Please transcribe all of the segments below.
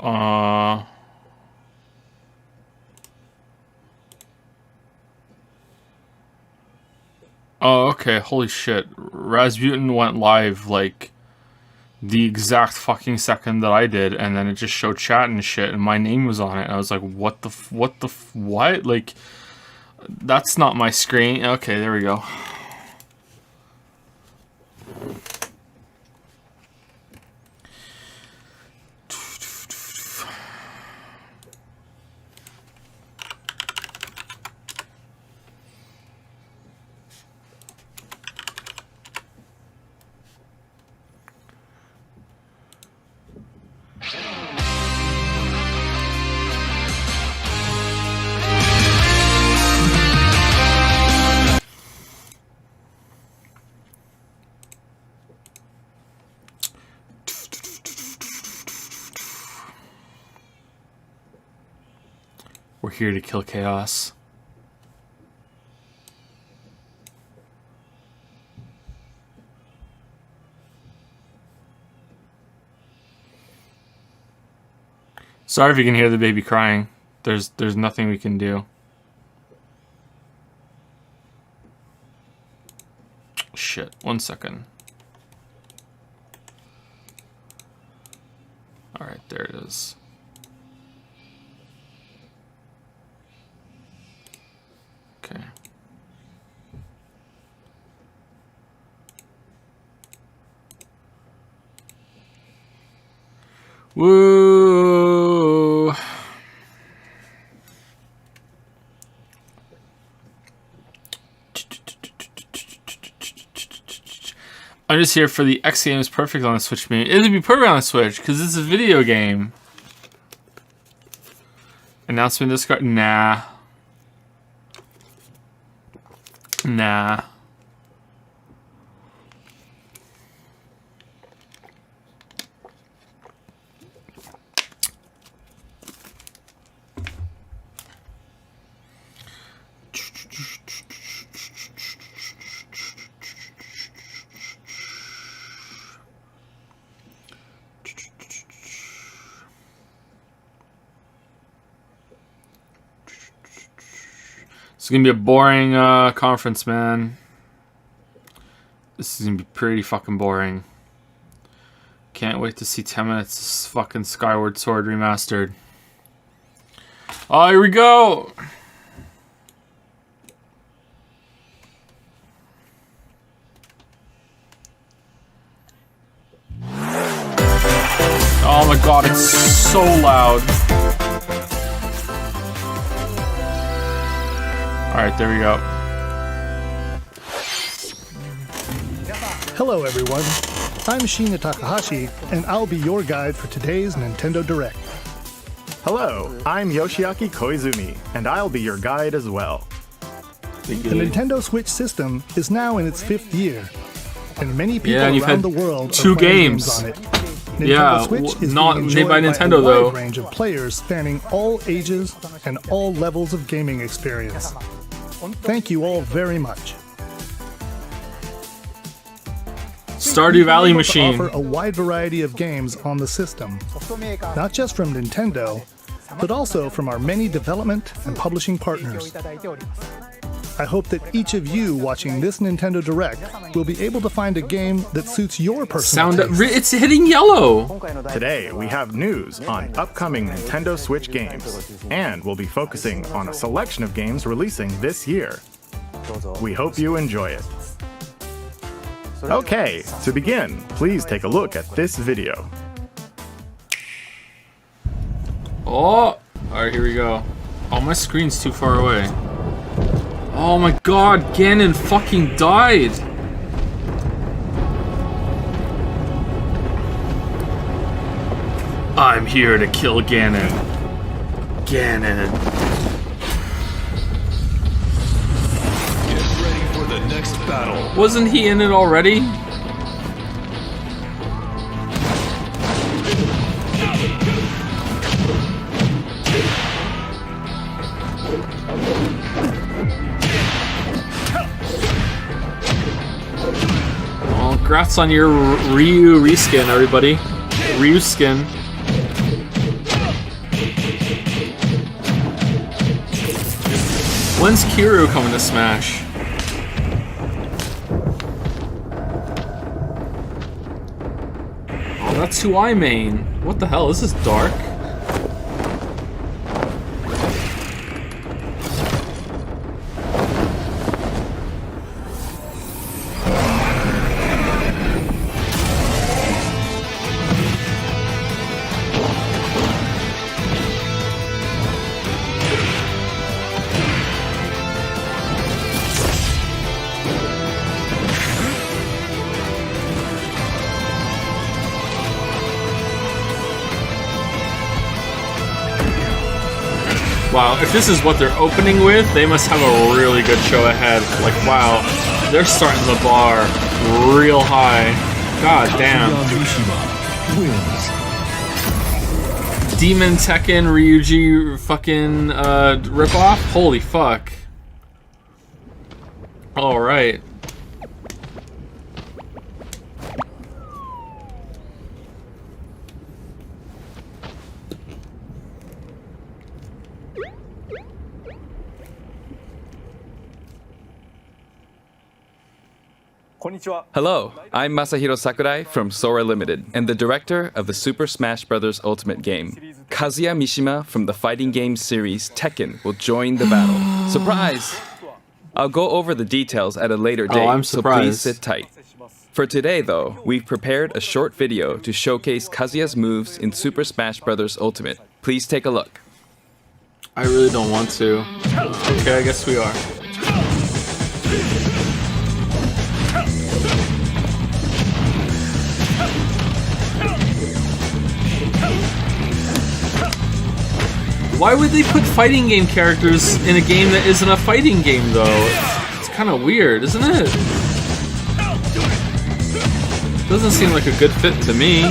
Oh, okay. Holy shit. Rasputin went live, like, the exact fucking second that I did, and then it just showed chat and shit, and my name was on it. And I was like, what? Like, that's not my screen. Okay, there we go. We're here to kill chaos. Sorry if you can hear the baby crying. There's nothing we can do. Shit, 1 second. Alright, there it is. Okay. Woo! I'm just here for the X game is perfect on the Switch meme. It'd be perfect on the Switch because it's a video game. Announcement this card? Nah. Nah. It's gonna be a boring conference, man. This is gonna be pretty fucking boring. Can't wait to see 10 minutes of fucking Skyward Sword remastered. Oh, here we go! Oh my god, it's so loud. Alright, there we go. Hello everyone, I'm Shinya Takahashi, and I'll be your guide for today's Nintendo Direct. Hello, I'm Yoshiaki Koizumi, and I'll be your guide as well. The Nintendo Switch system is now in its 5th year, and many people and you've around had the world two are playing games on it. Nintendo Yeah, Switch is not being made by enjoyed Nintendo, a though. wide range of players spanning all ages and all levels of gaming experience. Thank you all very much. Stardew Valley machine. Offer a wide variety of games on the system, not just from Nintendo, but also from our many development and publishing partners. I hope that each of you watching this Nintendo Direct will be able to find a game that suits your personal taste. It's hitting yellow. Today, we have news on upcoming Nintendo Switch games, and we'll be focusing on a selection of games releasing this year. We hope you enjoy it. Okay, to begin, please take a look at this video. Oh! Alright, here we go. Oh, my screen's too far away. Oh my god, Ganon fucking died! I'm here to kill Ganon. Ganon. Get ready for the next battle. Wasn't he in it already? Well, congrats on your Ryu reskin, everybody. Ryu skin. When's Kiryu coming to Smash? Oh, that's who I main. What the hell? This is dark. Wow, if this is what they're opening with, they must have a really good show ahead. Like, wow, they're starting the bar real high. God damn. Demon Tekken Ryuji fucking ripoff? Holy fuck. Alright. Hello, I'm Masahiro Sakurai from Sora Limited and the director of the Super Smash Bros. Ultimate game. Kazuya Mishima from the fighting game series Tekken will join the battle. Surprise! I'll go over the details at a later date, I'm so please surprised. sit tight. For today, though, we've prepared a short video to showcase Kazuya's moves in Super Smash Bros. Ultimate. Please take a look. I really don't want to. Okay, I guess we are. Why would they put fighting game characters in a game that isn't a fighting game, though? It's kind of weird, isn't it? Doesn't seem like a good fit to me.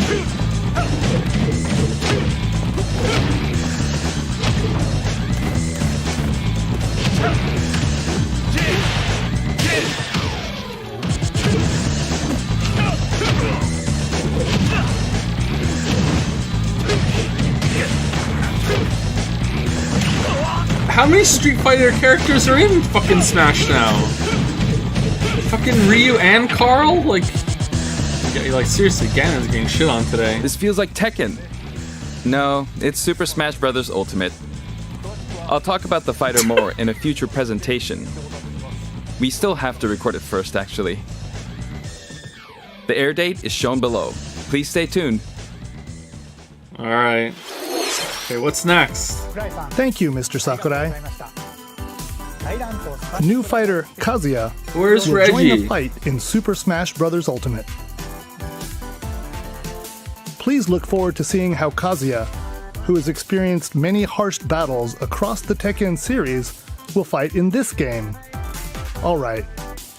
How many Street Fighter characters are in fucking Smash now? Fucking Ryu and Carl? Like seriously, Ganon's getting shit on today. This feels like Tekken. No, it's Super Smash Bros. Ultimate. I'll talk about the fighter more in a future presentation. We still have to record it first, actually. The air date is shown below. Please stay tuned. Alright. Okay, what's next? Thank you, Mr. Sakurai. New fighter Kazuya Where's will join Reggie? the fight in Super Smash Bros. Ultimate. Please look forward to seeing how Kazuya, who has experienced many harsh battles across the Tekken series, will fight in this game. Alright,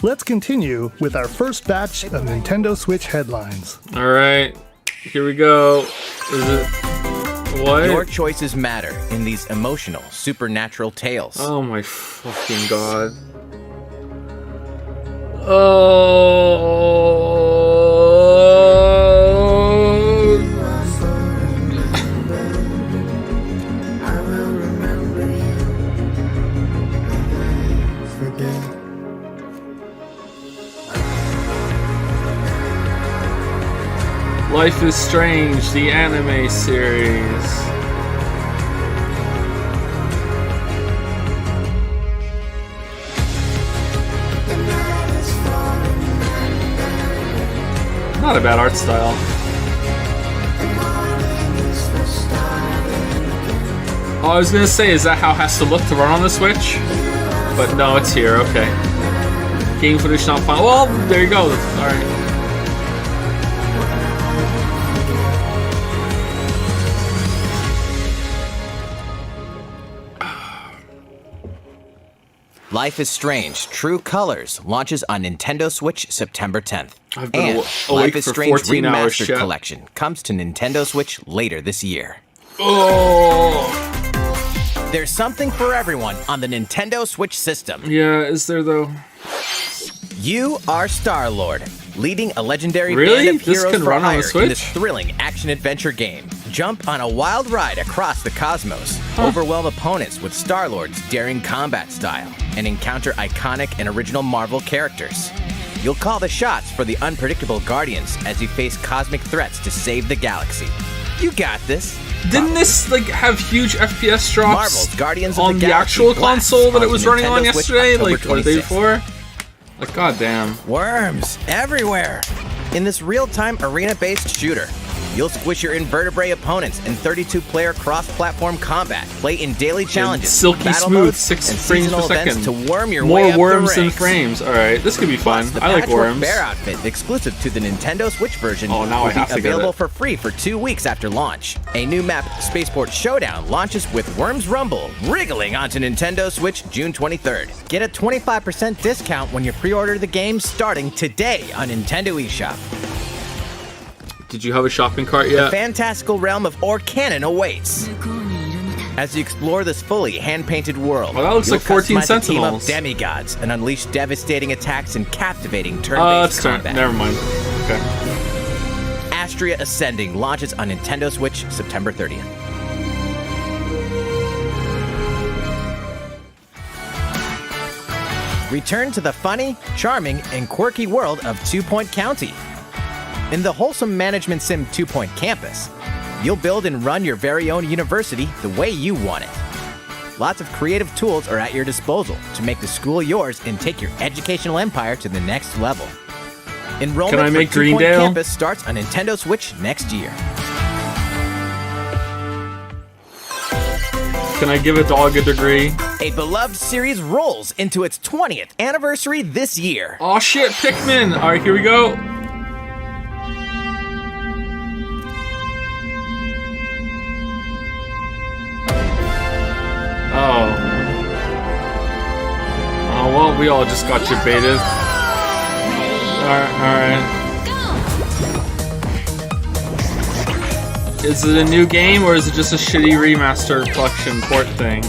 let's continue with our first batch of Nintendo Switch headlines. Alright, here we go. Is it... What? Your choices matter in these emotional, supernatural tales. Oh my fucking god. Life is Strange, the anime series. Not a bad art style. Oh, I was gonna say, is that how it has to look to run on the Switch? But no, it's here, okay. Game footage not found. Well, there you go. Alright. Life is Strange: True Colors launches on Nintendo Switch September 10th. I've been And awake Life is for Strange 14 hours, Remastered chat. Collection comes to Nintendo Switch later this year. Oh! There's something for everyone on the Nintendo Switch system. Yeah, is there though? You are Star-Lord, leading a legendary Really? band of This heroes can for run on the hire Switch? in this thrilling action-adventure game. Jump on a wild ride across the cosmos, overwhelm opponents with Star-Lord's daring combat style, and encounter iconic and original Marvel characters. You'll call the shots for the unpredictable Guardians as you face cosmic threats to save the galaxy. You got this. Didn't this like have huge FPS drops Marvel's Guardians of on the the Galaxy actual Blast console that it on was running on Nintendo Switch, yesterday? October Like, or the day 26th. before? Like, goddamn. Worms everywhere. In this real-time arena-based shooter, you'll squish your invertebrate opponents in 32-player cross-platform combat, play in daily challenges, Silky battle smooth, modes, 6 and frames per seasonal events second. to worm your More way up worms the than ranks. frames. Alright, this could be fun. Plus, the I like Patchwork worms. Bear outfit, exclusive to the Nintendo Switch version, Oh, now will I have be to get available it. for free for 2 weeks after launch. A new map, Spaceport Showdown, launches with Worms Rumble, wriggling onto Nintendo Switch June 23rd. Get a 25% discount when you pre-order the game starting today on Nintendo eShop. Did you have a shopping cart The yet? fantastical realm of Orcanon awaits. As you explore this fully hand-painted world, Well, that looks you'll like 14 customize a team Sentinels. of demigods and unleash devastating attacks and captivating turn-based That's combat. never mind. Okay. Astria Ascending launches on Nintendo Switch September 30th. Return to the funny, charming, and quirky world of 2 Point County. In the wholesome management sim 2 Point Campus, you'll build and run your very own university the way you want it. Lots of creative tools are at your disposal to make the school yours and take your educational empire to the next level. Enrollment Can I make for 2 Point Greendale? Campus starts on Nintendo Switch next year. Can I give a dog a degree? A beloved series rolls into its 20th anniversary this year. Oh shit, Pikmin! Alright, here we go. Oh. Oh, well, we all just got baited. Alright. Is it a new game, or is it just a shitty remaster collection port thing?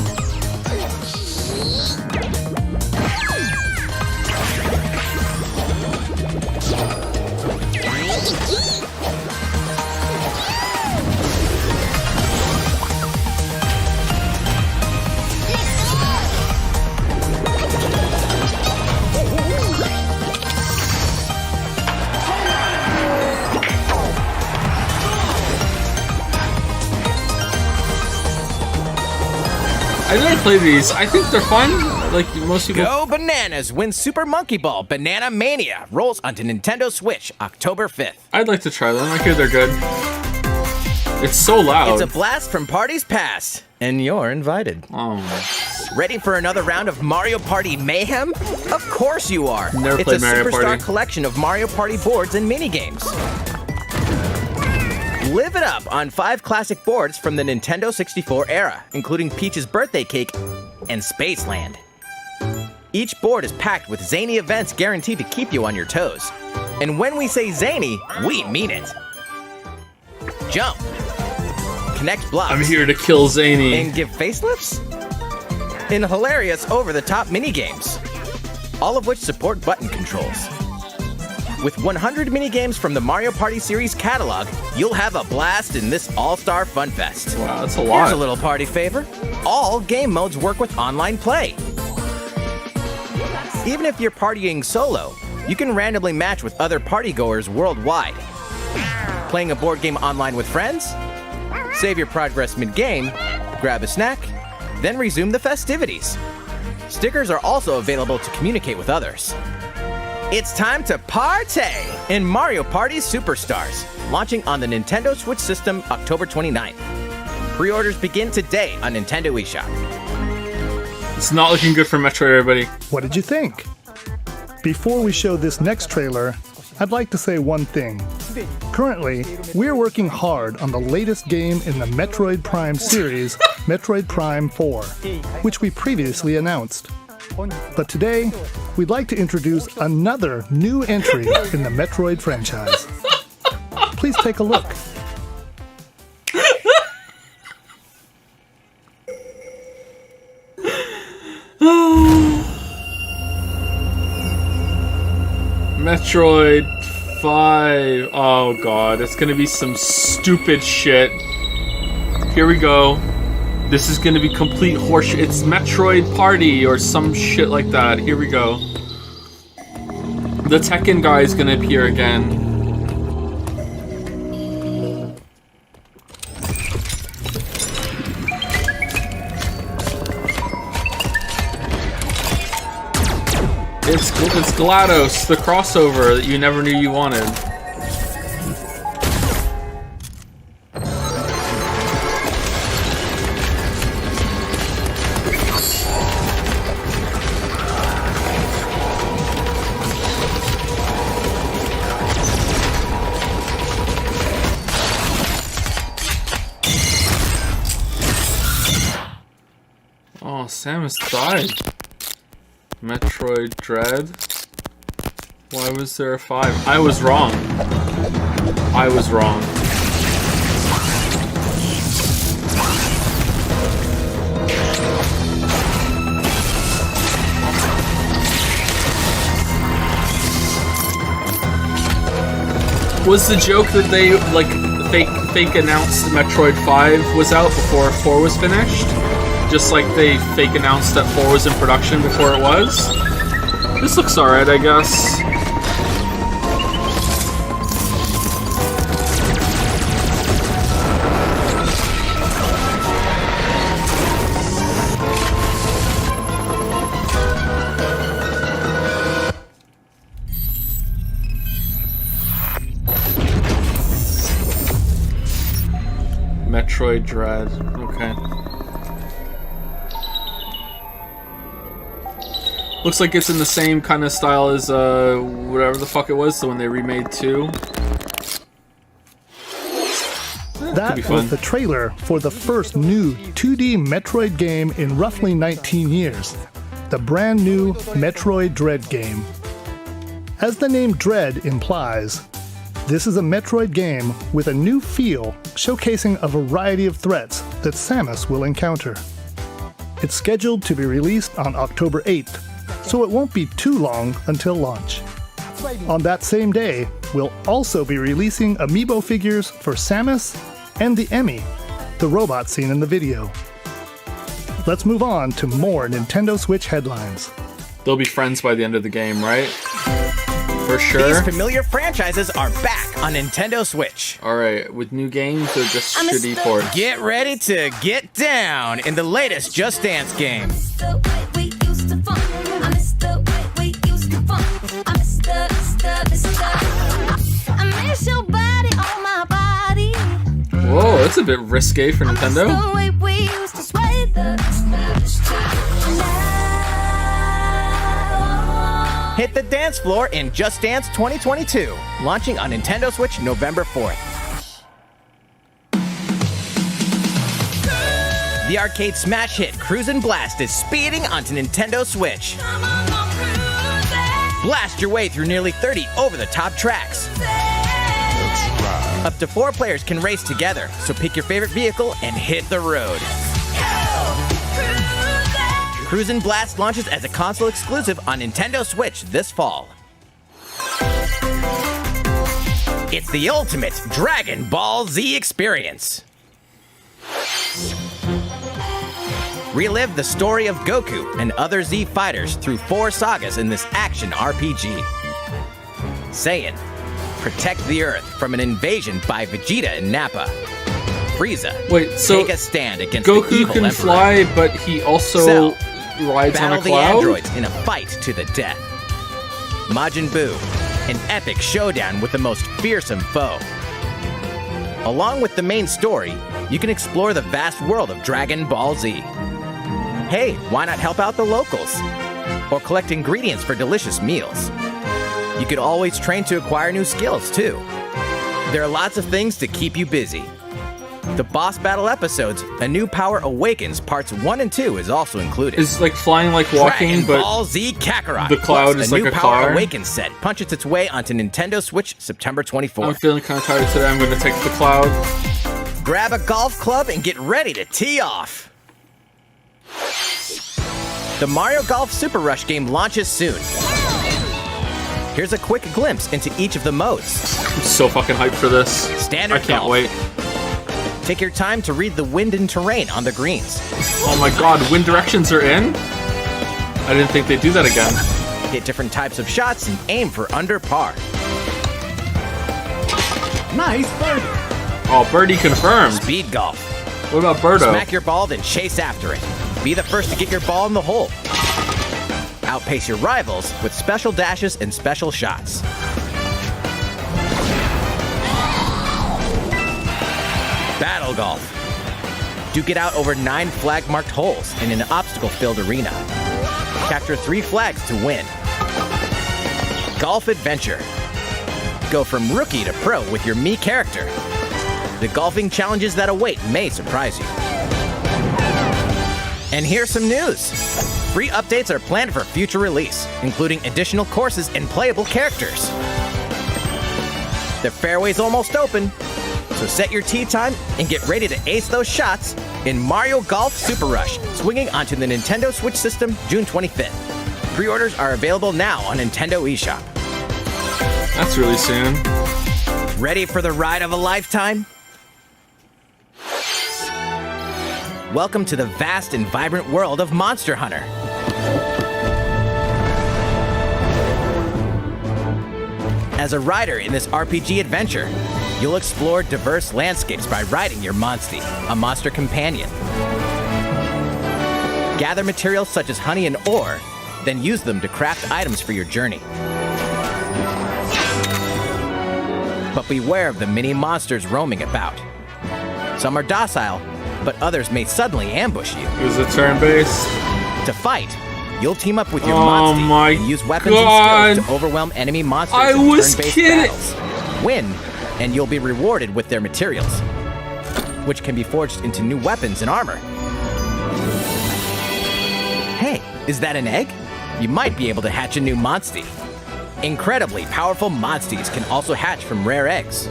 I didn't play these. I think they're fun. Like most people. Go Bananas wins Super Monkey Ball Banana Mania rolls onto Nintendo Switch October 5th. I'd like to try them. I hear they're good. It's so loud. It's a blast from parties past, and you're invited. Oh. Ready for another round of Mario Party mayhem? Of course you are. Never It's played a Mario superstar Party. collection of Mario Party boards and minigames. Live it up on 5 classic boards from the Nintendo 64 era, including Peach's Birthday Cake and Spaceland. Each board is packed with zany events guaranteed to keep you on your toes. And when we say zany, we mean it. Jump, connect blocks, I'm here to kill Zany. and give facelifts? In hilarious over-the-top minigames, all of which support button controls. With 100 minigames from the Mario Party series catalog, you'll have a blast in this all-star fun fest. Wow, that's a Here's lot. a little party favor. All game modes work with online play. Even if you're partying solo, you can randomly match with other partygoers worldwide. Playing a board game online with friends? Save your progress mid-game, grab a snack, then resume the festivities. Stickers are also available to communicate with others. It's time to partay in Mario Party Superstars, launching on the Nintendo Switch system October 29th. Pre-orders begin today on Nintendo eShop. It's not looking good for Metroid, everybody. What did you think? Before we show this next trailer, I'd like to say one thing. Currently, we're working hard on the latest game in the Metroid Prime series, Metroid Prime 4, which we previously announced. But today, we'd like to introduce another new entry in the Metroid franchise. Please take a look. Metroid 5. Oh god, it's gonna be some stupid shit. Here we go. This is gonna be complete horseshit. It's Metroid Party or some shit like that. Here we go. The Tekken guy is gonna appear again. It's GLaDOS, the crossover that you never knew you wanted. Oh, Samus died. Metroid Dread. Why was there a 5? I was wrong. I was wrong. Was the joke that they like fake announced Metroid 5 was out before 4 was finished? Just like they fake announced that 4 was in production before it was? This looks alright, I guess. Metroid Dread. Okay. Looks like it's in the same kind of style as whatever the fuck it was, the one they remade 2. That was the trailer for the first new 2D Metroid game in roughly 19 years, the brand new Metroid Dread game. As the name Dread implies, this is a Metroid game with a new feel, showcasing a variety of threats that Samus will encounter. It's scheduled to be released on October 8th, so it won't be too long until launch. On that same day, we'll also be releasing amiibo figures for Samus and the Emmy, the robot seen in the video. Let's move on to more Nintendo Switch headlines. They'll be friends by the end of the game, right? For sure. These familiar franchises are back on Nintendo Switch. Alright, with new games or just shitty ports? Get ready to get down in the latest Just Dance game. Whoa, that's a bit risque for Nintendo. Hit the dance floor in Just Dance 2022, launching on Nintendo Switch November 4th. The arcade smash hit Cruisin' Blast is speeding onto Nintendo Switch. Blast your way through nearly 30 over-the-top tracks. Up to 4 players can race together, so pick your favorite vehicle and hit the road. Cruisin' Blast launches as a console exclusive on Nintendo Switch this fall. It's the ultimate Dragon Ball Z experience. Relive the story of Goku and other Z fighters through 4 sagas in this action RPG. Saiyan, protect the Earth from an invasion by Vegeta and Nappa. Frieza, take a stand against the Goku evil can Emperor. fly, but he also Cell, rides on battle a the cloud? androids in a fight to the death. Majin Buu, an epic showdown with the most fearsome foe. Along with the main story, you can explore the vast world of Dragon Ball Z. Hey, why not help out the locals? Or collect ingredients for delicious meals. You could always train to acquire new skills, too. There are lots of things to keep you busy. The boss battle episodes, A New Power Awakens Parts 1 and 2 is also included. It's like flying like walking, Dragon but Ball Z Kakarot. the cloud Plus, is a like new a Power car. Awakens set punches its way onto Nintendo Switch September 24th. I'm feeling kind of tired today. I'm going to take the cloud. Grab a golf club and get ready to tee off. The Mario Golf Super Rush game launches soon. Here's a quick glimpse into each of the modes. I'm so fucking hyped for this. Standard I can't golf. wait. Take your time to read the wind and terrain on the greens. Oh my god, wind directions are in? I didn't think they'd do that again. Hit different types of shots and aim for under par. Nice birdie. Oh, birdie confirmed. Speed golf. What about Birdo? Smack your ball, then chase after it. Be the first to get your ball in the hole. Outpace your rivals with special dashes and special shots. Battle golf. Duke it out over 9 flag-marked holes in an obstacle-filled arena. Capture 3 flags to win. Golf adventure. Go from rookie to pro with your Mii character. The golfing challenges that await may surprise you. And here's some news. Free updates are planned for future release, including additional courses and playable characters. The fairway's almost open, so set your tee time and get ready to ace those shots in Mario Golf Super Rush, swinging onto the Nintendo Switch system June 25th. Pre-orders are available now on Nintendo eShop. That's really soon. Ready for the ride of a lifetime? Welcome to the vast and vibrant world of Monster Hunter. As a rider in this RPG adventure, you'll explore diverse landscapes by riding your Monstie, a monster companion. Gather materials such as honey and ore, then use them to craft items for your journey. But beware of the many monsters roaming about. Some are docile, but others may suddenly ambush you. Is it turn-based? To fight, you'll team up with your Oh Monstie my and use weapons God. and skills to overwhelm enemy monsters I in was turn-based kidding. battles. Win, and you'll be rewarded with their materials, which can be forged into new weapons and armor. Hey, is that an egg? You might be able to hatch a new Monstie. Incredibly powerful Monsties can also hatch from rare eggs.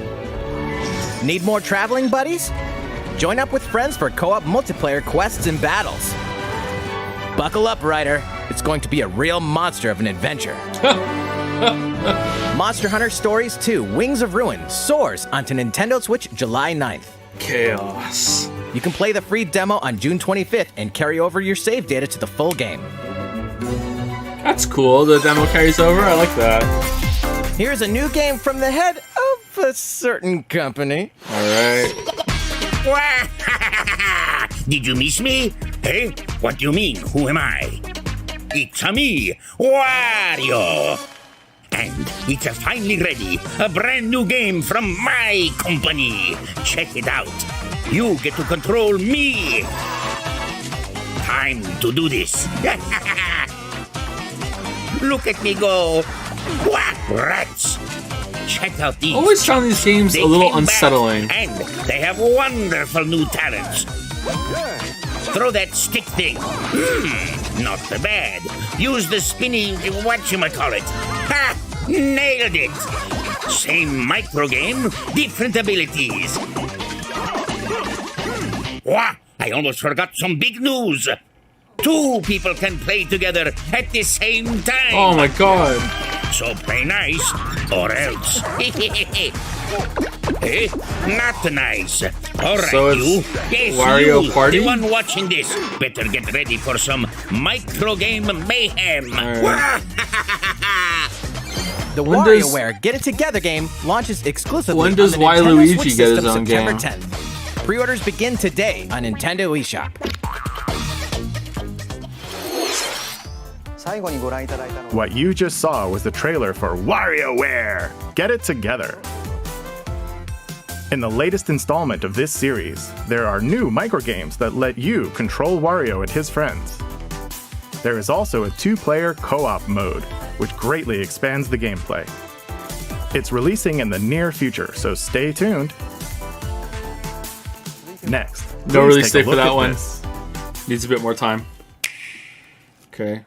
Need more traveling buddies? Join up with friends for co-op multiplayer quests and battles. Buckle up, Ryder. It's going to be a real monster of an adventure. Monster Hunter Stories 2 Wings of Ruin soars onto Nintendo Switch July 9th. Chaos. You can play the free demo on June 25th and carry over your save data to the full game. That's cool. The demo carries over. I like that. Here's a new game from the head of a certain company. All right. Did you miss me? Hey, what do you mean? Who am I? It's a me, Wario. And it's finally ready. A brand new game from my company. Check it out. You get to control me. Time to do this. Look at me go. What rats? Check out these. Always found these games They a little came back, unsettling. and they have wonderful new talents. Throw that stick thing. Not so bad. Use the spinny whatchamacallit. Ha! Nailed it. Same micro game, different abilities. Wah! I almost forgot some big news. 2 people can play together at the same time. Oh my god. So play nice, or else. Eh? Not nice. All right, So it's you. Yes, Wario you, Party? the one watching this. Better get ready for some micro game mayhem. right. The When does- WarioWare Get It Together game launches exclusively When does on the Nintendo Waluigi Switch get his system own September game? 10th. Pre-orders begin today on Nintendo eShop. What you just saw was the trailer for WarioWare Get It Together. In the latest installment of this series, there are new microgames that let you control Wario and his friends. There is also a 2-player co-op mode, which greatly expands the gameplay. It's releasing in the near future, so stay tuned. Next, No please release take a date for look that at one. this. Needs a bit more time. Okay.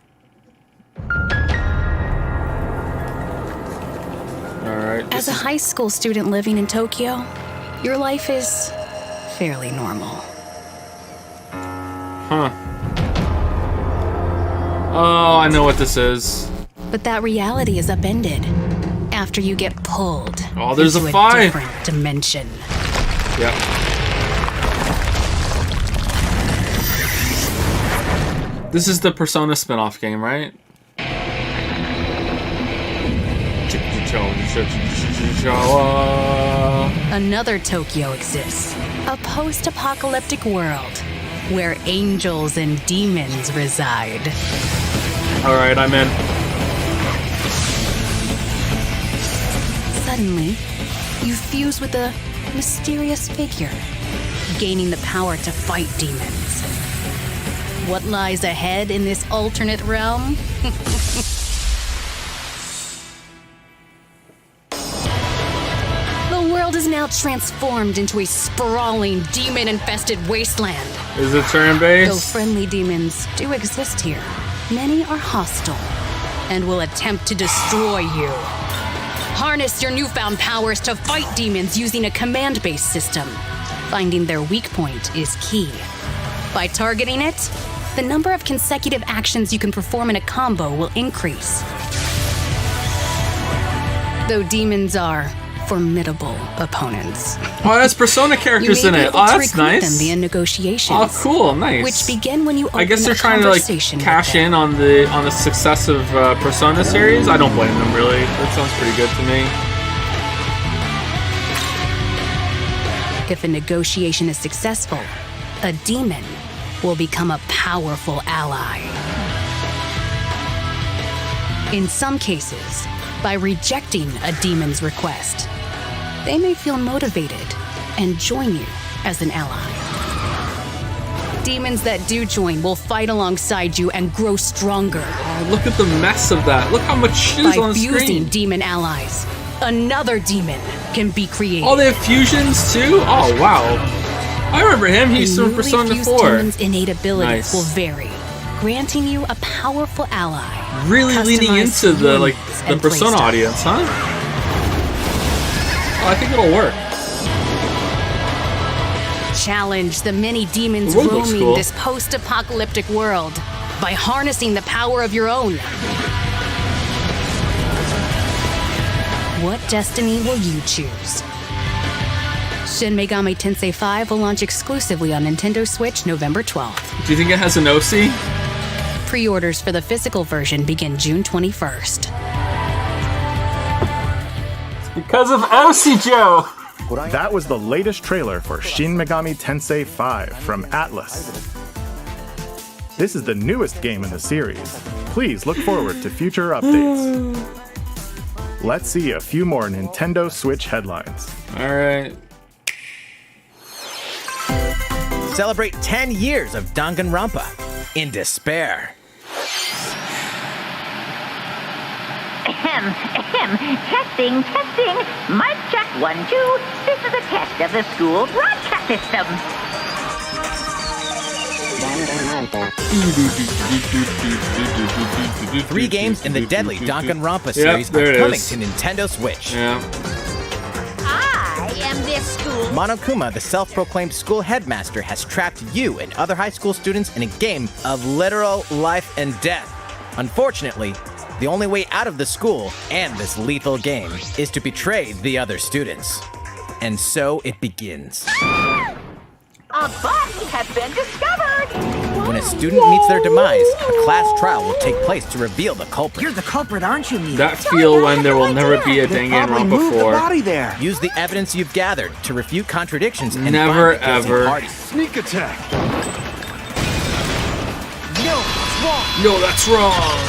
Alright. As a high school student living in Tokyo, your life is fairly normal. Huh. Oh, I know what this is. But that reality is upended after you get pulled Oh, there's into a 5. different dimension. Yep. This is the Persona spin-off game, right? Another Tokyo exists. A post-apocalyptic world where angels and demons reside. Alright, I'm in. Suddenly, you fuse with a mysterious figure, gaining the power to fight demons. What lies ahead in this alternate realm? The world is now transformed into a sprawling, demon-infested wasteland. Is it Though turn-based? friendly demons do exist here, many are hostile and will attempt to destroy you. Harness your newfound powers to fight demons using a command-based system. Finding their weak point is key. By targeting it, the number of consecutive actions you can perform in a combo will increase. Though demons are formidable opponents. Oh, that's Persona You characters may in be it. able Oh, to that's recruit them nice. via negotiations. Oh, cool, nice. Which begin when you open I guess they're a trying to like conversation with cash them. in on the success of Persona series. I don't blame them really. That sounds pretty good to me. If a negotiation is successful, a demon will become a powerful ally. In some cases, by rejecting a demon's request, they may feel motivated and join you as an ally. Demons that do join will fight alongside you and grow stronger. Oh, look at the mess of that. Look how much shit is By on the fusing screen. demon allies, another demon can be created. Oh, they have fusions too? Oh, wow. I remember him. He's The from newly Persona fused 4. demon's innate abilities Nice. will vary, granting you a powerful ally. Really leaning Customized into the units the and Persona playstyle. audience, huh? Oh, I think it'll work. Challenge the many demons The world looks roaming cool. this post-apocalyptic world by harnessing the power of your own. What destiny will you choose? Shin Megami Tensei 5 will launch exclusively on Nintendo Switch November 12th. Do you think it has an OC? Pre-orders for the physical version begin June 21st. Because of OC Joe! That was the latest trailer for Shin Megami Tensei 5 from Atlas. This is the newest game in the series. Please look forward to future updates. Let's see a few more Nintendo Switch headlines. Alright. Celebrate 10 years of Danganronpa in despair. Testing. Mic check 1, 2. This is a test of the school broadcast system. Three games in the deadly Danganronpa series there are it coming is. to Nintendo Switch. Yeah. I am this school. Monokuma, the self-proclaimed school headmaster, has trapped you and other high school students in a game of literal life and death. Unfortunately, the only way out of the school and this lethal game is to betray the other students. And so it begins. A body has been discovered. When a student meets their demise, a class trial will take place to reveal the culprit. You're the culprit, aren't you, Mia? That feel when there will never be a Danganronpa 4. body there. Use the evidence you've gathered to refute contradictions and Never, find the guilty ever. party. Sneak attack. No, it's wrong. No, that's wrong!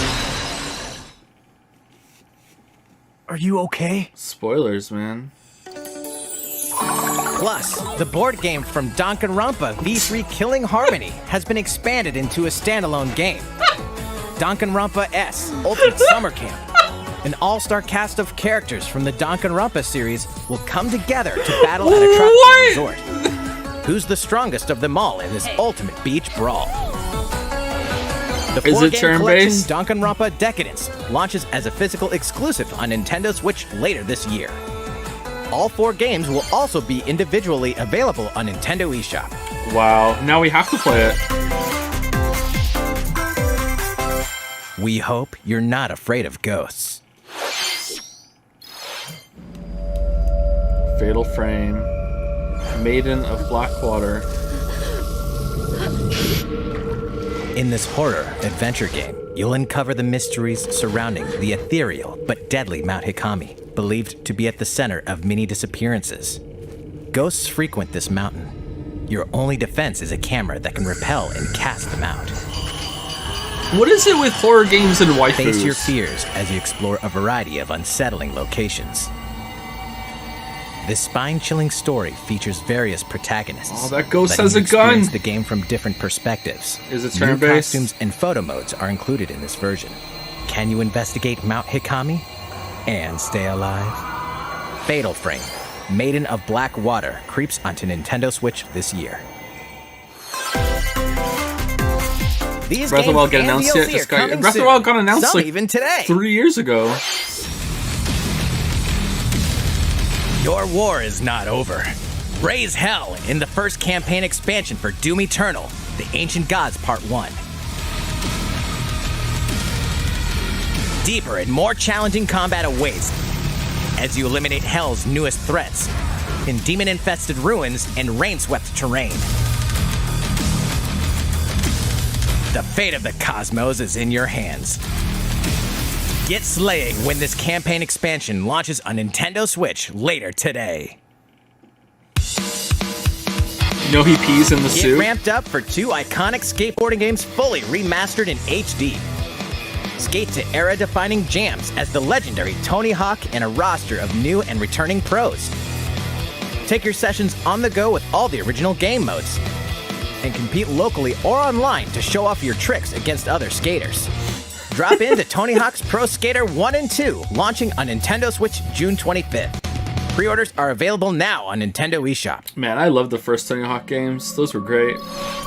Are you okay? Spoilers, man. Plus, the board game from Danganronpa V3 Killing Harmony has been expanded into a standalone game. Danganronpa S Ultimate Summer Camp. An all-star cast of characters from the Danganronpa series will come together to battle at a tropical resort. Who's the strongest of them all in this ultimate beach brawl? The Is it four-game collection turn-based? Danganronpa Decadence launches as a physical exclusive on Nintendo Switch later this year. All 4 games will also be individually available on Nintendo eShop. Wow, now we have to play it. We hope you're not afraid of ghosts. Fatal Frame. Maiden of Blackwater. In this horror adventure game, you'll uncover the mysteries surrounding the ethereal but deadly Mount Hikami, believed to be at the center of many disappearances. Ghosts frequent this mountain. Your only defense is a camera that can repel and cast them out. What is it with horror games and waifus? Face your fears as you explore a variety of unsettling locations. This spine-chilling story features various protagonists. Oh, that ghost letting has a you experience gun! the game from different perspectives. Is it New turn-based? costumes and photo modes are included in this version. Can you investigate Mount Hikami and stay alive? Fatal Frame, Maiden of Black Water, creeps onto Nintendo Switch this year. These Breath of the games Wild get and announced DLC yet? are This guy, coming Breath of the soon. Wild got announced Some like even today. 3 years ago. Your war is not over. Raise hell in the first campaign expansion for Doom Eternal, The Ancient Gods Part 1. Deeper and more challenging combat awaits as you eliminate Hell's newest threats in demon-infested ruins and rain-swept terrain. The fate of the cosmos is in your hands. Get slaying when this campaign expansion launches on Nintendo Switch later today. You know he pees in the Get suit? ramped up for 2 iconic skateboarding games fully remastered in HD. Skate to era-defining jams as the legendary Tony Hawk and a roster of new and returning pros. Take your sessions on the go with all the original game modes. And compete locally or online to show off your tricks against other skaters. Drop into Tony Hawk's Pro Skater 1 and 2, launching on Nintendo Switch June 25th. Pre-orders are available now on Nintendo eShop. Man, I love the first Tony Hawk games. Those were great.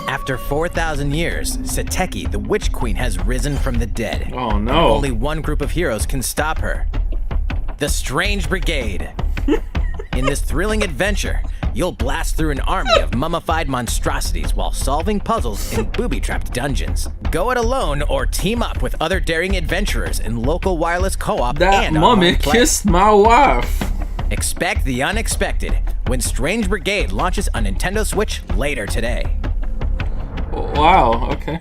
After 4,000 years, Sateki, the Witch Queen, has risen from the dead. Oh And no. only one group of heroes can stop her. The Strange Brigade. In this thrilling adventure, you'll blast through an army of mummified monstrosities while solving puzzles in booby-trapped dungeons. Go it alone or team up with other daring adventurers in local wireless co-op That and mummy online play. kissed my wife. Expect the unexpected when Strange Brigade launches on Nintendo Switch later today. Wow, okay.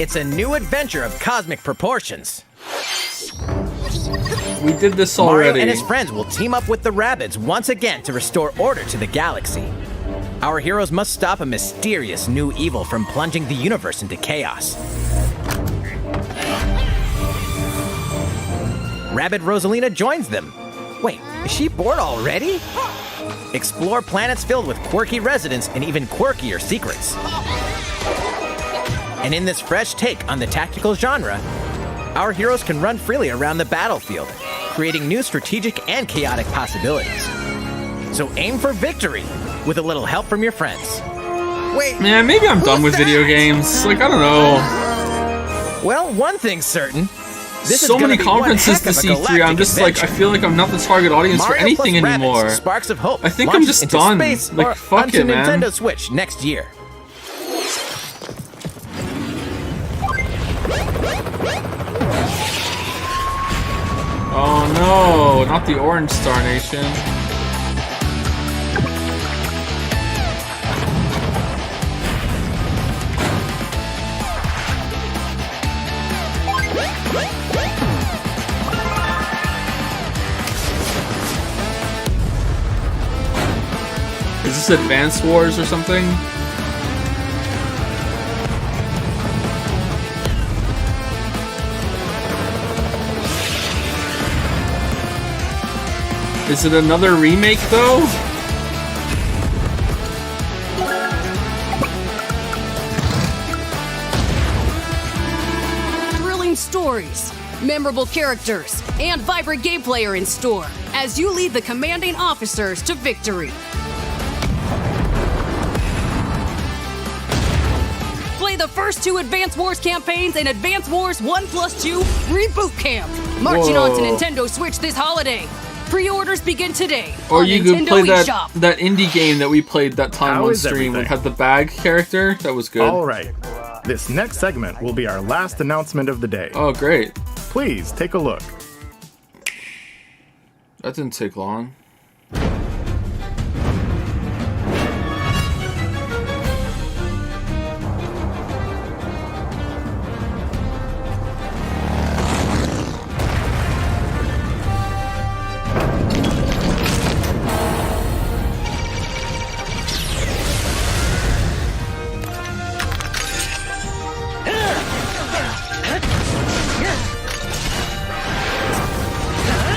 It's a new adventure of cosmic proportions. We did this Mario already. and his friends will team up with the Rabbids once again to restore order to the galaxy. Our heroes must stop a mysterious new evil from plunging the universe into chaos. Rabbid Rosalina joins them. Wait, is she bored already? Explore planets filled with quirky residents and even quirkier secrets. And in this fresh take on the tactical genre, our heroes can run freely around the battlefield, creating new strategic and chaotic possibilities. So aim for victory with a little help from your friends. Wait, Man, maybe I'm done with video games. Like, I don't know. well, one thing's certain. This is So gonna many be one conferences heck to of a see through. I'm galactic just like, I adventure. feel like I'm not the target audience for Mario anything plus Rabbids, anymore. Sparks of Hope. I think I'm launches just into done. Space Like, or fuck onto it, man. Nintendo Switch next year. Oh no, not the Orange Star Nation. Is this Advance Wars or something? Is it another remake though? Thrilling stories, memorable characters, and vibrant gameplay are in store as you lead the commanding officers to victory. Play the first 2 Advance Wars campaigns in Advance Wars 1+2 Reboot Camp, marching on to Whoa. Nintendo Switch this holiday. Pre-orders begin today Or on you could Nintendo play that eShop. that indie game that we played that time How on is stream. It everything? had the bag character. That was good. All right. This next segment will be our last announcement of the day. Oh, great. Please take a look. That didn't take long.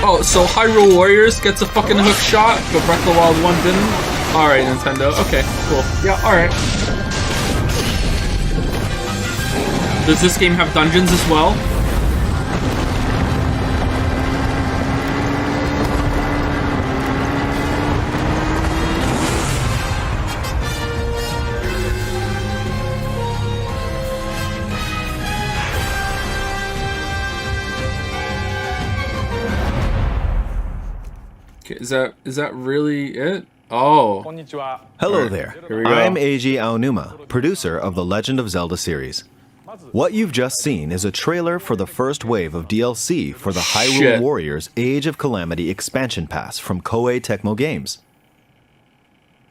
Oh, so Hyrule Warriors gets a fucking hook shot, but Breath of the Wild 1 didn't? Alright, Nintendo. Okay, cool. Yeah, alright. Does this game have dungeons as well? Is that really it? Oh. Hello there. Here we go. I'm Eiji Aonuma, producer of the Legend of Zelda series. What you've just seen is a trailer for the first wave of DLC for the Hyrule Shit. Warriors Age of Calamity expansion pass from Koei Tecmo Games.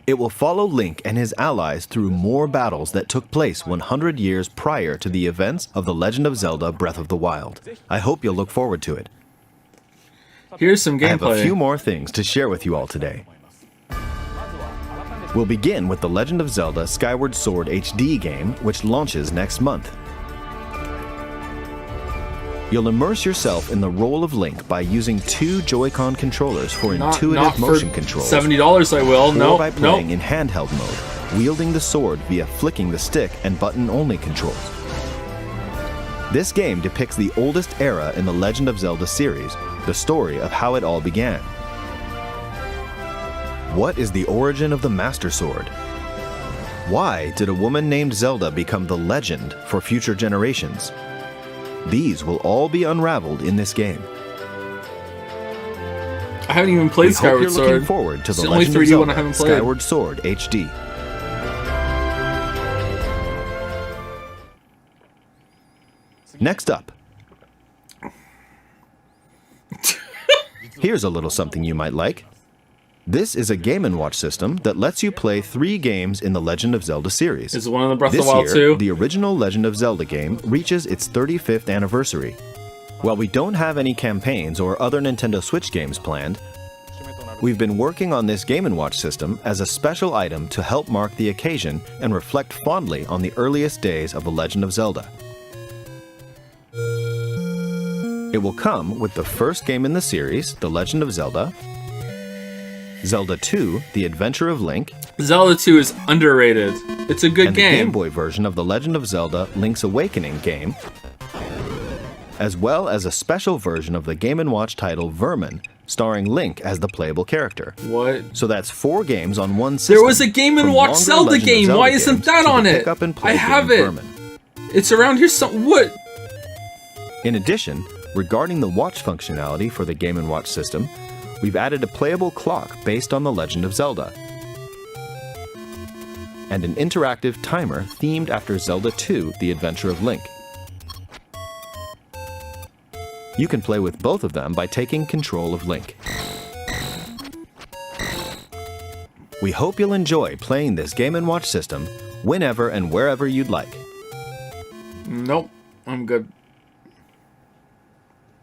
It will follow Link and his allies through more battles that took place 100 years prior to the events of The Legend of Zelda Breath of the Wild. I hope you'll look forward to it. Here's some I have a gameplay. few more things to share with you all today. We'll begin with The Legend of Zelda Skyward Sword HD game, which launches next month. You'll immerse yourself in the role of Link by using 2 Joy-Con controllers for intuitive not motion for controls. $70 I will. Or No, by no. playing in handheld mode, wielding the sword via flicking the stick and button-only controls. This game depicts the oldest era in the Legend of Zelda series, the story of how it all began. What is the origin of the Master Sword? Why did a woman named Zelda become the legend for future generations? These will all be unraveled in this game. I haven't even played We hope Skyward you're Sword. looking forward to It's the the only Legend of 3D one I Zelda haven't played. Skyward Sword HD. Next up. Here's a little something you might like. This is a Game & Watch system that lets you play 3 games in the Legend of Zelda series. Is it one of the Breath of This the Wild year, 2? the original Legend of Zelda game reaches its 35th anniversary. While we don't have any campaigns or other Nintendo Switch games planned, we've been working on this Game & Watch system as a special item to help mark the occasion and reflect fondly on the earliest days of the Legend of Zelda. It will come with the first game in the series, The Legend of Zelda, Zelda 2, The Adventure of Link, Zelda 2 is underrated. It's a good and the game. Game Boy version of The Legend of Zelda Link's Awakening game, as well as a special version of the Game & Watch title Vermin, starring Link as the playable character. What? So that's 4 games on one system. There was a Game from & Watch longer Zelda Legend of game. Zelda Why isn't games that to the on it? pick up and play I have game it. Vermin. It's around here some. What? In addition, regarding the watch functionality for the Game & Watch system, we've added a playable clock based on The Legend of Zelda, and an interactive timer themed after Zelda 2, The Adventure of Link. You can play with both of them by taking control of Link. We hope you'll enjoy playing this Game & Watch system whenever and wherever you'd like. Nope. I'm good.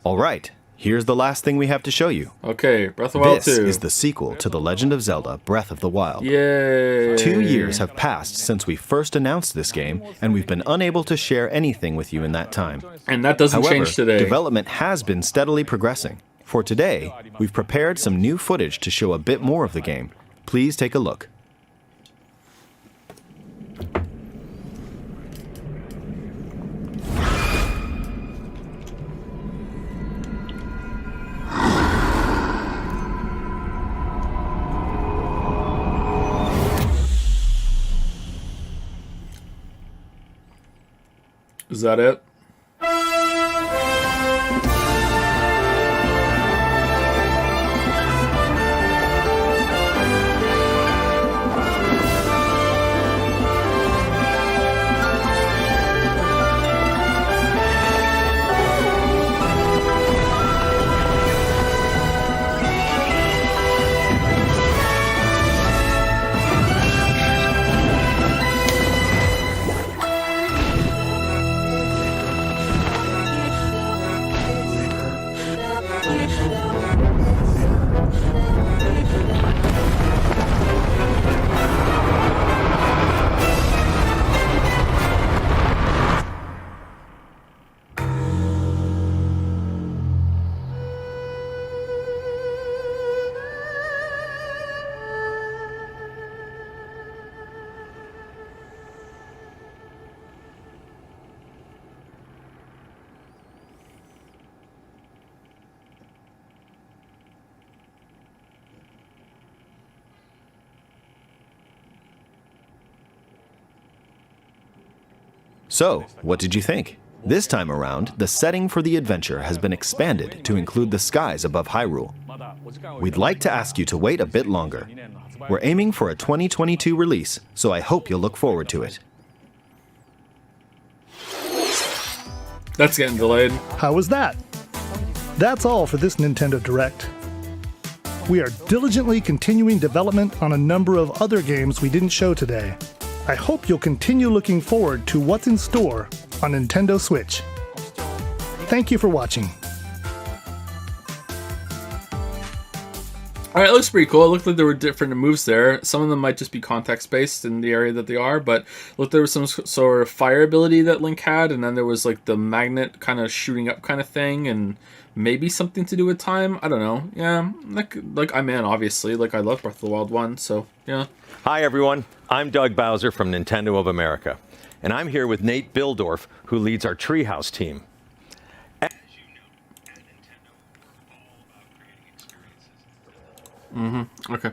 All right, here's the last thing we have to show you. Okay, Breath of the Wild 2. This is the sequel to The Legend of Zelda Breath of the Wild. Yay. 2 years have passed since we first announced this game, and we've been unable to share anything with you in that time. And that doesn't However, change today. development has been steadily progressing. For today, we've prepared some new footage to show a bit more of the game. Please take a look. Is that it? So, what did you think? This time around, the setting for the adventure has been expanded to include the skies above Hyrule. We'd like to ask you to wait a bit longer. We're aiming for a 2022 release, so I hope you'll look forward to it. That's getting delayed. How was that? That's all for this Nintendo Direct. We are diligently continuing development on a number of other games we didn't show today. I hope you'll continue looking forward to what's in store on Nintendo Switch. Thank you for watching. Alright, it looks pretty cool. It looked like there were different moves there. Some of them might just be context-based in the area that they are, but look, there was some sort of fire ability that Link had, and then there was like the magnet kind of shooting up kind of thing, and maybe something to do with time. I don't know. Yeah, like I'm in, obviously. Like, I love Breath of the Wild 1, so yeah. Hi, everyone. I'm Doug Bowser from Nintendo of America, and I'm here with Nate Bildorf, who leads our Treehouse team. Okay.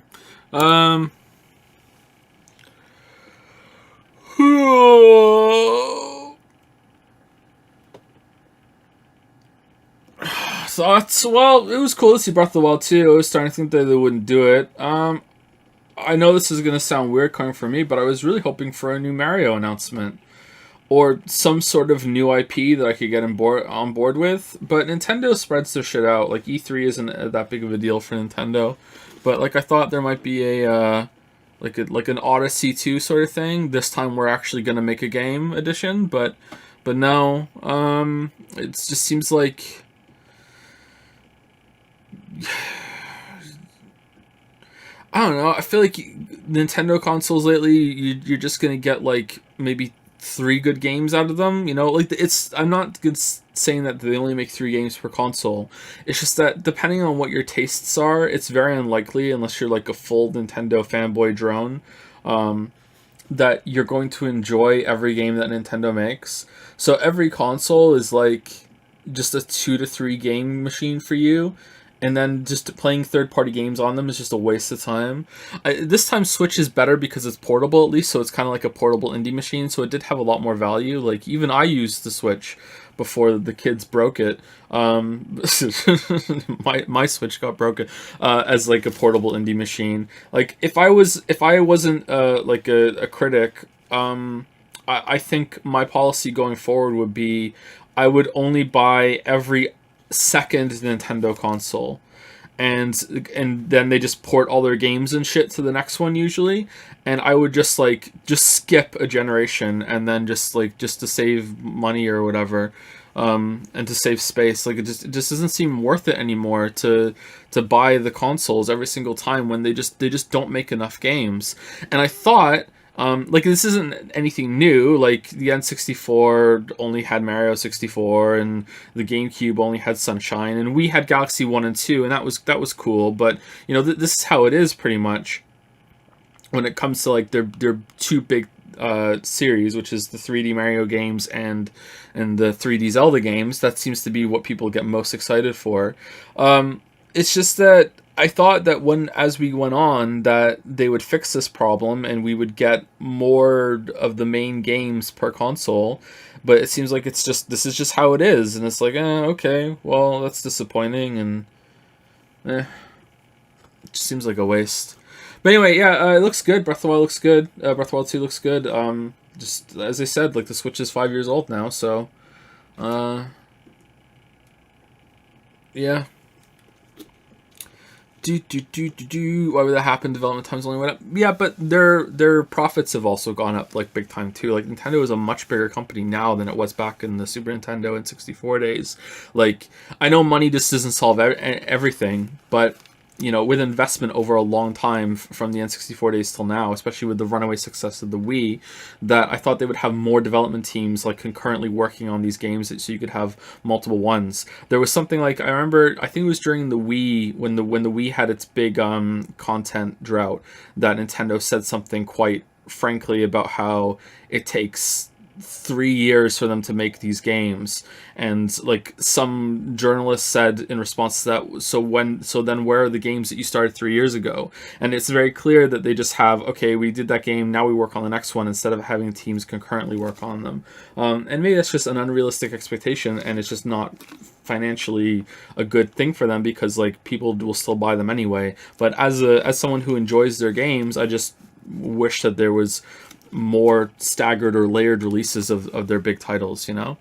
Thoughts? Well, it was cool to see Breath of the Wild 2. I was starting to think that they wouldn't do it. I know this is going to sound weird coming from me, but I was really hoping for a new Mario announcement. Or some sort of new IP that I could get on board with. But Nintendo spreads their shit out. Like, E3 isn't that big of a deal for Nintendo. But, like, I thought there might be a, like an Odyssey 2 sort of thing. This time we're actually going to make a game edition. But no. It just seems like... I don't know. I feel like Nintendo consoles lately, you're just going to get, like, maybe 3 good games out of them, you know, like I'm not good saying that they only make 3 games per console. It's just that depending on what your tastes are, it's very unlikely, unless you're like a full Nintendo fanboy drone, that you're going to enjoy every game that Nintendo makes. So every console is like just a 2 to 3 game machine for you. And then just playing third-party games on them is just a waste of time. This time Switch is better because it's portable at least, so it's kind of like a portable indie machine, so it did have a lot more value. Like, even I used the Switch before the kids broke it. My Switch got broken as like a portable indie machine. Like, if I wasn't like a critic, I think my policy going forward would be I would only buy every second Nintendo console, and then they just port all their games and shit to the next one usually, and I would just skip a generation, and then just to save money or whatever, and to save space. Like, it just doesn't seem worth it anymore to buy the consoles every single time when they just don't make enough games. And I thought, like, this isn't anything new. Like, the N64 only had Mario 64, and the GameCube only had Sunshine, and we had Galaxy 1 and 2, and that was cool. But, you know, this is how it is pretty much when it comes to, like, their 2 big series, which is the 3D Mario games and the 3D Zelda games. That seems to be what people get most excited for. It's just that I thought that as we went on, that they would fix this problem and we would get more of the main games per console. But it seems like this is just how it is, and it's like, okay, well, that's disappointing, and it just seems like a waste. But anyway, yeah, it looks good. Breath of the Wild looks good. Breath of the Wild 2 looks good. Just as I said, like, the Switch is 5 years old now, so yeah. Why would that happen? Development times only went up. Yeah, but their profits have also gone up, like, big time too. Like, Nintendo is a much bigger company now than it was back in the Super Nintendo and 64 days. Like, I know money just doesn't solve everything, but, you know, with investment over a long time from the N64 days till now, especially with the runaway success of the Wii, that I thought they would have more development teams, like, concurrently working on these games, so you could have multiple ones. There was something like, I remember, I think it was during the Wii, when the Wii had its big content drought, that Nintendo said something quite frankly about how it takes 3 years for them to make these games, and like some journalist said in response to that, so then where are the games that you started 3 years ago? And it's very clear that they just have, okay, we did that game, now we work on the next one, instead of having teams concurrently work on them. And maybe that's just an unrealistic expectation, and it's just not financially a good thing for them, because like people will still buy them anyway. But as someone who enjoys their games, I just wish that there was more staggered or layered releases of their big titles, you know?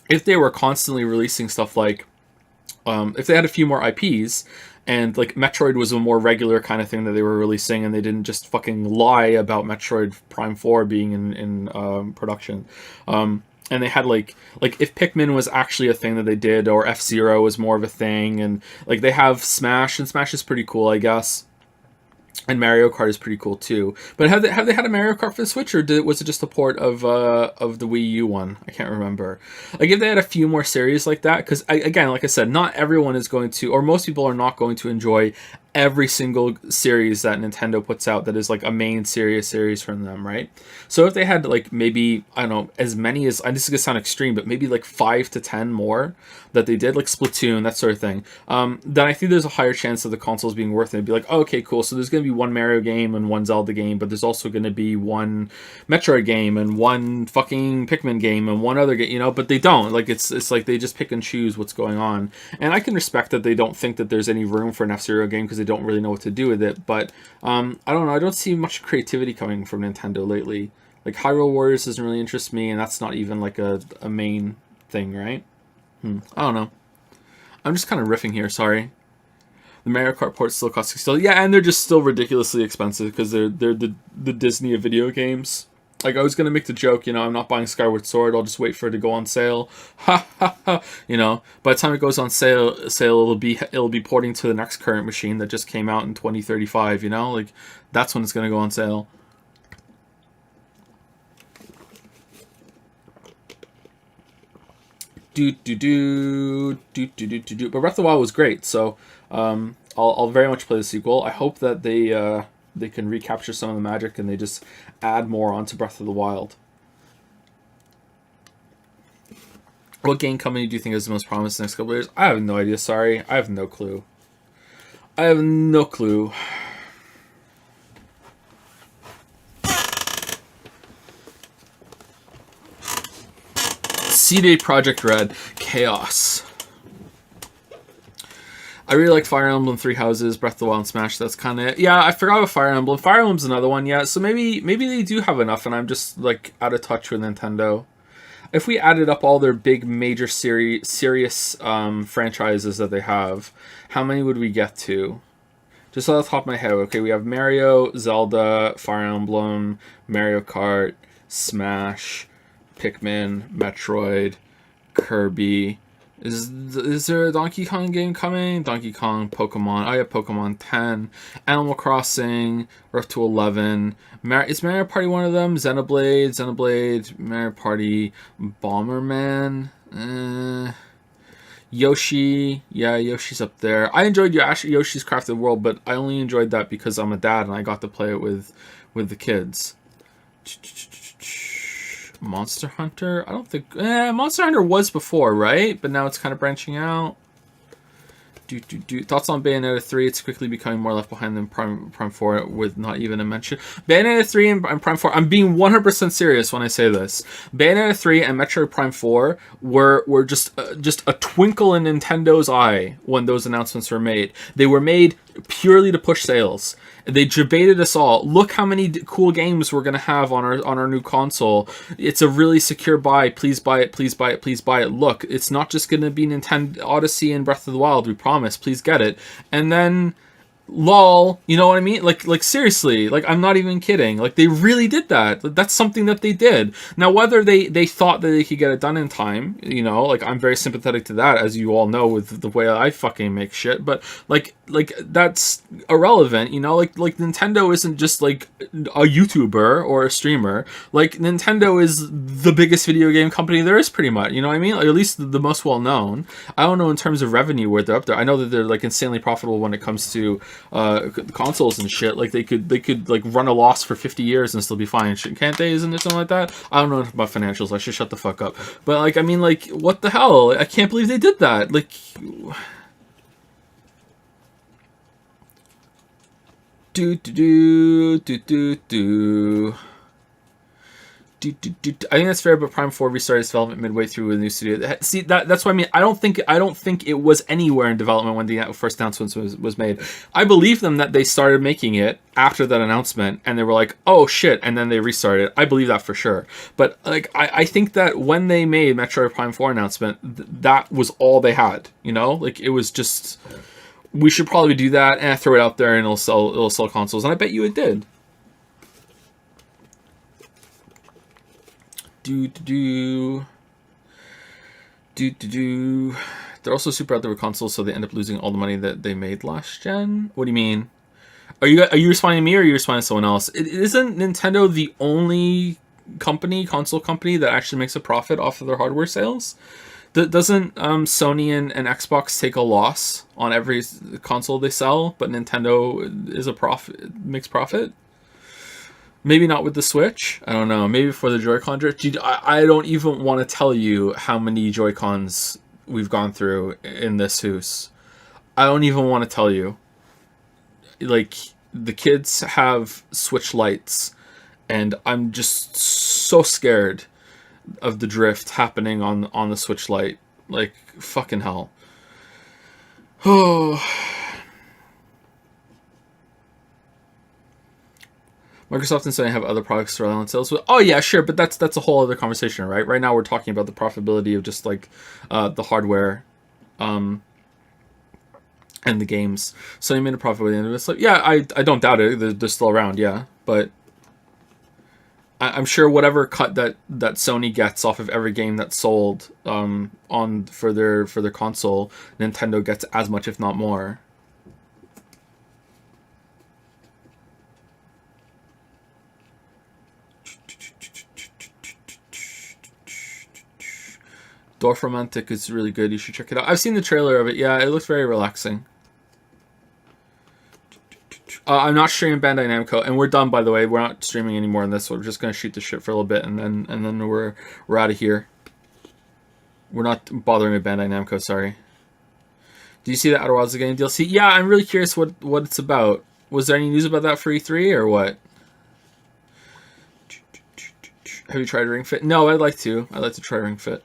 If they were constantly releasing stuff like, if they had a few more IPs, and like Metroid was a more regular kind of thing that they were releasing, and they didn't just fucking lie about Metroid Prime 4 being in production. And they had like if Pikmin was actually a thing that they did, or F-Zero was more of a thing, and like they have Smash, and Smash is pretty cool, I guess. And Mario Kart is pretty cool too. But have they had a Mario Kart for the Switch, or was it just a port of the Wii U one? I can't remember. Like if they had a few more series like that, because again, like I said, not everyone is going to, or most people are not going to enjoy every single series that Nintendo puts out that is like a main series from them, right? So if they had like maybe, I don't know, as many as, and this is gonna sound extreme, but maybe like 5 to 10 more that they did, like Splatoon, that sort of thing, then I think there's a higher chance of the consoles being worth it. It'd be like, oh, okay, cool, so there's gonna be one Mario game and one Zelda game, but there's also gonna be one Metroid game and one fucking Pikmin game and one other game, you know, but they don't. Like it's like they just pick and choose what's going on. And I can respect that they don't think that there's any room for an F-Zero game because they don't really know what to do with it, but I don't know, I don't see much creativity coming from Nintendo lately. Like Hyrule Warriors doesn't really interest me, and that's not even like a main thing, right? I don't know. I'm just kind of riffing here, sorry. The Mario Kart ports still cost $60. Yeah, and they're just still ridiculously expensive because they're the Disney of video games. Like I was gonna make the joke, you know, I'm not buying Skyward Sword, I'll just wait for it to go on sale. Ha ha ha. You know, by the time it goes on sale it'll be porting to the next current machine that just came out in 2035, you know? Like that's when it's gonna go on sale. But Breath of the Wild was great, so I'll very much play the sequel. I hope that they can recapture some of the magic and they just add more onto Breath of the Wild. What game company do you think is the most promising next couple of years? I have no idea, sorry. I have no clue. I have no clue. CD Projekt Red, Chaos. I really like Fire Emblem Three Houses, Breath of the Wild, and Smash. That's kind of, yeah, I forgot about Fire Emblem. Fire Emblem's another one, yeah. So maybe they do have enough, and I'm just like out of touch with Nintendo. If we added up all their big major serious franchises that they have, how many would we get to? Just off the top of my head, okay, we have Mario, Zelda, Fire Emblem, Mario Kart, Smash, Pikmin, Metroid, Kirby. Is there a Donkey Kong game coming? Donkey Kong, Pokemon. I have Pokemon 10. Animal Crossing. We're up to 11. Is Mario Party one of them? Xenoblade, Mario Party, Bomberman. Yoshi. Yeah, Yoshi's up there. I enjoyed Yoshi's Crafted World, but I only enjoyed that because I'm a dad and I got to play it with the kids. Monster Hunter? I don't think... Monster Hunter was before, right? But now it's kind of branching out. Thoughts on Bayonetta 3? It's quickly becoming more left behind than Prime 4 with not even a mention. Bayonetta 3 and Prime 4... I'm being 100% serious when I say this. Bayonetta 3 and Metroid Prime 4 were just a twinkle in Nintendo's eye when those announcements were made. They were made purely to push sales. They debated us all. Look how many cool games we're gonna have on our new console. It's a really secure buy. Please buy it. Please buy it. Please buy it. Look, it's not just gonna be Nintendo Odyssey and Breath of the Wild. We promise. Please get it. And then, lol. You know what I mean? Like seriously. Like I'm not even kidding. Like they really did that. That's something that they did. Now whether they thought that they could get it done in time, you know, like I'm very sympathetic to that, as you all know with the way I fucking make shit. But like, like that's irrelevant, you know. Like Nintendo isn't just like a YouTuber or a streamer. Like Nintendo is the biggest video game company there is, pretty much, you know what I mean? Like, at least the most well known. I don't know in terms of revenue where they're up there. I know that they're like insanely profitable when it comes to consoles and shit. Like they could like run a loss for 50 years and still be fine, can't they? Isn't it something like that? I don't know about financials. I should shut the fuck up. But like, I mean, like, what the hell? I can't believe they did that. Like, I think that's fair, but Prime 4 restarted its development midway through a new studio. See, that's what I mean. I don't think it was anywhere in development when the first announcement was made. I believe them that they started making it after that announcement, and they were like, "Oh shit," and then they restarted. I believe that for sure. But like, I think that when they made Metroid Prime 4 announcement, that was all they had. You know, like it was just, we should probably do that and throw it out there, and it'll sell consoles, and I bet you it did. They're also super out there with consoles, so they end up losing all the money that they made last gen. What do you mean? Are you responding to me, or are you responding to someone else? Isn't Nintendo the only console company that actually makes a profit off of their hardware sales? Doesn't Sony and Xbox take a loss on every console they sell, but Nintendo makes profit? Maybe not with the Switch. I don't know. Maybe for the Joy-Con drift. I don't even want to tell you how many Joy-Cons we've gone through in this house. I don't even want to tell you. Like, the kids have Switch Lites, and I'm just so scared of the drift happening on the Switch Lite. Like, fucking hell. Oh... Microsoft and Sony have other products to rely on sales with. Oh yeah, sure, but that's a whole other conversation, right? Right now we're talking about the profitability of just like the hardware, and the games. Sony made a profit at the end of it. So yeah, I don't doubt it. They're still around, yeah, but I'm sure whatever cut that Sony gets off of every game that's sold for their console, Nintendo gets as much, if not more. Dorfromantic is really good. You should check it out. I've seen the trailer of it. Yeah, it looks very relaxing. I'm not streaming Bandai Namco, and we're done, by the way. We're not streaming anymore in this. So we're just gonna shoot the shit for a little bit, and then we're out of here. We're not bothering with Bandai Namco. Sorry. Do you see that Outer Wilds is getting DLC? Yeah, I'm really curious what it's about. Was there any news about that for E3 or what? Have you tried Ring Fit? No, I'd like to. I'd like to try Ring Fit.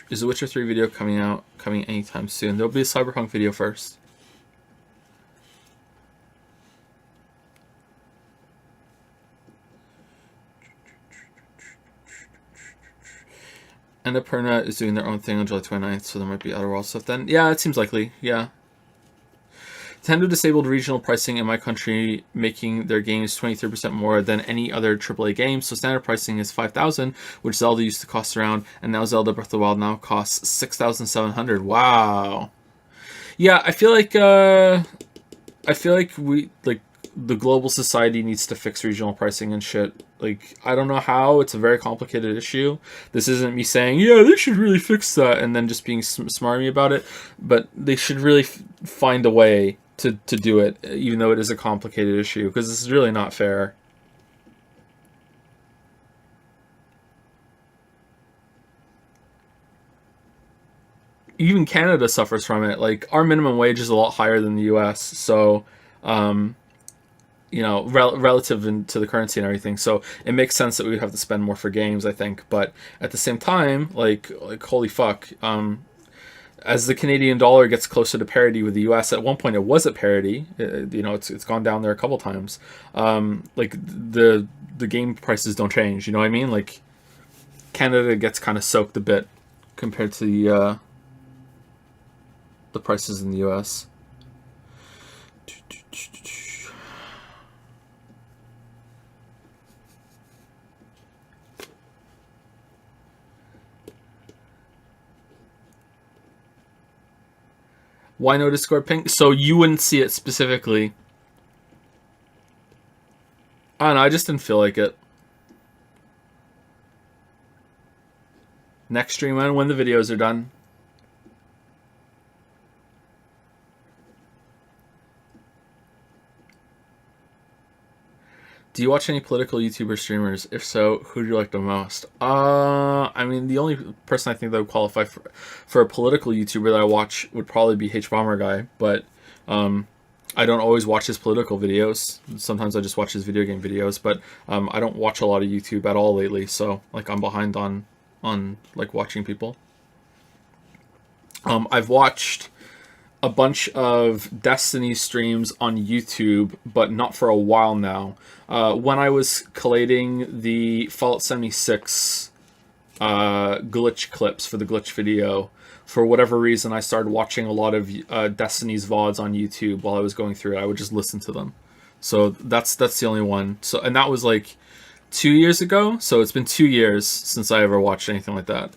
Is the Witcher 3 video coming anytime soon? There'll be a Cyberpunk video first. And Annapurna is doing their own thing on July 29th, so there might be Outer Worlds stuff then. Yeah, it seems likely, yeah. Nintendo disabled regional pricing in my country, making their games 23% more than any other AAA game. So standard pricing is $5,000, which Zelda used to cost around, and now Zelda Breath of the Wild now costs $6,700. Wow. Yeah, I feel like the global society needs to fix regional pricing and shit. Like, I don't know how. It's a very complicated issue. This isn't me saying, yeah, they should really fix that, and then just being smarmy about it. But they should really find a way to do it, even though it is a complicated issue, because this is really not fair. Even Canada suffers from it. Like, our minimum wage is a lot higher than the US, so you know, relative to the currency and everything. So it makes sense that we would have to spend more for games, I think. But at the same time, like holy fuck, as the Canadian dollar gets closer to parity with the US, at one point it was at parity. You know, it's gone down there a couple times. Like the game prices don't change. You know what I mean? Like Canada gets kind of soaked a bit compared to the prices in the US. Why no Discord ping? So you wouldn't see it specifically. I don't know, I just didn't feel like it. Next stream when the videos are done. Do you watch any political YouTuber streamers? If so, who do you like the most? I mean, the only person I think that would qualify for a political YouTuber that I watch would probably be H-Bomber Guy, but I don't always watch his political videos. Sometimes I just watch his video game videos, but I don't watch a lot of YouTube at all lately, so like I'm behind on like watching people. I've watched a bunch of Destiny streams on YouTube, but not for a while now. When I was collating the Fallout 76 glitch clips for the glitch video, for whatever reason, I started watching a lot of Destiny's VODs on YouTube while I was going through it. I would just listen to them. So that's the only one. So, and that was like 2 years ago. So it's been 2 years since I ever watched anything like that.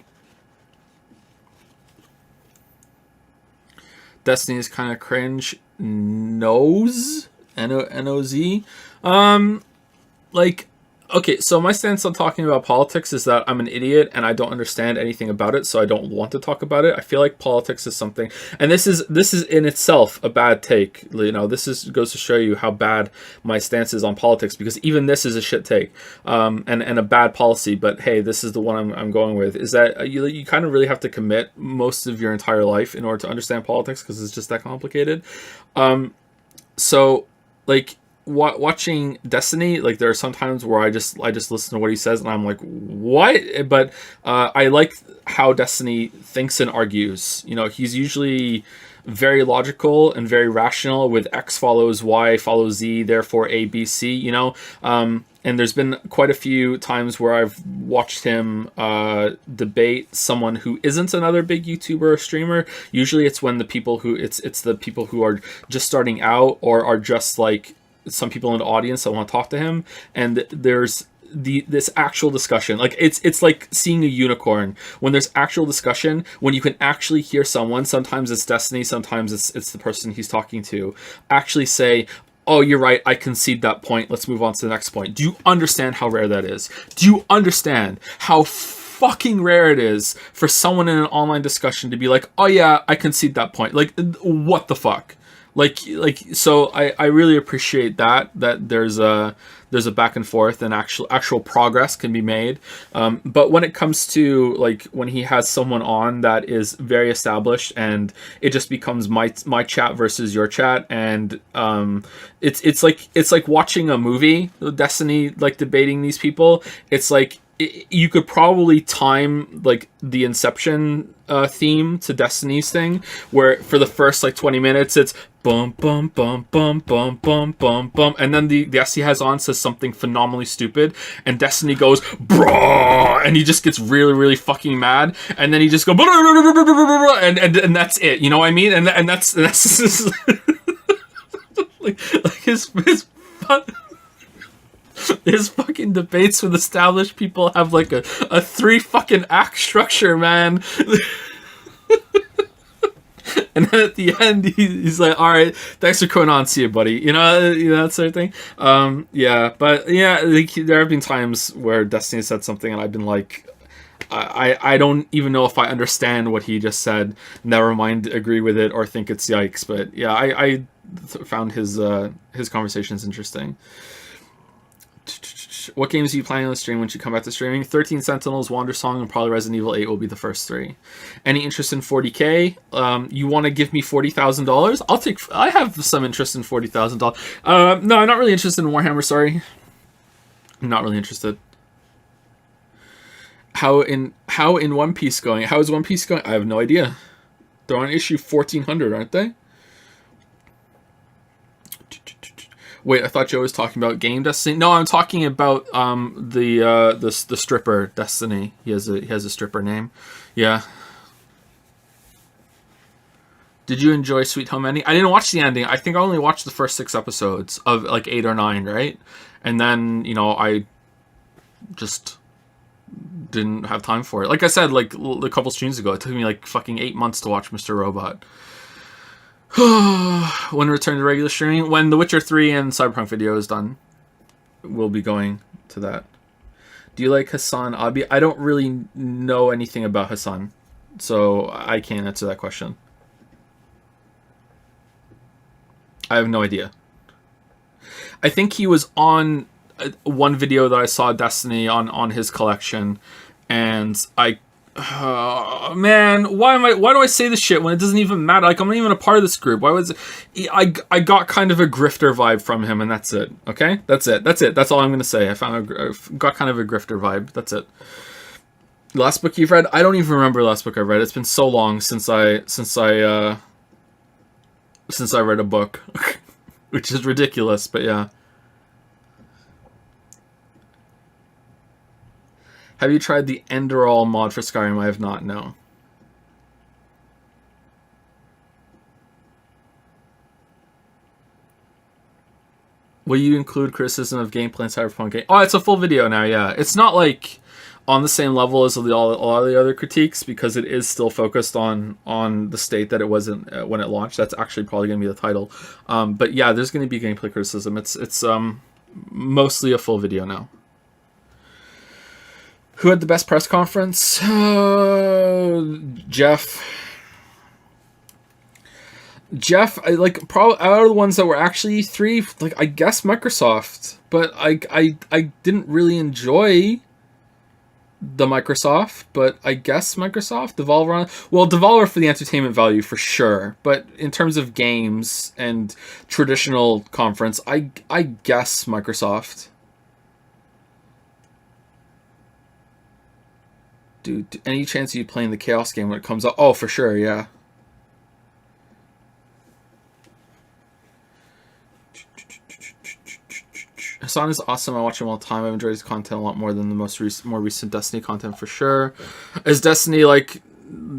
Destiny is kind of cringe. Nose? N-O-Z? Like, okay, so my stance on talking about politics is that I'm an idiot and I don't understand anything about it, so I don't want to talk about it. I feel like politics is something, and this is in itself a bad take. You know, goes to show you how bad my stance is on politics, because even this is a shit take, and a bad policy. But hey, this is the one I'm going with. Is that you kind of really have to commit most of your entire life in order to understand politics, because it's just that complicated. So like, watching Destiny, like there are some times where I just listen to what he says and I'm like, what? But I like how Destiny thinks and argues. You know, he's usually very logical and very rational, with X follows Y follows Z, therefore A, B, C, you know. And there's been quite a few times where I've watched him debate someone who isn't another big YouTuber or streamer. Usually it's when the people who it's the people who are just starting out, or are just like some people in the audience that want to talk to him, and there's this actual discussion. Like it's like seeing a unicorn when there's actual discussion, when you can actually hear someone, sometimes it's Destiny, sometimes it's the person he's talking to, actually say, oh, you're right, I concede that point, let's move on to the next point. Do you understand how rare that is? Do you understand how fucking rare it is for someone in an online discussion to be like, oh yeah, I concede that point? Like, what the fuck? Like, so I really appreciate that there's a back and forth, and actual progress can be made. But when it comes to like when he has someone on that is very established, and it just becomes my chat versus your chat, and it's like watching a movie, Destiny, like debating these people. It's like you could probably time like the Inception theme to Destiny's thing, where for the first like 20 minutes it's bum bum bum bum bum bum bum bum, and then the guest he has on says something phenomenally stupid, and Destiny goes bruh, and he just gets really fucking mad, and then he just goes and that's it, you know what I mean? And that's like his fucking debates with established people have like a 3 fucking act structure, man. And then at the end, he's like, all right, thanks for coming on, see you, buddy. You know, that sort of thing. Yeah, but yeah, like, there have been times where Destiny said something and I've been like, I don't even know if I understand what he just said. Never mind agree with it or think it's yikes. But yeah, I found his conversations interesting. What games are you planning on the stream once you come back to streaming? 13 Sentinels, Wander Song, and probably Resident Evil 8 will be the first 3. Any interest in 40k? You want to give me $40,000? I have some interest in $40,000. No, I'm not really interested in Warhammer, sorry. I'm not really interested. How in One Piece going? How is One Piece going? I have no idea. They're on issue 1400, aren't they? Wait, I thought Joe was talking about game Destiny. No, I'm talking about the stripper Destiny. He has a stripper name. Yeah. Did you enjoy Sweet Home ending? I didn't watch the ending. I think I only watched the first 6 episodes of like 8 or 9, right? And then, you know, I just didn't have time for it. Like I said, like a couple streams ago, it took me like fucking 8 months to watch Mr. Robot. When return to regular streaming, when The Witcher 3 and Cyberpunk video is done, we'll be going to that. Do you like Hassan Abi? I don't really know anything about Hassan, so I can't answer that question. I have no idea. I think he was on one video that I saw Destiny on his collection, and man, why do I say this shit when it doesn't even matter? Like, I'm not even a part of this group. Why was it? I got kind of a grifter vibe from him, and that's it. Okay, that's it. That's all I'm gonna say. I got kind of a grifter vibe. That's it. Last book you've read? I don't even remember the last book I've read. It's been so long since I read a book, which is ridiculous. But yeah. Have you tried the Enderall mod for Skyrim? I have not, no. Will you include criticism of gameplay in Cyberpunk game? Oh, it's a full video now, yeah. It's not like on the same level as a lot of the other critiques, because it is still focused on the state that it wasn't when it launched. That's actually probably going to be the title. But yeah, there's going to be gameplay criticism. It's mostly a full video now. Who had the best press conference? Jeff. Probably out of the ones that were actually E3, like, I guess Microsoft. But I didn't really enjoy the Microsoft, but I guess Microsoft. Devolver for the entertainment value for sure. But in terms of games and traditional conference, I guess Microsoft. Dude, any chance of you playing the Chaos game when it comes out? Oh, for sure, yeah. Hassan is awesome. I watch him all the time. I've enjoyed his content a lot more than the more recent Destiny content for sure. Has Destiny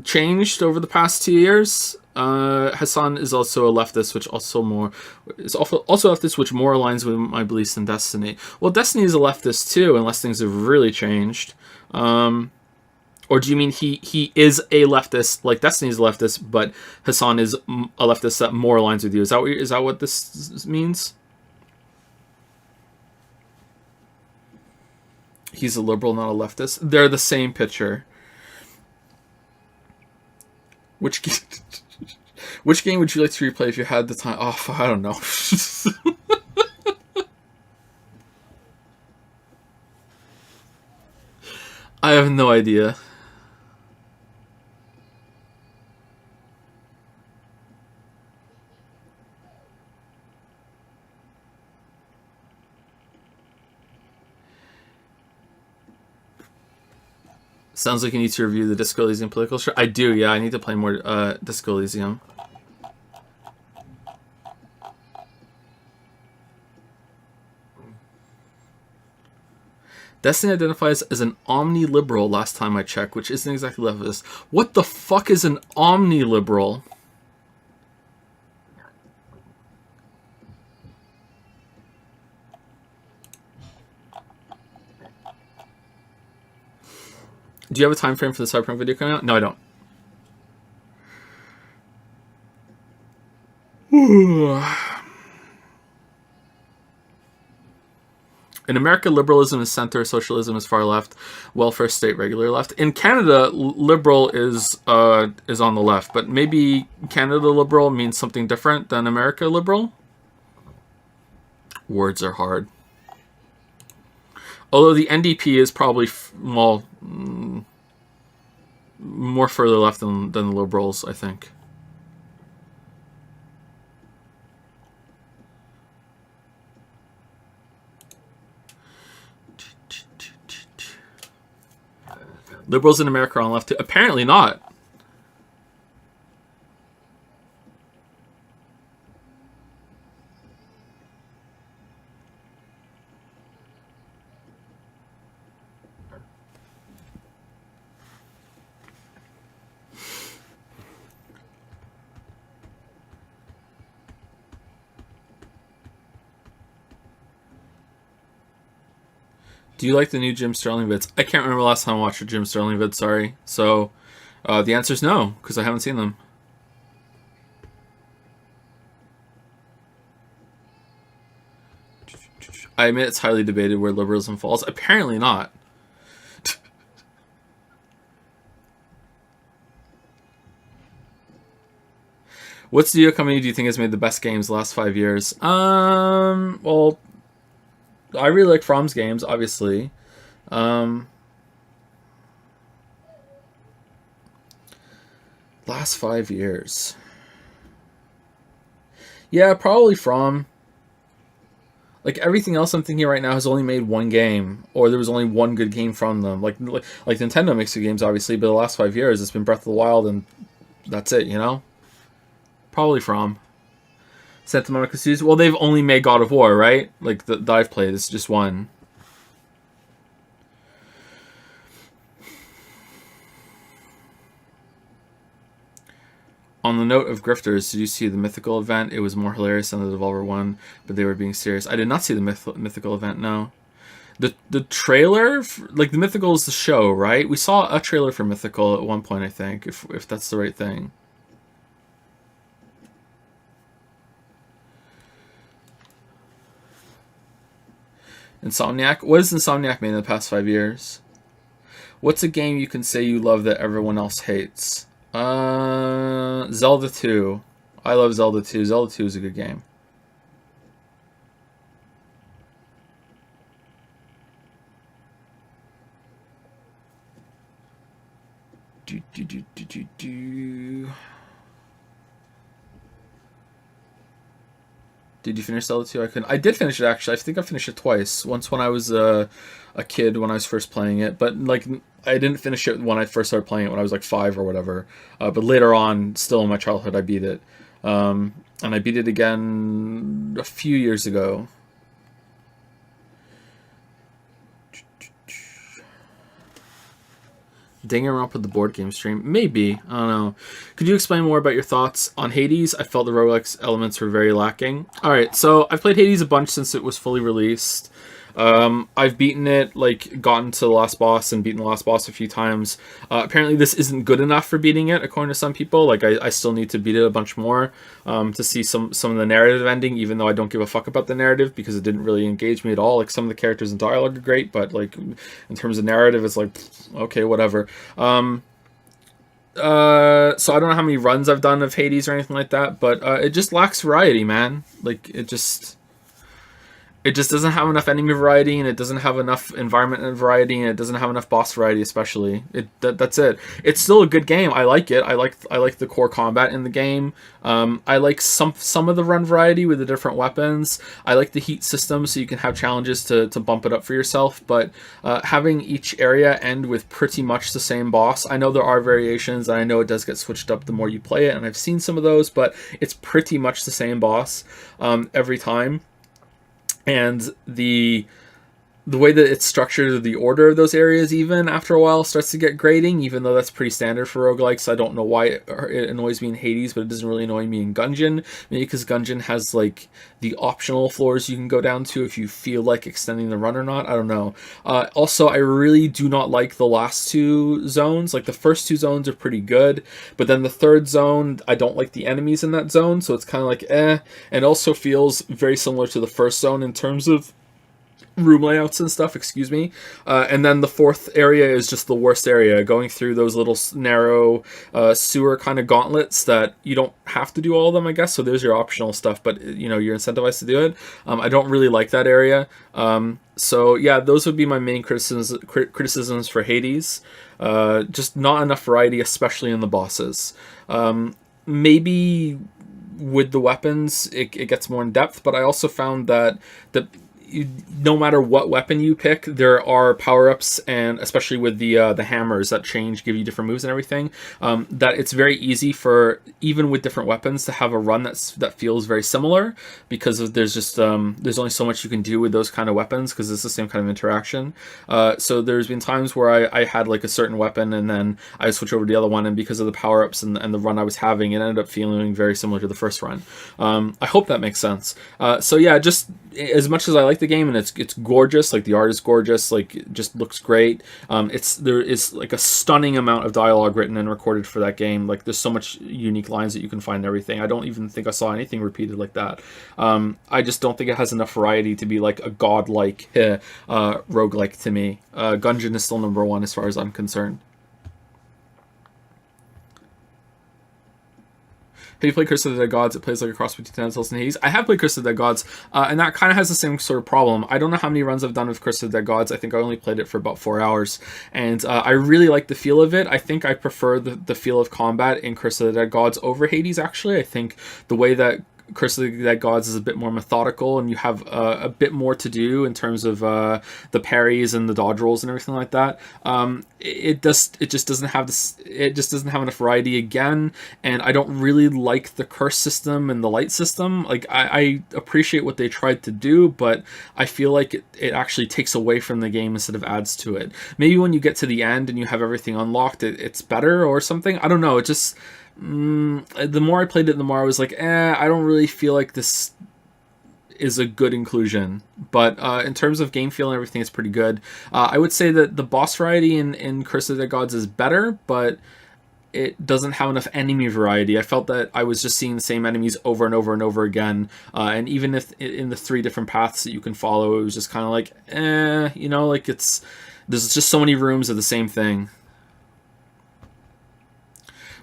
changed over the past 2 years? Hassan is also a leftist, which also more aligns with my beliefs than Destiny. Well, Destiny is a leftist too, unless things have really changed. Or do you mean he is a leftist, like Destiny is a leftist, but Hassan is a leftist that more aligns with you? Is that what this means? He's a liberal, not a leftist. They're the same picture. Which game would you like to replay if you had the time? Oh, I don't know. I have no idea. Sounds like you need to review the Disco Elysium political show. I do, yeah. I need to play more Disco Elysium. Destiny identifies as an omni-liberal last time I checked, which isn't exactly leftist. What the fuck is an omni-liberal? Do you have a time frame for the Cyberpunk video coming out? No, I don't. In America, liberalism is center, socialism is far left, welfare state regular left. In Canada, liberal is on the left, but maybe Canada liberal means something different than America liberal. Words are hard. Although the NDP is probably more further left than the liberals, I think. Liberals in America are on the left too. Apparently not. Do you like the new Jim Sterling vids? I can't remember the last time I watched a Jim Sterling vid, sorry. So, the answer is no, because I haven't seen them. I admit it's highly debated where liberalism falls. Apparently not. What studio company do you think has made the best games the last 5 years? Well, I really like From's games, obviously. Last 5 years. Yeah, probably From. Like, everything else I'm thinking right now has only made one game, or there was only one good game from them. Like Nintendo makes good games, obviously, but the last 5 years it's been Breath of the Wild, and that's it, you know? Probably From. Santa Monica Studios. Well, they've only made God of War, right? Like, that I've played. It's just one. On the note of grifters, did you see the mythical event? It was more hilarious than the Devolver one, but they were being serious. I did not see the mythical event, no. The trailer, like the mythical is the show, right? We saw a trailer for mythical at one point, I think, if that's the right thing. Insomniac? What has Insomniac made in the past 5 years? What's a game you can say you love that everyone else hates? Zelda 2. I love Zelda 2. Zelda 2 is a good game. Did you finish Zelda 2? I couldn't. I did finish it, actually. I think I finished it twice. Once when I was a kid, when I was first playing it. But, like, I didn't finish it when I first started playing it, when I was, like, 5 or whatever. But later on, still in my childhood, I beat it. And I beat it again a few years ago. Dinging around with the board game stream? Maybe. I don't know. Could you explain more about your thoughts on Hades? I felt the roguelike elements were very lacking. Alright, so I've played Hades a bunch since it was fully released. I've beaten it, like, gotten to the last boss and beaten the last boss a few times. Apparently this isn't good enough for beating it, according to some people. Like, I still need to beat it a bunch more to see some of the narrative ending, even though I don't give a fuck about the narrative, because it didn't really engage me at all. Like, some of the characters and dialogue are great, but, like, in terms of narrative, it's like, okay, whatever. So I don't know how many runs I've done of Hades or anything like that, but it just lacks variety, man. Like, it just doesn't have enough enemy variety, and it doesn't have enough environment variety, and it doesn't have enough boss variety, especially. That's it. It's still a good game. I like it. I like the core combat in the game. I like some of the run variety with the different weapons. I like the heat system, so you can have challenges to bump it up for yourself. But having each area end with pretty much the same boss, I know there are variations, and I know it does get switched up the more you play it, and I've seen some of those, but it's pretty much the same boss every time. And the way that it's structured, the order of those areas, even after a while, starts to get grating, even though that's pretty standard for roguelikes. I don't know why it annoys me in Hades, but it doesn't really annoy me in Gungeon. Maybe because Gungeon has, like, the optional floors you can go down to if you feel like extending the run or not. I don't know. Also, I really do not like the last two zones. Like, the first two zones are pretty good, but then the third zone, I don't like the enemies in that zone, so it's kind of like, eh. And also feels very similar to the first zone in terms of room layouts and stuff, excuse me. And then the fourth area is just the worst area, going through those little narrow sewer kind of gauntlets that you don't have to do all of them, I guess, so there's your optional stuff, but, you know, you're incentivized to do it. I don't really like that area. So yeah, those would be my main criticisms for Hades. Just not enough variety, especially in the bosses. Maybe with the weapons it gets more in depth, but I also found that no matter what weapon you pick, there are power-ups, and especially with the hammers that give you different moves and everything, that it's very easy for, even with different weapons, to have a run that feels very similar, because there's just there's only so much you can do with those kind of weapons, because it's the same kind of interaction. So there's been times where I had, like, a certain weapon, and then I switch over to the other one, and because of the power-ups and the run I was having, it ended up feeling very similar to the first run. I hope that makes sense. So yeah, just as much as I like like the game, and it's gorgeous. Like the art is gorgeous. Like it just looks great. There is like a stunning amount of dialogue written and recorded for that game. Like there's so much unique lines that you can find and everything. I don't even think I saw anything repeated like that. I just don't think it has enough variety to be like a godlike roguelike to me. Gungeon is still number one as far as I'm concerned. Have you played Curse of the Dead Gods? It plays like a cross between Tennis and Hades. I have played Curse of the Dead Gods, and that kind of has the same sort of problem. I don't know how many runs I've done with Curse of the Dead Gods. I think I only played it for about 4 hours, and I really like the feel of it. I think I prefer the feel of combat in Curse of the Dead Gods over Hades, actually. I think the way that Curse of the Dead Gods is a bit more methodical, and you have a bit more to do in terms of the parries and the dodge rolls and everything like that. It just doesn't have this. It just doesn't have enough variety again, and I don't really like the curse system and the light system. Like I appreciate what they tried to do, but I feel like it actually takes away from the game instead of adds to it. Maybe when you get to the end and you have everything unlocked, it's better or something. I don't know. It just the more I played it, the more I was like, I don't really feel like this is a good inclusion. But in terms of game feel and everything, it's pretty good. I would say that the boss variety in Curse of the Gods is better, but it doesn't have enough enemy variety. I felt that I was just seeing the same enemies over and over and over again. And even if in the 3 different paths that you can follow, it was just kind of like, like there's just so many rooms of the same thing.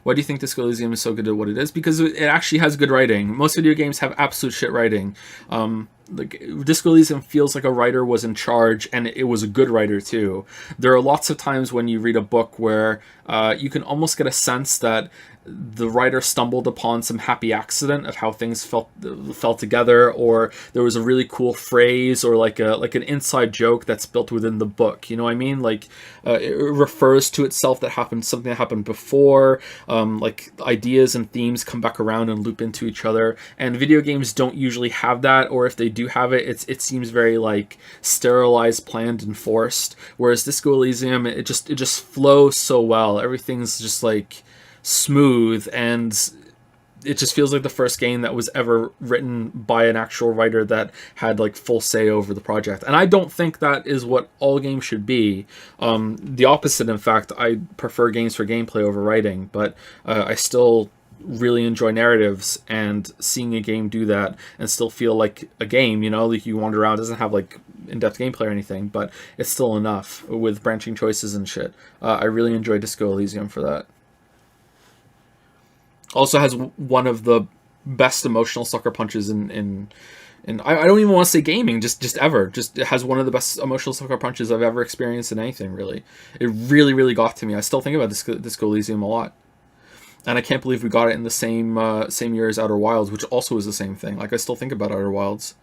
Why do you think Disco Elysium is so good at what it is? Because it actually has good writing. Most video games have absolute shit writing. Like Disco Elysium feels like a writer was in charge, and it was a good writer too. There are lots of times when you read a book where you can almost get a sense that the writer stumbled upon some happy accident of how things fell together, or there was a really cool phrase or like an inside joke that's built within the book. You know what I mean? Like it refers to itself something that happened before. Like ideas and themes come back around and loop into each other. And video games don't usually have that, or if they do have it, it seems very like sterilized, planned, and forced. Whereas Disco Elysium, it just flows so well. Everything's just like smooth, and it just feels like the first game that was ever written by an actual writer that had like full say over the project. And I don't think that is what all games should be. The opposite, in fact. I prefer games for gameplay over writing, but I still really enjoy narratives, and seeing a game do that and still feel like a game, like you wander around, doesn't have like in-depth gameplay or anything, but it's still enough with branching choices and shit. I really enjoy Disco Elysium for that. Also has one of the best emotional sucker punches in I don't even want to say gaming, just ever. Just it has one of the best emotional sucker punches I've ever experienced in anything, really. It really, really got to me. I still think about Disco Elysium a lot. And I can't believe we got it in the same year as Outer Wilds, which also is the same thing. Like, I still think about Outer Wilds.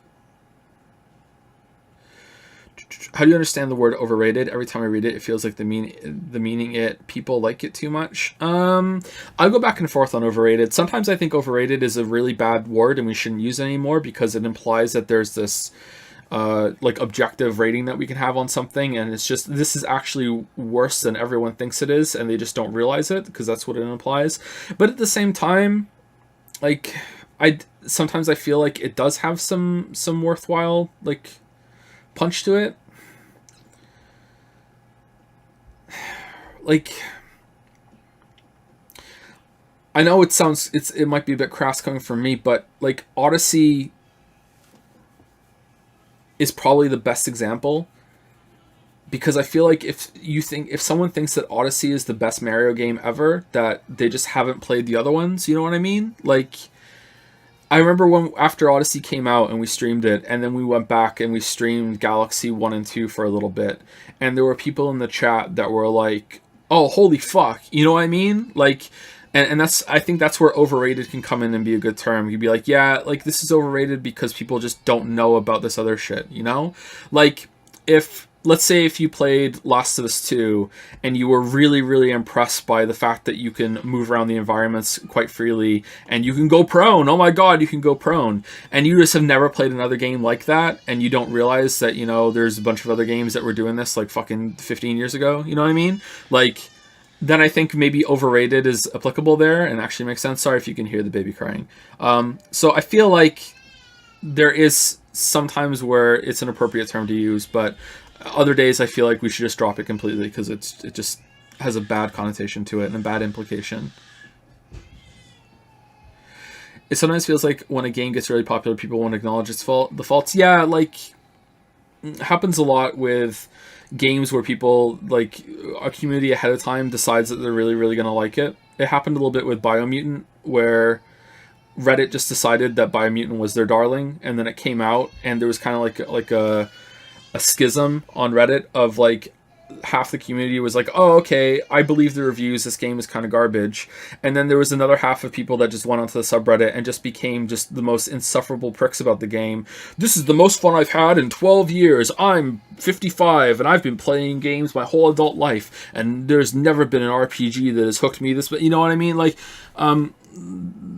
How do you understand the word overrated? Every time I read it, it feels like the meaning people like it too much. I go back and forth on overrated. Sometimes I think overrated is a really bad word and we shouldn't use it anymore, because it implies that there's this like objective rating that we can have on something, and it's just, this is actually worse than everyone thinks it is, and they just don't realize it, because that's what it implies. But at the same time, like, sometimes I feel like it does have some worthwhile like punch to it. Like, I know it might be a bit crass coming from me, but like Odyssey is probably the best example, because I feel like if someone thinks that Odyssey is the best Mario game ever, that they just haven't played the other ones. You know what I mean? Like, I remember after Odyssey came out and we streamed it, and then we went back and we streamed Galaxy 1 and 2 for a little bit, and there were people in the chat that were like, oh, holy fuck, you know what I mean? Like, and I think that's where overrated can come in and be a good term. You'd be like, yeah, like, this is overrated because people just don't know about this other shit, you know? Like, let's say if you played Last of Us 2 and you were really, really impressed by the fact that you can move around the environments quite freely and you can go prone. Oh my god, you can go prone. And you just have never played another game like that, and you don't realize that, there's a bunch of other games that were doing this like fucking 15 years ago. You know what I mean? Like, then I think maybe overrated is applicable there and actually makes sense. Sorry if you can hear the baby crying. So I feel like there is sometimes where it's an appropriate term to use, but other days I feel like we should just drop it completely because it just has a bad connotation to it and a bad implication. It sometimes feels like when a game gets really popular, people won't acknowledge its the faults. Yeah, like, it happens a lot with games where people, like, a community ahead of time decides that they're really, really going to like it. It happened a little bit with Biomutant, where Reddit just decided that Biomutant was their darling, and then it came out, and there was kind of like a schism on Reddit of, like, half the community was like, oh, okay, I believe the reviews, this game is kind of garbage. And then there was another half of people that just went onto the subreddit and just became just the most insufferable pricks about the game. This is the most fun I've had in 12 years. I'm 55 and I've been playing games my whole adult life, and there's never been an RPG that has hooked me this, but you know what I mean? Like,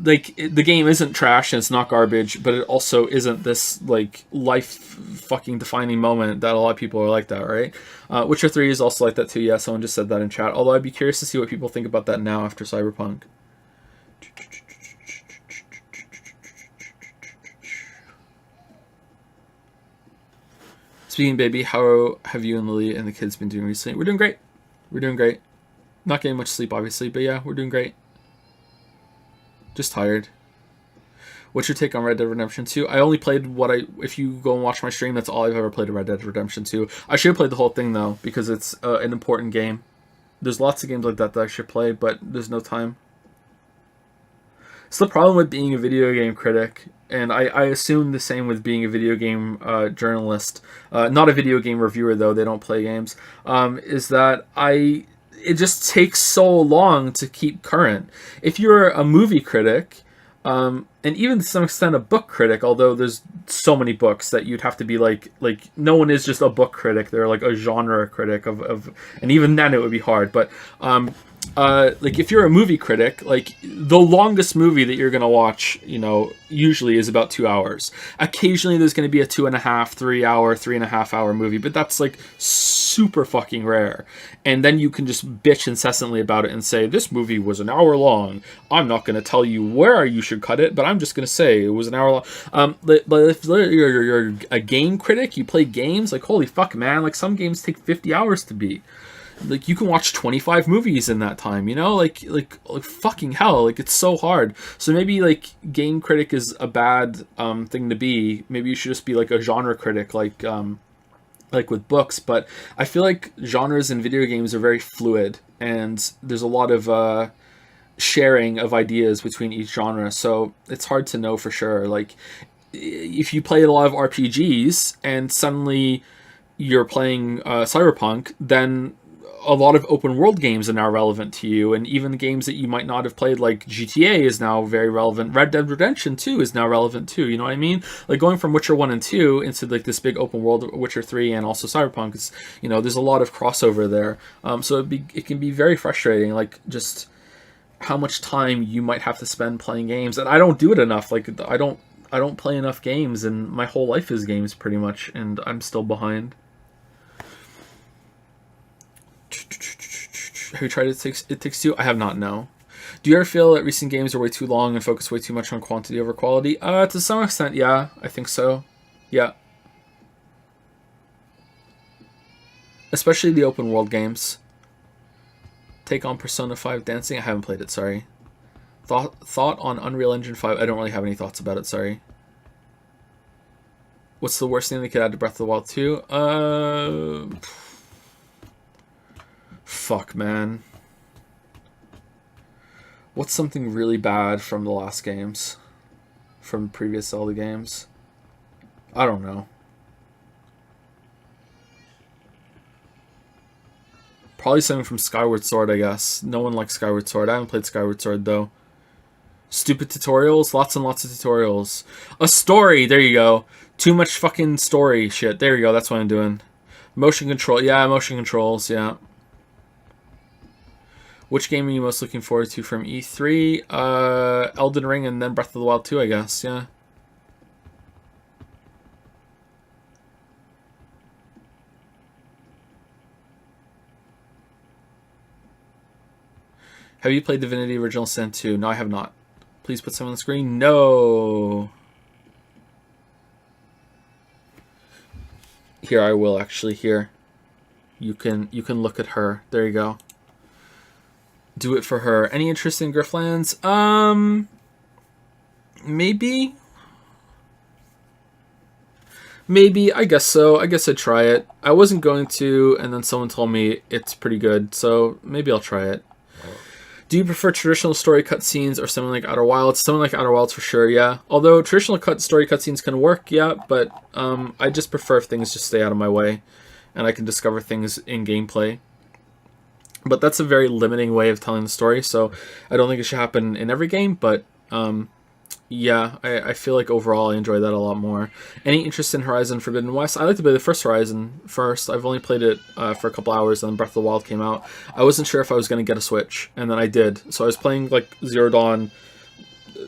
the game isn't trash and it's not garbage, but it also isn't this, like, life fucking defining moment that a lot of people are like that, right? Witcher 3 is also like that too. Yeah, someone just said that in chat. Although I'd be curious to see what people think about that now after Cyberpunk. Speaking, baby, how have you and Lily and the kids been doing recently? We're doing great. We're doing great. Not getting much sleep, obviously, but yeah, we're doing great. Just tired. What's your take on Red Dead Redemption 2? I only played if you go and watch my stream, that's all I've ever played of Red Dead Redemption 2. I should have played the whole thing, though, because it's an important game. There's lots of games like that I should play, but there's no time. It's the problem with being a video game critic, and I assume the same with being a video game journalist. Not a video game reviewer, though, they don't play games. Is that it just takes so long to keep current. If you're a movie critic, and even to some extent a book critic, although there's so many books that you'd have to be like no one is just a book critic, they're like a genre critic of and even then it would be hard. But like, if you're a movie critic, like, the longest movie that you're gonna watch, you know, usually is about 2 hours. Occasionally there's gonna be a 2.5, 3 hour, 3.5 hour movie, but that's like super fucking rare. And then you can just bitch incessantly about it and say, this movie was an hour long. I'm not gonna tell you where you should cut it, but I'm just gonna say it was an hour long. But if you're a game critic, you play games, like, holy fuck, man, like, some games take 50 hours to beat. Like, you can watch 25 movies in that time, you know? Like fucking hell, like, it's so hard. So maybe, like, game critic is a bad thing to be. Maybe you should just be, like, a genre critic, like with books. But I feel like genres in video games are very fluid, and there's a lot of sharing of ideas between each genre, so it's hard to know for sure. Like, if you play a lot of RPGs and suddenly you're playing Cyberpunk, then a lot of open world games are now relevant to you, and even games that you might not have played, like GTA, is now very relevant. Red Dead Redemption 2 is now relevant too, you know what I mean? Like, going from Witcher 1 and 2 into, like, this big open world Witcher 3 and also Cyberpunk, is, you know, there's a lot of crossover there. So it can be very frustrating, like, just how much time you might have to spend playing games. And I don't do it enough. Like, I don't play enough games, and my whole life is games pretty much, and I'm still behind. Have you tried It Takes Two? I have not, no. Do you ever feel that recent games are way too long and focus way too much on quantity over quality? To some extent, yeah. I think so. Yeah. Especially the open world games. Take on Persona 5 Dancing? I haven't played it, sorry. Thought on Unreal Engine 5? I don't really have any thoughts about it, sorry. What's the worst thing they could add to Breath of the Wild 2? Fuck, man. What's something really bad from the last games? From previous Zelda games? I don't know. Probably something from Skyward Sword, I guess. No one likes Skyward Sword. I haven't played Skyward Sword, though. Stupid tutorials? Lots and lots of tutorials. A story! There you go. Too much fucking story shit. There you go. That's what I'm doing. Motion control. Yeah, motion controls. Yeah. Which game are you most looking forward to from E3? Elden Ring and then Breath of the Wild 2, I guess. Yeah. Have you played Divinity Original Sin 2? No, I have not. Please put some on the screen. No. Here, I will actually. Here, you can look at her. There you go. Do it for her. Any interest in Grifflands? Maybe. Maybe, I guess so. I guess I'd try it. I wasn't going to, and then someone told me it's pretty good, so maybe I'll try it. Do you prefer traditional story cutscenes or something like Outer Wilds? Something like Outer Wilds for sure, yeah. Although traditional story cutscenes can work, yeah, but I just prefer if things just stay out of my way and I can discover things in gameplay. But that's a very limiting way of telling the story, so I don't think it should happen in every game, but yeah, I feel like overall I enjoy that a lot more. Any interest in Horizon Forbidden West? I like to play the first Horizon first. I've only played it for a couple hours, and then Breath of the Wild came out. I wasn't sure if I was going to get a Switch, and then I did. So I was playing like Zero Dawn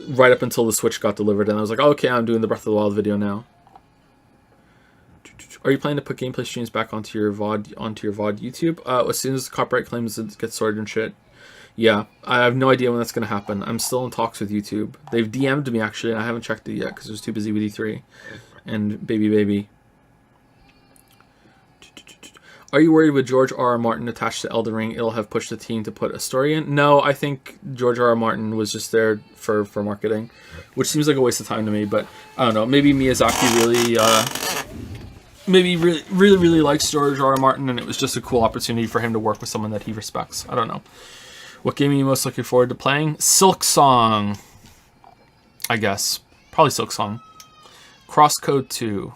right up until the Switch got delivered, and I was like, oh, okay, I'm doing the Breath of the Wild video now. Are you planning to put gameplay streams back onto your VOD YouTube? As soon as the copyright claims get sorted and shit. Yeah, I have no idea when that's going to happen. I'm still in talks with YouTube. They've DM'd me, actually, and I haven't checked it yet because I was too busy with E3 and baby. Are you worried with George R.R. Martin attached to Elden Ring, it'll have pushed the team to put a story in? No, I think George R.R. Martin was just there for marketing, which seems like a waste of time to me, but I don't know. Maybe Miyazaki really likes George R.R. Martin, and it was just a cool opportunity for him to work with someone that he respects. I don't know. What game are you most looking forward to playing? Silksong, I guess. Probably Silksong. Crosscode 2.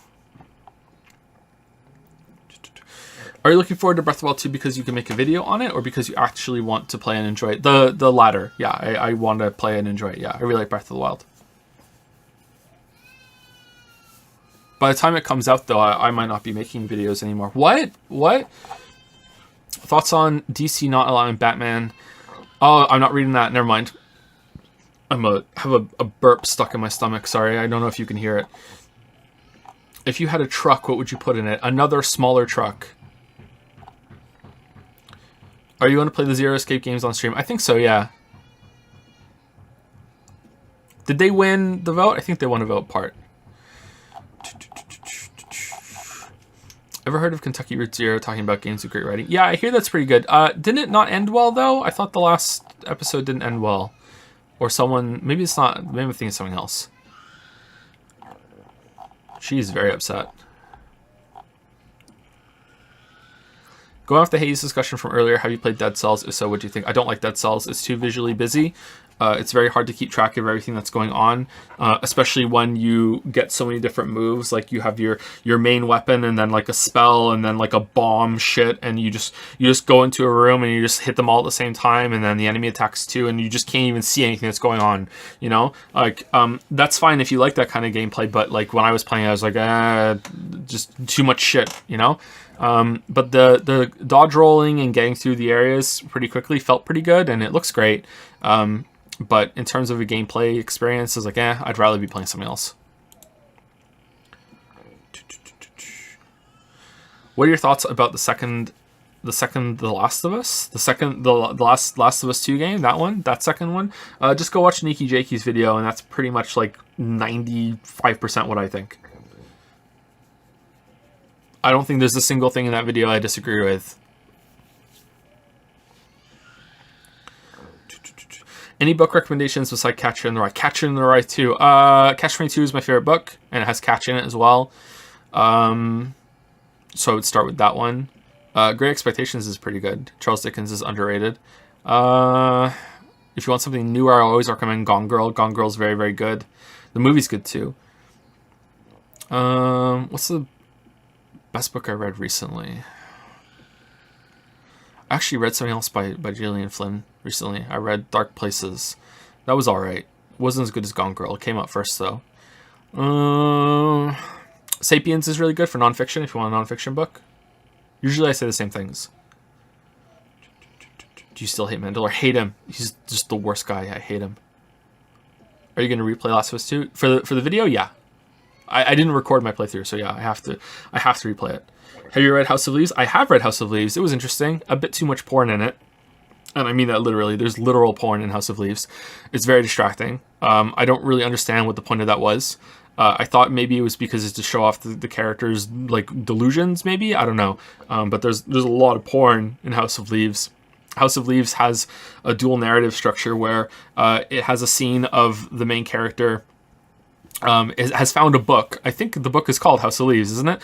Are you looking forward to Breath of the Wild 2 because you can make a video on it, or because you actually want to play and enjoy it? The latter. Yeah, I want to play and enjoy it. Yeah, I really like Breath of the Wild. By the time it comes out, though, I might not be making videos anymore. What? Thoughts on DC not allowing Batman... Oh, I'm not reading that. Never mind. Have a burp stuck in my stomach. Sorry, I don't know if you can hear it. If you had a truck, what would you put in it? Another smaller truck. Are you going to play the Zero Escape games on stream? I think so, yeah. Did they win the vote? I think they won a vote part. Ever heard of Kentucky Route Zero talking about games with great writing? Yeah, I hear that's pretty good. Didn't it not end well, though? I thought the last episode didn't end well. Or someone... Maybe it's not... Maybe I'm thinking of something else. She's very upset. Going off the Hades discussion from earlier, have you played Dead Cells? If so, what do you think? I don't like Dead Cells. It's too visually busy. It's very hard to keep track of everything that's going on, especially when you get so many different moves. Like you have your main weapon, and then like a spell, and then like a bomb shit, and you just go into a room and you just hit them all at the same time, and then the enemy attacks too, and you just can't even see anything that's going on. You know, like that's fine if you like that kind of gameplay, but like when I was playing, I was like, just too much shit. You know. But the dodge rolling and getting through the areas pretty quickly felt pretty good, and it looks great. But in terms of a gameplay experience, I was like, I'd rather be playing something else. What are your thoughts about the Last of Us? The Last of Us 2 game, that second one? Just go watch Nikki Jakey's video, and that's pretty much like 95% what I think. I don't think there's a single thing in that video I disagree with. Any book recommendations besides Catcher in the Rye? Catcher in the Rye 2. Catcher 22 is my favorite book, and it has Catch in it as well. So I would start with that one. Great Expectations is pretty good. Charles Dickens is underrated. If you want something newer, I always recommend Gone Girl. Gone Girl's very, very good. The movie's good too. What's the best book I read recently? I actually read something else by Gillian Flynn recently. I read Dark Places. That was alright. Wasn't as good as Gone Girl. It came out first, though. Sapiens is really good for nonfiction, if you want a nonfiction book. Usually I say the same things. Do you still hate Mandel? Or hate him? He's just the worst guy. I hate him. Are you going to replay Last of Us 2? For the video? Yeah. I didn't record my playthrough, so yeah, I have to replay it. Have you read House of Leaves? I have read House of Leaves. It was interesting. A bit too much porn in it. And I mean that literally. There's literal porn in House of Leaves. It's very distracting. I don't really understand what the point of that was. I thought maybe it was because it's to show off the characters' like delusions, maybe, I don't know. But there's a lot of porn in House of Leaves. House of Leaves has a dual narrative structure where it has a scene of the main character has found a book. I think the book is called House of Leaves, isn't it?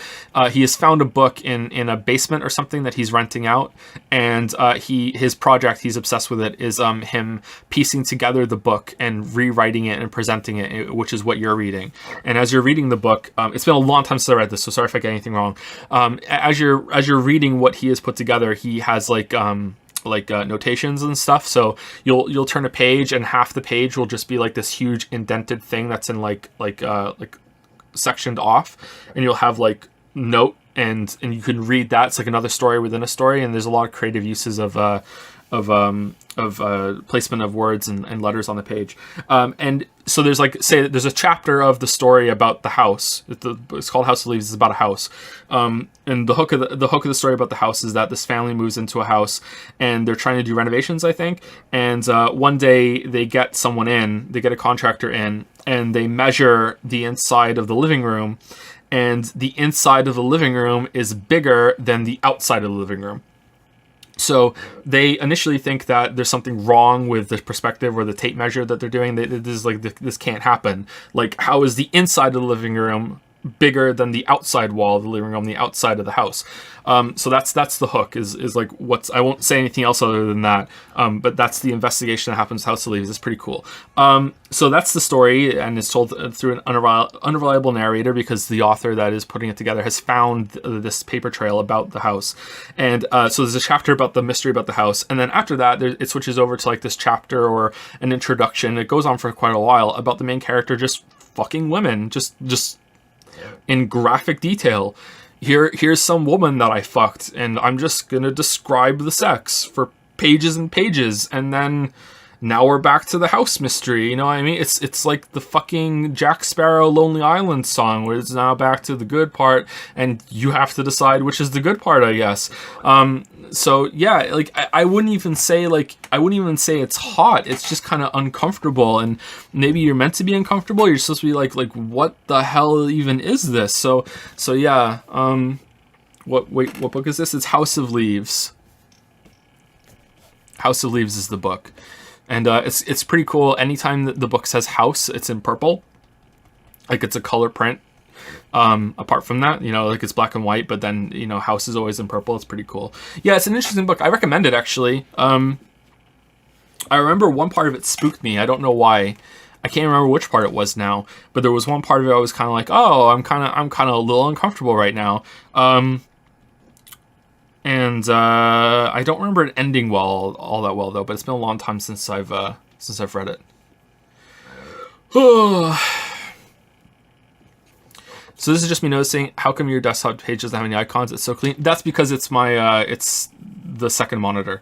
He has found a book in a basement or something that he's renting out, and his project, he's obsessed with it, is him piecing together the book and rewriting it and presenting it, which is what you're reading. And as you're reading the book, it's been a long time since I read this, so sorry if I get anything wrong. As you're reading what he has put together, he has like notations and stuff. So you'll turn a page and half the page will just be like this huge indented thing that's in like sectioned off, and you'll have like note and you can read that. It's like another story within a story, and there's a lot of creative uses of placement of words and letters on the page. And so there's like, say there's a chapter of the story about the house. It's called House of Leaves. It's about a house. And the hook of the story about the house is that this family moves into a house and they're trying to do renovations, I think. And one day they get someone in, they get a contractor in, and they measure the inside of the living room, and the inside of the living room is bigger than the outside of the living room. So they initially think that there's something wrong with the perspective or the tape measure that they're doing. This can't happen. Like, how is the inside of the living room bigger than the outside wall of the living room, the outside of the house? So that's the hook. Is like what's. I won't say anything else other than that. But that's the investigation that happens. House of Leaves. It's pretty cool. So that's the story, and it's told through an unreliable narrator, because the author that is putting it together has found this paper trail about the house. And so there's a chapter about the mystery about the house, and then after that it switches over to like this chapter or an introduction. It goes on for quite a while about the main character just fucking women, just in graphic detail. Here's some woman that I fucked, and I'm just gonna describe the sex for pages and pages, and then now we're back to the house mystery. You know what I mean? It's like the fucking Jack Sparrow Lonely Island song, where it's now back to the good part, and you have to decide which is the good part, I guess. So yeah, like I wouldn't even say it's hot. It's just kind of uncomfortable, and maybe you're meant to be uncomfortable. You're supposed to be like what the hell even is this? So yeah. What book is this? It's House of Leaves. House of Leaves is the book. And it's pretty cool. Anytime the book says house, it's in purple. Like, it's a color print. Apart from that, like, it's black and white, but then, house is always in purple. It's pretty cool. Yeah, it's an interesting book. I recommend it, actually. I remember one part of it spooked me. I don't know why. I can't remember which part it was now, but there was one part of it I was kind of like, oh, I'm kind of a little uncomfortable right now. And I don't remember it ending all that well, though. But it's been a long time since I've read it. So this is just me noticing. How come your desktop page doesn't have any icons? It's so clean. That's because it's my it's the second monitor,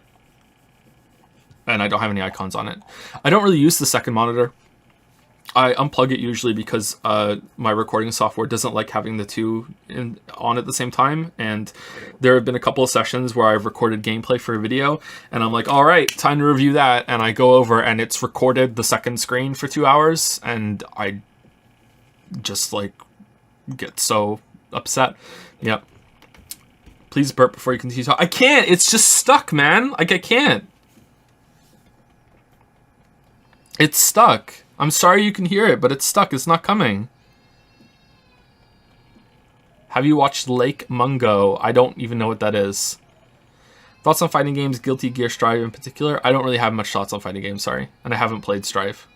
and I don't have any icons on it. I don't really use the second monitor. I unplug it usually because my recording software doesn't like having the two on at the same time. And there have been a couple of sessions where I've recorded gameplay for a video, and I'm like, all right, time to review that. And I go over and it's recorded the second screen for 2 hours, and I just like get so upset. Yep. Please burp before you continue talking. I can't. It's just stuck, man. Like, I can't. It's stuck. I'm sorry you can hear it, but it's stuck. It's not coming. Have you watched Lake Mungo? I don't even know what that is. Thoughts on fighting games, Guilty Gear Strive in particular? I don't really have much thoughts on fighting games, sorry. And I haven't played Strive.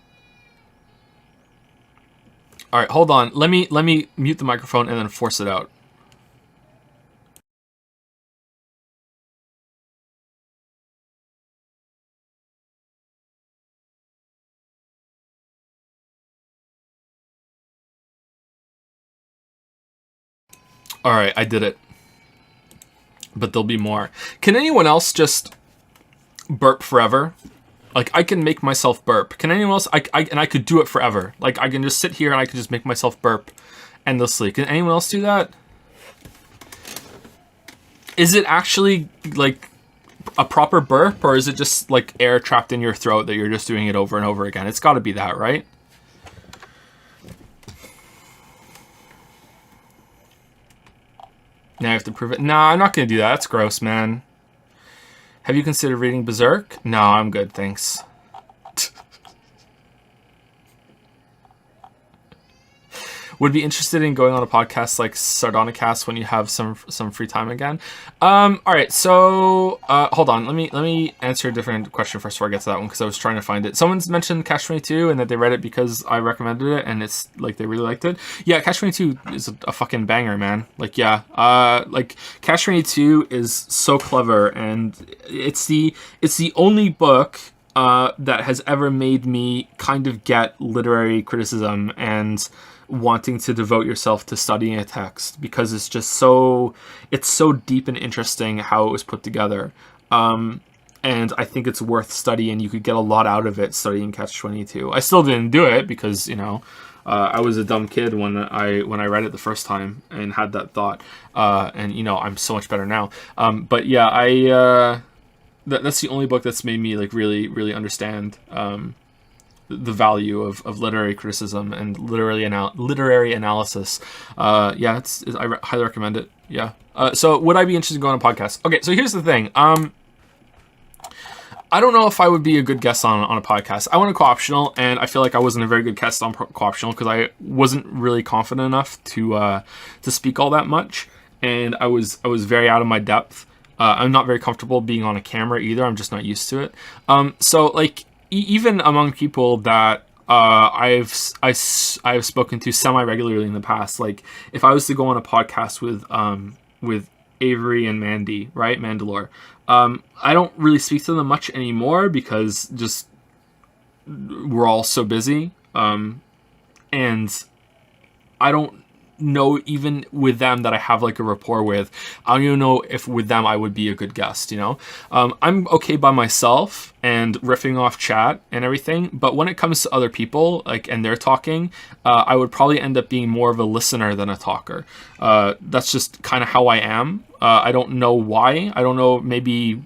Alright, hold on. Let me mute the microphone and then force it out. Alright, I did it. But there'll be more. Can anyone else just burp forever? Like, I can make myself burp. Can anyone else? And I could do it forever. Like, I can just sit here and I could just make myself burp endlessly. Can anyone else do that? Is it actually, like, a proper burp? Or is it just, like, air trapped in your throat that you're just doing it over and over again? It's gotta be that, right? Now I have to prove it. Nah, I'm not gonna do that. That's gross, man. Have you considered reading Berserk? No, I'm good, thanks. Would be interested in going on a podcast like Sardonicast when you have some free time again. All right, so hold on. Let me answer a different question first before I get to that one because I was trying to find it. Someone's mentioned Catch 22 and that they read it because I recommended it and it's like they really liked it. Yeah, Catch 22 is a fucking banger, man. Like yeah, like Catch 22 is so clever and it's the only book that has ever made me kind of get literary criticism and wanting to devote yourself to studying a text because it's just so deep and interesting how it was put together. And I think it's worth studying. You could get a lot out of it studying Catch-22. I still didn't do it because, you know, I was a dumb kid when I read it the first time and had that thought. And, you know, I'm so much better now. But yeah, that's the only book that's made me like really, really understand the value of literary criticism and literary analysis. Yeah, I highly recommend it. Yeah. So would I be interested in going on a podcast? Okay, so here's the thing. I don't know if I would be a good guest on a podcast. I went to co-optional, and I feel like I wasn't a very good guest on co-optional because I wasn't really confident enough to speak all that much, and I was very out of my depth. I'm not very comfortable being on a camera either. I'm just not used to it. So like even among people that I've spoken to semi-regularly in the past, like if I was to go on a podcast with Avery and Mandy, right, Mandalore, I don't really speak to them much anymore because just we're all so busy, and I don't know even with them that I have like a rapport with. I don't even know if with them I would be a good guest, you know. I'm okay by myself and riffing off chat and everything, but when it comes to other people like and they're talking, I would probably end up being more of a listener than a talker. That's just kind of how I am. I don't know why. I don't know, maybe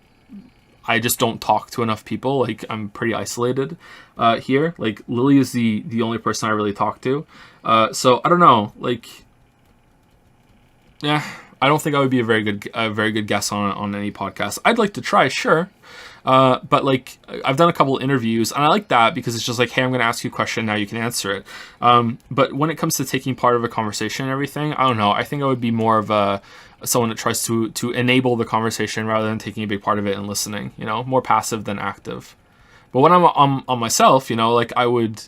I just don't talk to enough people. Like I'm pretty isolated here. Like Lily is the only person I really talk to. So I don't know. Like, yeah, I don't think I would be a very good guest on any podcast. I'd like to try, sure. But like I've done a couple interviews and I like that because it's just like, hey, I'm going to ask you a question. Now you can answer it. But when it comes to taking part of a conversation and everything, I don't know. I think I would be more of someone that tries to enable the conversation rather than taking a big part of it and listening, you know, more passive than active. But when I'm on myself, you know, like I would,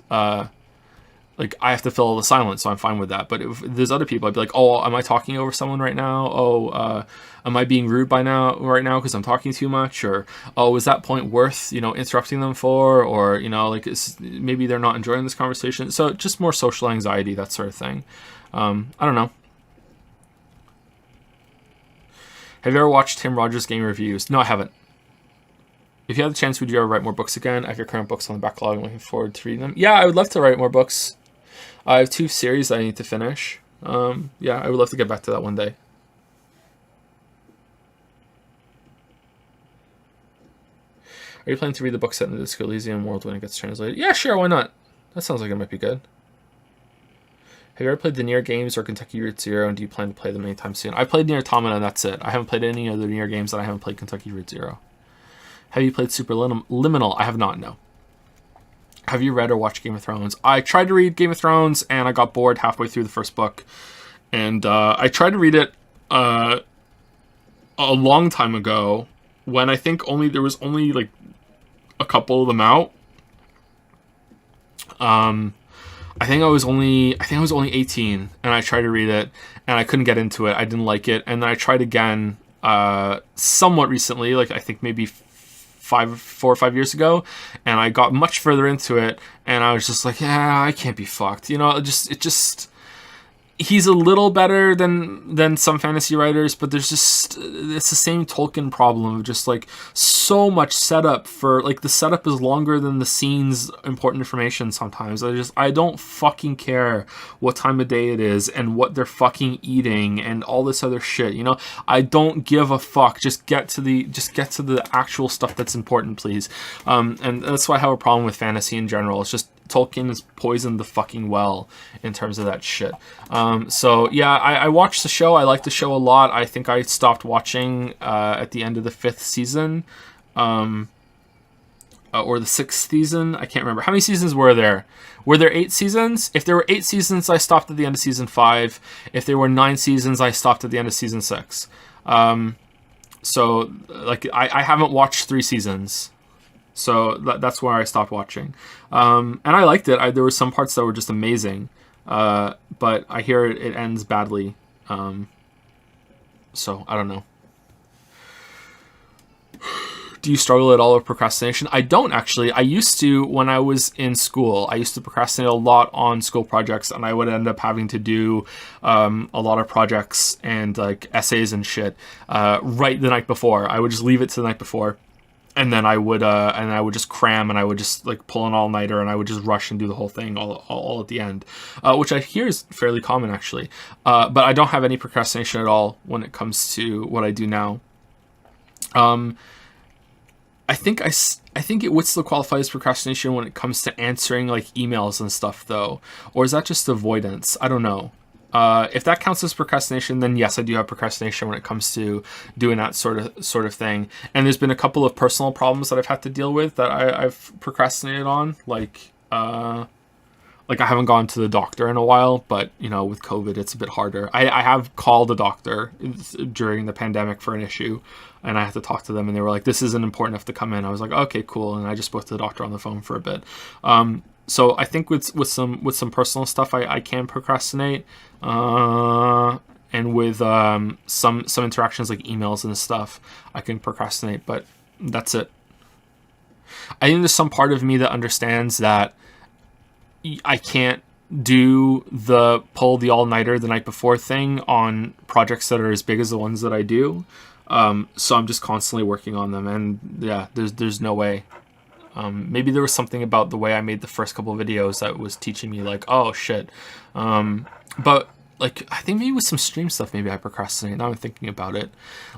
like I have to fill the silence, so I'm fine with that. But if there's other people, I'd be like, oh, am I talking over someone right now? Oh, am I being rude right now because I'm talking too much? Or, oh, is that point worth, you know, interrupting them for? Or, you know, like maybe they're not enjoying this conversation. So just more social anxiety, that sort of thing. I don't know. Have you ever watched Tim Rogers' game reviews? No, I haven't. If you had the chance, would you ever write more books again? I have your current books on the backlog. I'm looking forward to reading them. Yeah, I would love to write more books. I have 2 series that I need to finish. Yeah, I would love to get back to that one day. Are you planning to read the book set in the Disco Elysium world when it gets translated? Yeah, sure, why not? That sounds like it might be good. Have you ever played the Nier games or Kentucky Route Zero, and do you plan to play them anytime soon? I played Nier Automata, and that's it. I haven't played any other Nier games, and I haven't played Kentucky Route Zero. Have you played Superliminal? I have not, no. Have you read or watched Game of Thrones? I tried to read Game of Thrones, and I got bored halfway through the first book. And I tried to read it a long time ago, when I think there was only like a couple of them out. I think I was only 18, and I tried to read it, and I couldn't get into it. I didn't like it, and then I tried again somewhat recently, like I think maybe 4 or 5 years ago, and I got much further into it, and I was just like, yeah, I can't be fucked. You know, he's a little better than some fantasy writers, but it's the same Tolkien problem of just like so much setup for like the setup is longer than the scene's important information sometimes. I don't fucking care what time of day it is and what they're fucking eating and all this other shit, you know? I don't give a fuck. Just get to the actual stuff that's important, please. And that's why I have a problem with fantasy in general. It's just Tolkien is poisoned the fucking well in terms of that shit. So yeah, I watched the show. I liked the show a lot. I think I stopped watching at the end of the 5th season, or the 6th season. I can't remember. How many seasons were there? Were there 8 seasons? If there were 8 seasons, I stopped at the end of season 5. If there were 9 seasons, I stopped at the end of season 6. So like I haven't watched 3 seasons. So that's where I stopped watching. And I liked it. There were some parts that were just amazing. But I hear it ends badly. So I don't know. Do you struggle at all with procrastination? I don't actually. I used to when I was in school. I used to procrastinate a lot on school projects, and I would end up having to do a lot of projects and like essays and shit right the night before. I would just leave it to the night before. And then I would just cram, and I would just like pull an all-nighter, and I would just rush and do the whole thing all at the end, which I hear is fairly common actually. But I don't have any procrastination at all when it comes to what I do now. I think it would still qualify as procrastination when it comes to answering like emails and stuff though, or is that just avoidance? I don't know. If that counts as procrastination, then yes, I do have procrastination when it comes to doing that sort of thing. And there's been a couple of personal problems that I've had to deal with that I've procrastinated on, like I haven't gone to the doctor in a while, but you know, with COVID, it's a bit harder. I have called a doctor during the pandemic for an issue, and I had to talk to them, and they were like, "This isn't important enough to come in." I was like, "Okay, cool," and I just spoke to the doctor on the phone for a bit. So I think with some personal stuff, I can procrastinate, and with some interactions like emails and stuff, I can procrastinate, but that's it. I think there's some part of me that understands that I can't do the pull the all-nighter the night before thing on projects that are as big as the ones that I do. So I'm just constantly working on them, and yeah, there's no way. Maybe there was something about the way I made the first couple of videos that was teaching me like, oh shit. But like, I think maybe with some stream stuff, maybe I procrastinate. Now I'm thinking about it.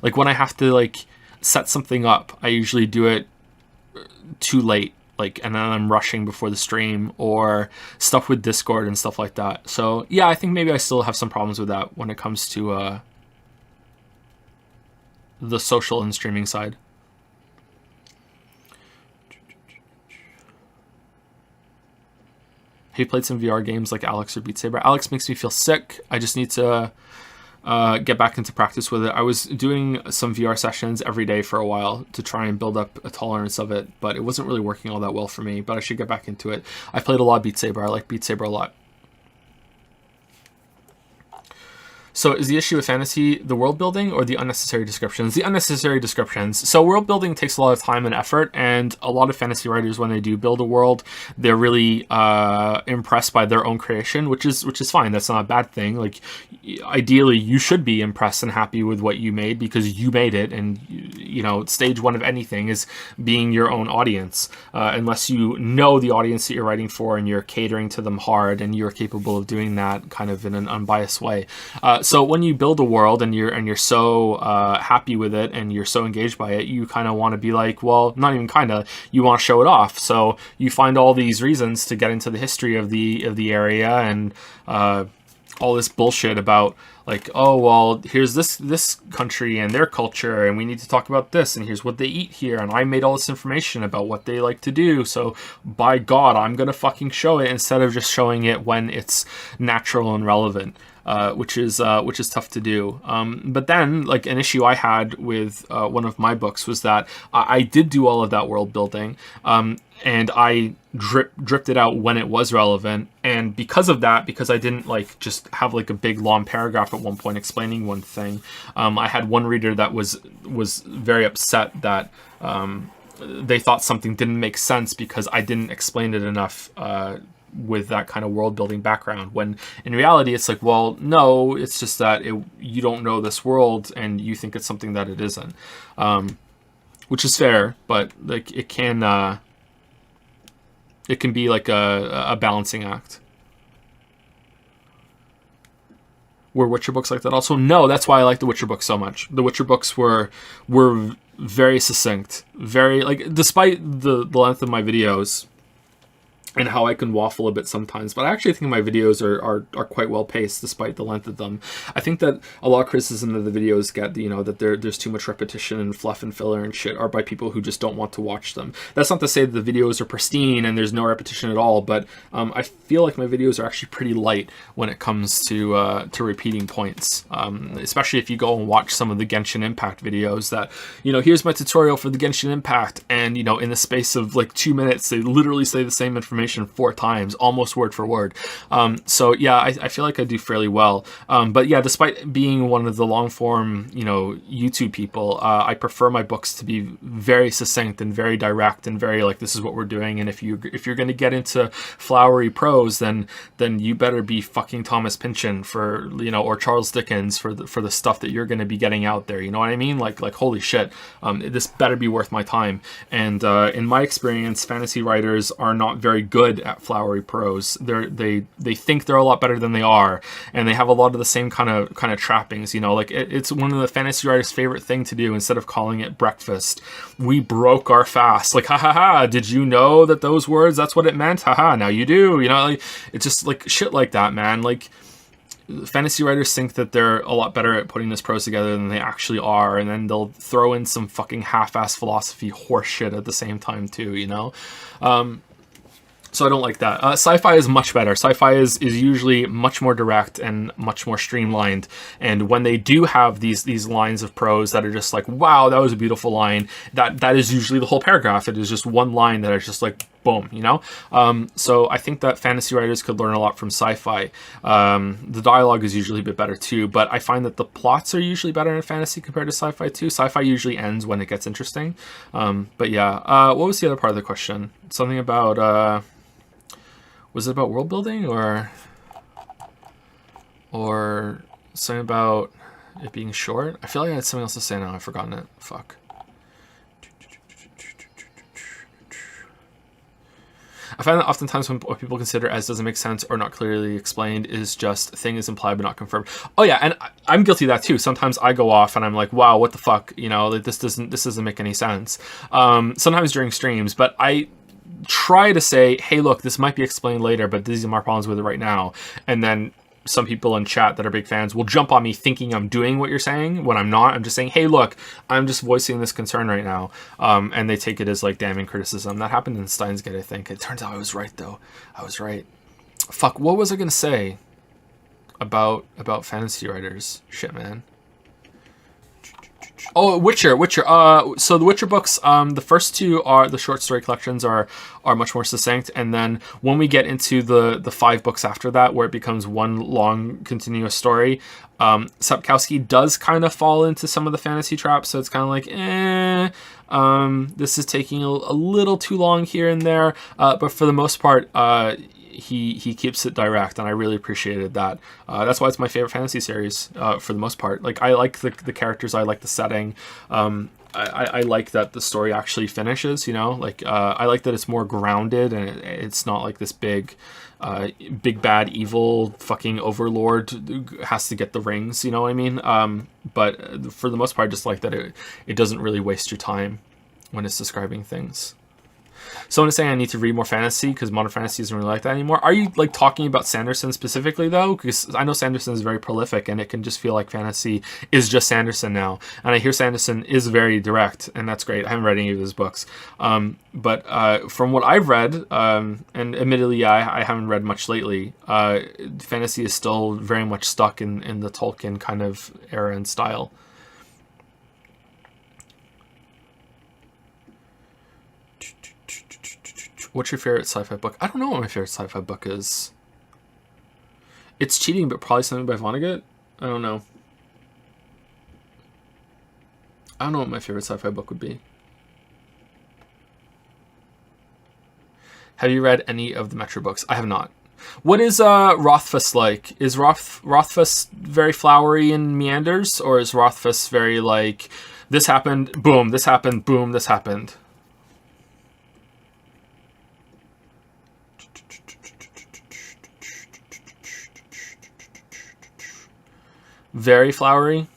Like when I have to like set something up, I usually do it too late. Like, and then I'm rushing before the stream, or stuff with Discord and stuff like that. So yeah, I think maybe I still have some problems with that when it comes to the social and streaming side. He played some VR games like Alex or Beat Saber. Alex makes me feel sick. I just need to get back into practice with it. I was doing some VR sessions every day for a while to try and build up a tolerance of it, but it wasn't really working all that well for me, but I should get back into it. I played a lot of Beat Saber. I like Beat Saber a lot. So is the issue with fantasy the world building or the unnecessary descriptions? The unnecessary descriptions. So world building takes a lot of time and effort, and a lot of fantasy writers, when they do build a world, they're really impressed by their own creation, which is fine. That's not a bad thing. Like, ideally, you should be impressed and happy with what you made because you made it, and you know, stage one of anything is being your own audience. Unless you know the audience that you're writing for and you're catering to them hard, and you're capable of doing that kind of in an unbiased way. So when you build a world and you're so happy with it and you're so engaged by it, you kind of want to be like, well, not even kind of, you want to show it off. So you find all these reasons to get into the history of the area and all this bullshit about like, oh, well, here's this country and their culture, and we need to talk about this, and here's what they eat here, and I made all this information about what they like to do, so by God, I'm gonna fucking show it instead of just showing it when it's natural and relevant. Which is tough to do. But then, like, an issue I had with one of my books was that I did do all of that world building, and I dripped it out when it was relevant. And because of that, because I didn't like just have like a big long paragraph at one point explaining one thing, I had one reader that was very upset that they thought something didn't make sense because I didn't explain it enough. With that kind of world building background, when in reality it's like, well, no, it's just that you don't know this world and you think it's something that it isn't, which is fair, but like it can be like a balancing act. Were Witcher books like that also? No, that's why I like the Witcher books so much. The Witcher books were very succinct, very like, despite the length of my videos, and how I can waffle a bit sometimes, but I actually think my videos are quite well paced despite the length of them. I think that a lot of criticism that the videos get, you know, that there's too much repetition and fluff and filler and shit, are by people who just don't want to watch them. That's not to say that the videos are pristine and there's no repetition at all, but I feel like my videos are actually pretty light when it comes to repeating points, especially if you go and watch some of the Genshin Impact videos that, you know, here's my tutorial for the Genshin Impact, and, you know, in the space of like 2 minutes, they literally say the same information 4 times, almost word for word. So yeah, I feel like I do fairly well. But yeah, despite being one of the long form, you know, YouTube people, I prefer my books to be very succinct and very direct and very like, this is what we're doing. And if you're going to get into flowery prose, then you better be fucking Thomas Pynchon for, you know, or Charles Dickens for the stuff that you're going to be getting out there. You know what I mean? Like holy shit, this better be worth my time. And in my experience, fantasy writers are not very good at flowery prose. They think they're a lot better than they are, and they have a lot of the same kind of trappings. You know, like it's one of the fantasy writers' favorite thing to do. Instead of calling it breakfast, we broke our fast. Like, ha ha ha! Did you know that those words? That's what it meant. Ha ha! Now you do. You know, like, it's just like shit like that, man. Like, fantasy writers think that they're a lot better at putting this prose together than they actually are, and then they'll throw in some fucking half-ass philosophy horseshit at the same time too. You know. So I don't like that. Sci-fi is much better. Sci-fi is usually much more direct and much more streamlined. And when they do have these lines of prose that are just like, wow, that was a beautiful line, that is usually the whole paragraph. It is just one line that is just like, boom, you know? So I think that fantasy writers could learn a lot from sci-fi. The dialogue is usually a bit better too, but I find that the plots are usually better in fantasy compared to sci-fi too. Sci-fi usually ends when it gets interesting. But yeah, what was the other part of the question? Something about... was it about world building or something about it being short? I feel like I had something else to say now. I've forgotten it. Fuck. I find that oftentimes when what people consider as doesn't make sense or not clearly explained is just thing is implied but not confirmed. Oh yeah, and I'm guilty of that too. Sometimes I go off and I'm like, wow, what the fuck? You know, like, this doesn't make any sense. Sometimes during streams, but I try to say, hey, look, this might be explained later, but these are my problems with it right now. And then some people in chat that are big fans will jump on me thinking I'm doing what you're saying when I'm not. I'm just saying, hey, look, I'm just voicing this concern right now. And they take it as like damning criticism. That happened in Steins Gate, I think. It turns out I was right, though. I was right. Fuck, what was I going to say about fantasy writers? Shit, man. Oh, Witcher. So the Witcher books, the first 2 are the short story collections are much more succinct, and then when we get into the 5 books after that, where it becomes one long continuous story, Sapkowski does kind of fall into some of the fantasy traps. So it's kind of like, this is taking a little too long here and there, but for the most part, he keeps it direct, and I really appreciated that. That's why it's my favorite fantasy series for the most part. Like, I like the characters, I like the setting. I like that the story actually finishes, you know? Like, I like that it's more grounded, and it's not like this big bad evil fucking overlord has to get the rings, you know what I mean? But for the most part, I just like that it doesn't really waste your time when it's describing things. Someone is saying I need to read more fantasy because modern fantasy isn't really like that anymore. Are you like talking about Sanderson specifically though? Because I know Sanderson is very prolific, and it can just feel like fantasy is just Sanderson now. And I hear Sanderson is very direct, and that's great. I haven't read any of his books, but from what I've read, and admittedly, I haven't read much lately. Fantasy is still very much stuck in the Tolkien kind of era and style. What's your favorite sci-fi book? I don't know what my favorite sci-fi book is. It's cheating, but probably something by Vonnegut. I don't know. I don't know what my favorite sci-fi book would be. Have you read any of the Metro books? I have not. What is Rothfuss like? Is Rothfuss very flowery and meanders, or is Rothfuss very like, this happened, boom, this happened, boom, this happened? Very flowery.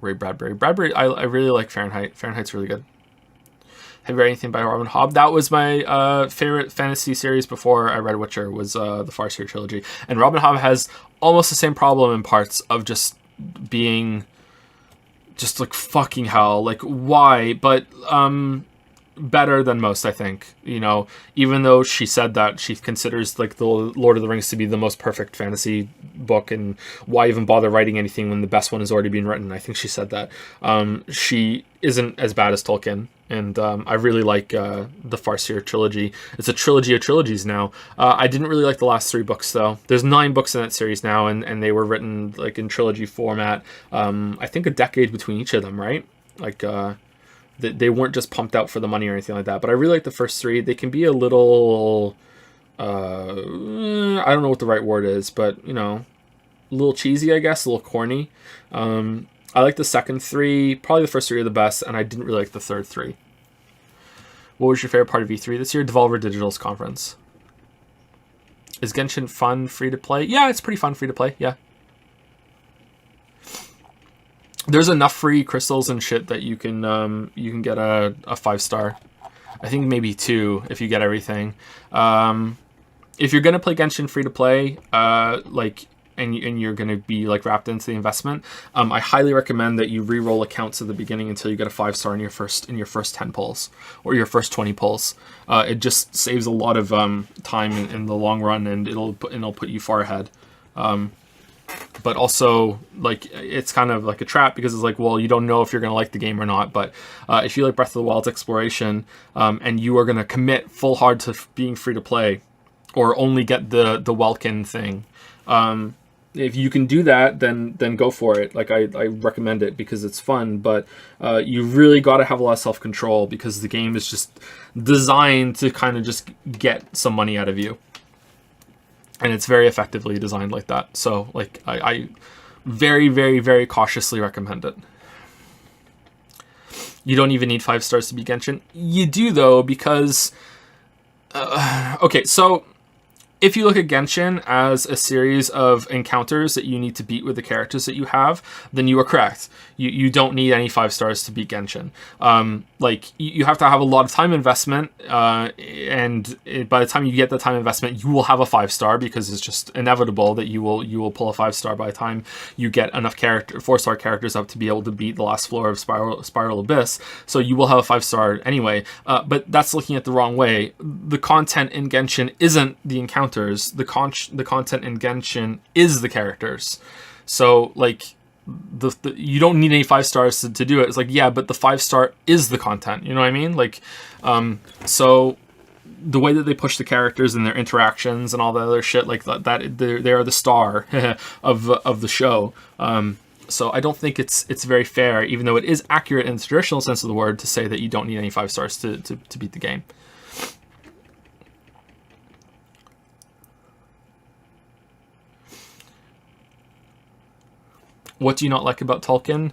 Ray Bradbury. I really like Fahrenheit. Fahrenheit's really good. Have you read anything by Robin Hobb? That was my favorite fantasy series before I read Witcher, was the Farseer trilogy. And Robin Hobb has almost the same problem in parts of just being just like fucking hell. Like, why? But better than most, I think. You know, even though she said that she considers like the Lord of the Rings to be the most perfect fantasy book, and why even bother writing anything when the best one has already been written. I think she said that. She isn't as bad as Tolkien, and I really like the Farseer trilogy. It's a trilogy of trilogies now. I didn't really like the last 3 books though. There's 9 books in that series now, and they were written like in trilogy format. I think a decade between each of them, right? Like they weren't just pumped out for the money or anything like that. But I really like the first 3. They can be a little I don't know what the right word is, but you know, a little cheesy, I guess, a little corny. I like the second 3. Probably the first 3 are the best, and I didn't really like the third 3. What was your favorite part of E3 this year? Devolver Digital's conference. Is Genshin fun, free to play? Yeah, it's pretty fun, free to play. Yeah. There's enough free crystals and shit that you can get a 5-star. I think maybe 2 if you get everything. If you're gonna play Genshin free to play, and you're gonna be like wrapped into the investment, I highly recommend that you re-roll accounts at the beginning until you get a 5-star in your first 10 pulls or your first 20 pulls. It just saves a lot of time in the long run, and it'll put you far ahead. But also, like, it's kind of like a trap, because it's like, well, you don't know if you're going to like the game or not. But if you like Breath of the Wild's exploration, and you are going to commit full hard to being free to play, or only get the Welkin thing, if you can do that, then go for it. Like, I recommend it because it's fun, but you really got to have a lot of self-control, because the game is just designed to kind of just get some money out of you. And it's very effectively designed like that. So, like, I very, very, very cautiously recommend it. You don't even need 5 stars to be Genshin. You do, though, because... okay, so... if you look at Genshin as a series of encounters that you need to beat with the characters that you have, then you are correct. You don't need any 5 stars to beat Genshin. Like, you have to have a lot of time investment, and by the time you get the time investment, you will have a 5-star, because it's just inevitable that you will pull a 5-star by the time you get enough 4-star characters up to be able to beat the last floor of Spiral Abyss. So you will have a 5-star anyway. But that's looking at the wrong way. The content in Genshin isn't the encounters. The content in Genshin is the characters. So, like, you don't need any 5 stars to do it. It's like, yeah, but the 5-star is the content. You know what I mean? Like, so the way that they push the characters and their interactions and all that other shit, like that they are the star of the show. So I don't think it's very fair, even though it is accurate in the traditional sense of the word, to say that you don't need any 5 stars to beat the game. What do you not like about Tolkien?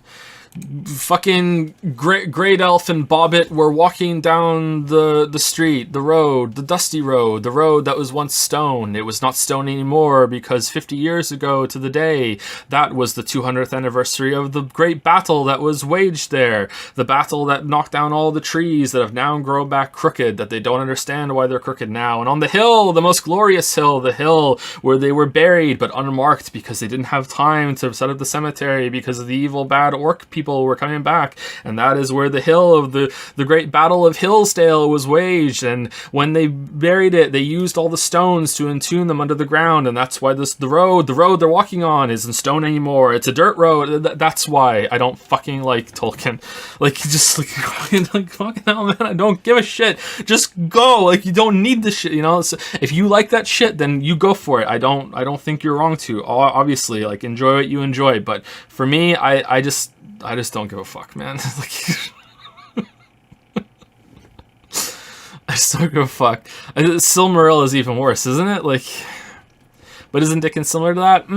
Fucking Great Elf and Bobbit were walking down the street, the road, the dusty road, the road that was once stone. It was not stone anymore, because 50 years ago to the day, that was the 200th anniversary of the great battle that was waged there. The battle that knocked down all the trees that have now grown back crooked, that they don't understand why they're crooked now. And on the hill, the most glorious hill, the hill where they were buried but unmarked, because they didn't have time to set up the cemetery because of the evil bad orc people were coming back, and that is where the hill of the great battle of Hillsdale was waged. And when they buried it, they used all the stones to entomb them under the ground, and that's why the road they're walking on isn't stone anymore. It's a dirt road. That's why I don't fucking like Tolkien. Like, just like fucking hell, man, I don't give a shit. Just go. Like, you don't need the shit, you know. So if you like that shit, then you go for it. I don't think you're wrong to. Obviously, like, enjoy what you enjoy, but for me, I just don't give a fuck, man. Like, I just don't give a fuck. Silmaril is even worse, isn't it? Like, but isn't Dickens similar to that?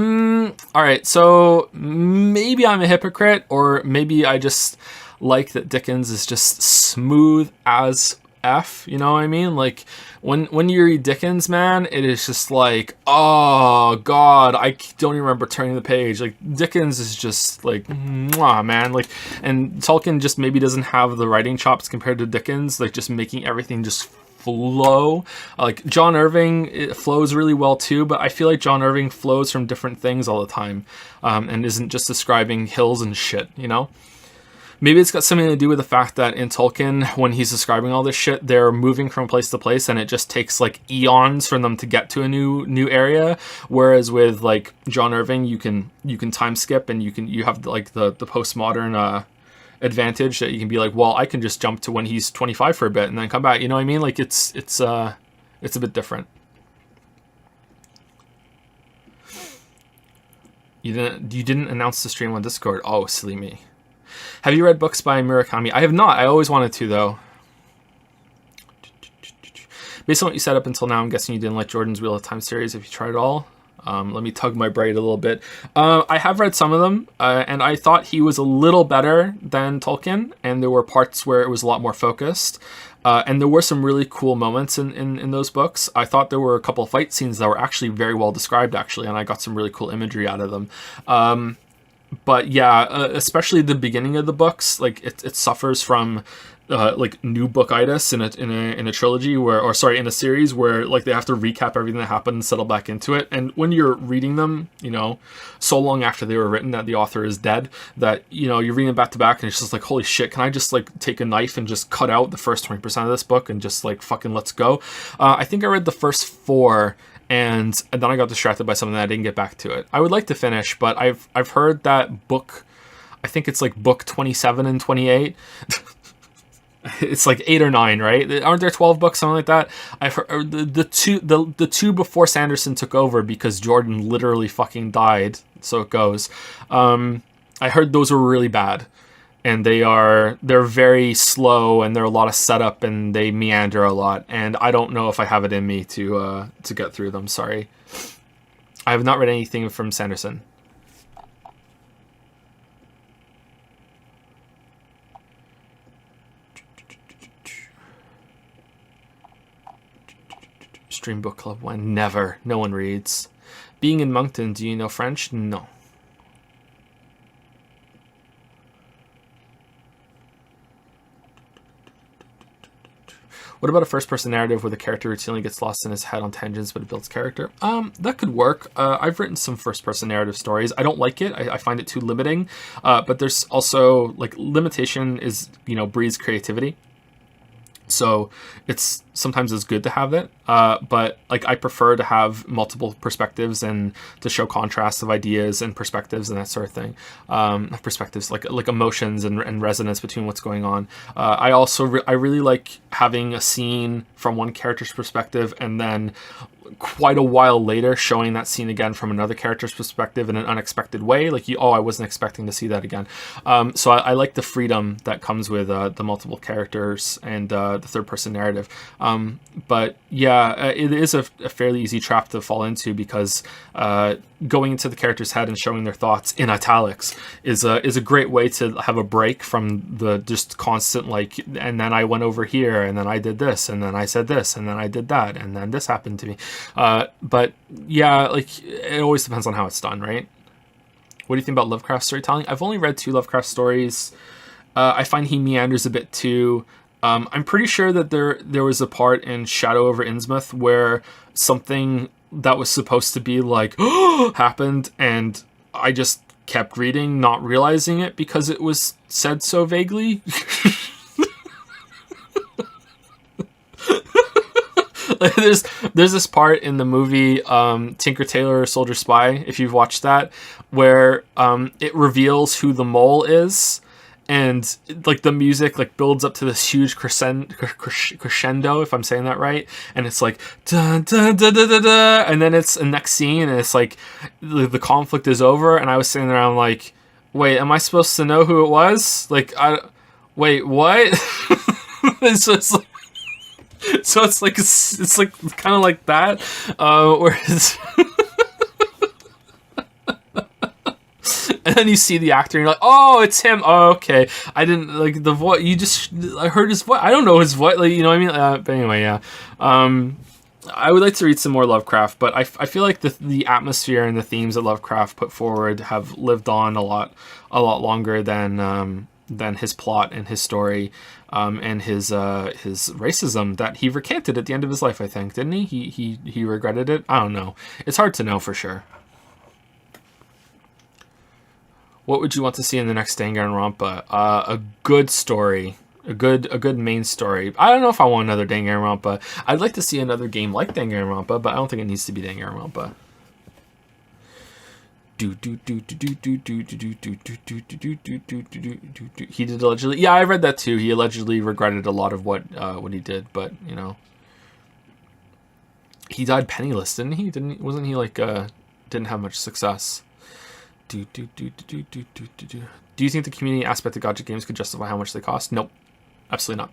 Alright, so maybe I'm a hypocrite, or maybe I just like that Dickens is just smooth as F, you know what I mean? Like, when you read Dickens, man, it is just like, oh god, I don't even remember turning the page. Like, Dickens is just like, mwah, man. Like, and Tolkien just maybe doesn't have the writing chops compared to Dickens, like just making everything just flow. Like, John Irving, it flows really well too, but I feel like John Irving flows from different things all the time, and isn't just describing hills and shit, you know? Maybe it's got something to do with the fact that in Tolkien, when he's describing all this shit, they're moving from place to place, and it just takes like eons for them to get to a new area. Whereas with like John Irving, you can time skip, and you have like the postmodern advantage that you can be like, well, I can just jump to when he's 25 for a bit and then come back. You know what I mean? Like, it's a bit different. You didn't announce the stream on Discord. Oh, silly me. Have you read books by Murakami? I have not. I always wanted to, though. Based on what you said up until now, I'm guessing you didn't like Jordan's Wheel of Time series if you tried it all. Let me tug my braid a little bit. I have read some of them, and I thought he was a little better than Tolkien, and there were parts where it was a lot more focused. And there were some really cool moments in those books. I thought there were a couple of fight scenes that were actually very well described, actually, and I got some really cool imagery out of them. But yeah, especially the beginning of the books, like it suffers from like new bookitis in a trilogy in a series where like they have to recap everything that happened and settle back into it. And when you're reading them, you know, so long after they were written that the author is dead, that, you know, you're reading them back to back and it's just like, holy shit, can I just like take a knife and just cut out the first 20% of this book and just like fucking let's go? I think I read the first 4. And then I got distracted by something that I didn't get back to it. I would like to finish, but I've heard that book, I think it's like book 27 and 28. It's like 8 or 9, right? Aren't there 12 books, something like that? I've heard the two before Sanderson took over because Jordan literally fucking died. So it goes. I heard those were really bad. And they're very slow, and they're a lot of setup, and they meander a lot. And I don't know if I have it in me to get through them. Sorry, I have not read anything from Sanderson. Stream book club when never. No one reads. Being in Moncton, do you know French? No. What about a first-person narrative where the character routinely gets lost in his head on tangents, but it builds character? That could work. I've written some first-person narrative stories. I don't like it. I find it too limiting. But there's also, like, limitation is, you know, breeds creativity. So it's sometimes it's good to have that, but like I prefer to have multiple perspectives and to show contrasts of ideas and perspectives and that sort of thing. Perspectives like emotions and resonance between what's going on. I also I really like having a scene from one character's perspective and then quite a while later showing that scene again from another character's perspective in an unexpected way. Like, I wasn't expecting to see that again. So I like the freedom that comes with the multiple characters and the third person narrative. But yeah, it is a fairly easy trap to fall into because going into the character's head and showing their thoughts in italics is a great way to have a break from the just constant like, and then I went over here and then I did this and then I said this and then I did that and then this happened to me. But yeah, like it always depends on how it's done, right? What do you think about Lovecraft storytelling? I've only read 2 Lovecraft stories. I find he meanders a bit too. I'm pretty sure that there was a part in Shadow over Innsmouth where something that was supposed to be like happened, and I just kept reading, not realizing it because it was said so vaguely. There's this part in the movie Tinker Tailor Soldier Spy, if you've watched that, where it reveals who the mole is, and like the music like builds up to this huge crescendo, if I'm saying that right, and it's like dun, dun, dun, dun, dun, dun, and then it's the next scene and it's like the conflict is over, and I was sitting there, I'm like, wait, am I supposed to know who it was? Like, wait, what? So it's like kind of like that, where And then you see the actor, and you're like, oh, it's him. Oh, okay. I didn't like the voice. I heard his voice. I don't know his voice. Like, you know what I mean? But anyway, yeah. I would like to read some more Lovecraft, but I feel like the atmosphere and the themes that Lovecraft put forward have lived on a lot longer than his plot and his story, and his racism that he recanted at the end of his life. I think, didn't he? He regretted it. I don't know. It's hard to know for sure. What would you want to see in the next Danganronpa? A good story. A good main story. I don't know if I want another Danganronpa. I'd like to see another game like Danganronpa, but I don't think it needs to be Danganronpa. He did allegedly. Yeah, I read that too. He allegedly regretted a lot of what he did, but you know, he died penniless, didn't he? Wasn't he like didn't have much success? Do you think the community aspect of gacha games could justify how much they cost? Nope. Absolutely not.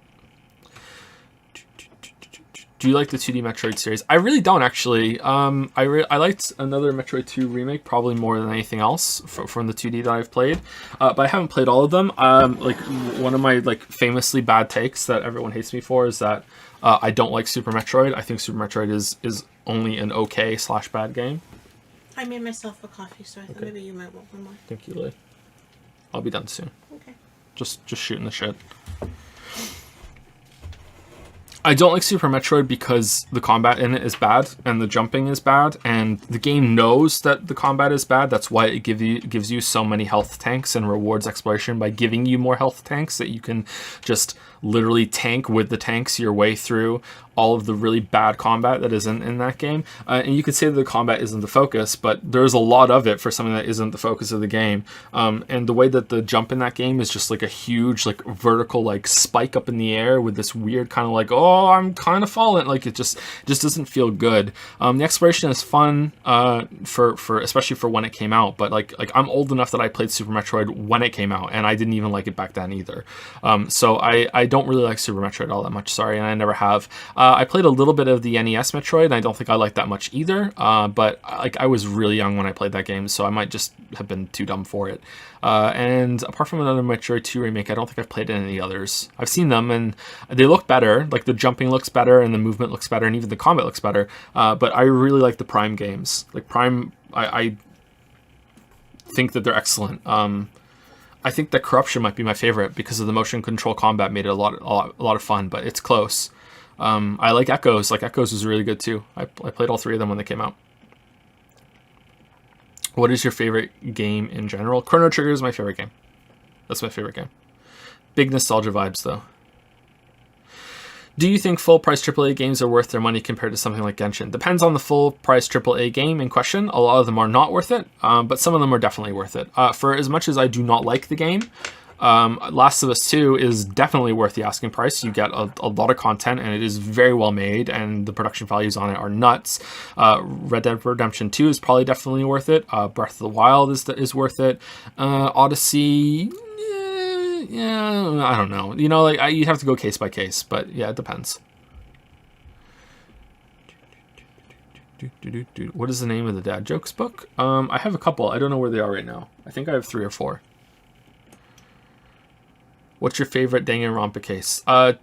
Do you like the 2D Metroid series? I really don't, actually. I liked another Metroid 2 remake probably more than anything else from the 2D that I've played, but I haven't played all of them. Like one of my famously bad takes that everyone hates me for is that I don't like Super Metroid. I think Super Metroid is only an okay / bad game. I made myself a coffee, so I thought maybe you might want one more. Thank you, Lily. I'll be done soon. Okay. Just shooting the shit. I don't like Super Metroid because the combat in it is bad and the jumping is bad, and the game knows that the combat is bad. That's why it gives you so many health tanks and rewards exploration by giving you more health tanks that you can just literally tank with the tanks your way through all of the really bad combat that isn't in that game. And you could say that the combat isn't the focus, but there's a lot of it for something that isn't the focus of the game. And the way that the jump in that game is just like a huge vertical spike up in the air with this weird kind of oh, I'm kind of falling. It just doesn't feel good. The exploration is fun for especially for when it came out, but I'm old enough that I played Super Metroid when it came out, and I didn't even like it back then either. So I don't really like Super Metroid all that much, sorry, and I never have. I played a little bit of the NES Metroid, and I don't think I liked that much either, but I was really young when I played that game, so I might just have been too dumb for it. And apart from another Metroid 2 remake, I don't think I've played any of the others. I've seen them, and they look better. The jumping looks better, and the movement looks better, and even the combat looks better. But I really like the Prime games. Prime, I think that they're excellent. I think that Corruption might be my favorite because of the motion control combat made it a lot of fun, but it's close. I like Echoes. Echoes was really good too. I played all 3 of them when they came out. What is your favorite game in general? Chrono Trigger is my favorite game. That's my favorite game. Big nostalgia vibes though. Do you think full-price AAA games are worth their money compared to something like Genshin? Depends on the full-price AAA game in question. A lot of them are not worth it, but some of them are definitely worth it. For as much as I do not like the game, Last of Us 2 is definitely worth the asking price. You get a lot of content, and it is very well made, and the production values on it are nuts. Red Dead Redemption 2 is probably definitely worth it. Breath of the Wild is worth it. Odyssey... yeah, I don't know. You'd have to go case by case, but yeah, it depends. What is the name of the dad jokes book? I have a couple. I don't know where they are right now. I think I have 3 or 4. What's your favorite Danganronpa case? 2.5,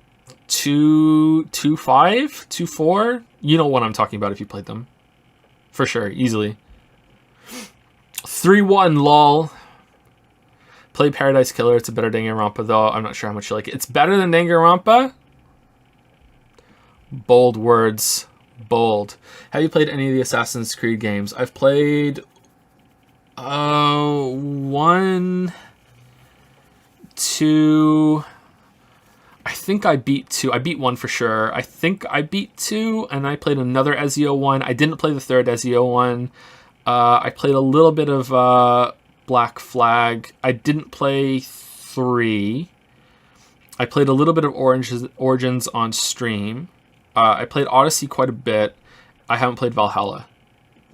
2.4. You know what I'm talking about if you played them, for sure, easily. 3.1, lol. Play Paradise Killer. It's a better Danganronpa, though. I'm not sure how much you like it. It's better than Danganronpa? Bold words. Bold. Have you played any of the Assassin's Creed games? I've played... 1... 2... I think I beat 2. I beat 1 for sure. I think I beat 2, and I played another Ezio 1. I didn't play the third Ezio 1. I played a little bit of... Black Flag. I didn't play 3. I played a little bit of Origins on stream. I played Odyssey quite a bit. I haven't played Valhalla.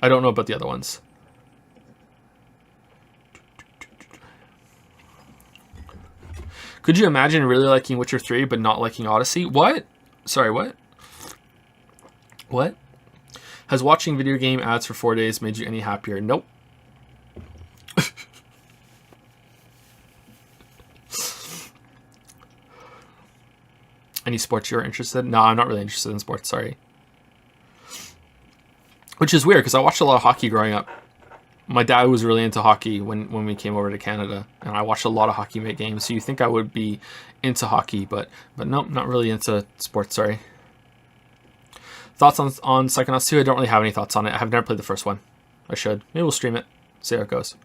I don't know about the other ones. Could you imagine really liking Witcher 3 but not liking Odyssey? What? Sorry, what? What? Has watching video game ads for 4 days made you any happier? Nope. Any sports you're interested in? No, I'm not really interested in sports, sorry. Which is weird, because I watched a lot of hockey growing up. My dad was really into hockey when we came over to Canada, and I watched a lot of hockey games, so you think I would be into hockey, but nope, not really into sports, sorry. Thoughts on Psychonauts 2? I don't really have any thoughts on it. I have never played the first one. I should. Maybe we'll stream it, see how it goes.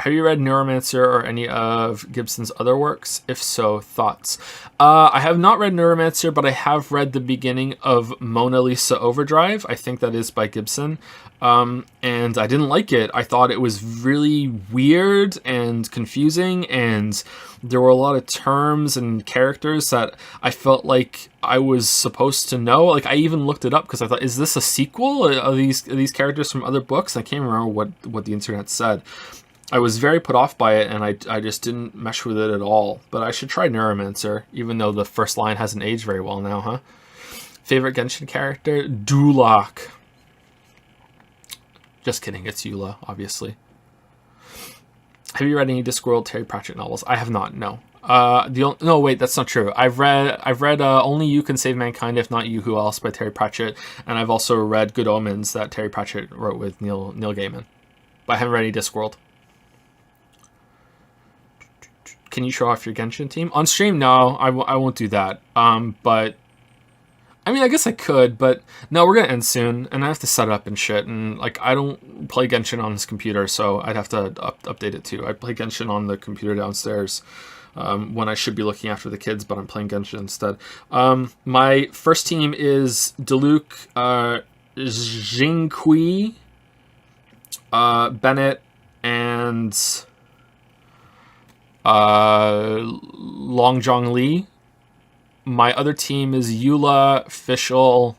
Have you read Neuromancer or any of Gibson's other works? If so, thoughts? I have not read Neuromancer, but I have read the beginning of Mona Lisa Overdrive. I think that is by Gibson. And I didn't like it. I thought it was really weird and confusing, and there were a lot of terms and characters that I felt like I was supposed to know. Like, I even looked it up because I thought, is this a sequel? Are these characters from other books? I can't remember what the internet said. I was very put off by it, and I just didn't mesh with it at all. But I should try Neuromancer, even though the first line hasn't aged very well now, huh? Favorite Genshin character? Dulak. Just kidding, it's Eula, obviously. Have you read any Discworld Terry Pratchett novels? I have not, no. No, wait, that's not true. I've read Only You Can Save Mankind, If Not You, Who Else by Terry Pratchett, and I've also read Good Omens that Terry Pratchett wrote with Neil Gaiman. But I haven't read any Discworld. Can you show off your Genshin team? On stream, no, I won't do that. But, I mean, I guess I could, but no, we're going to end soon, and I have to set up and shit, and, like, I don't play Genshin on this computer, so I'd have to update it too. I play Genshin on the computer downstairs when I should be looking after the kids, but I'm playing Genshin instead. My first team is Diluc, Jingqi, Bennett, and Longjong Li. My other team is Eula, Fischl,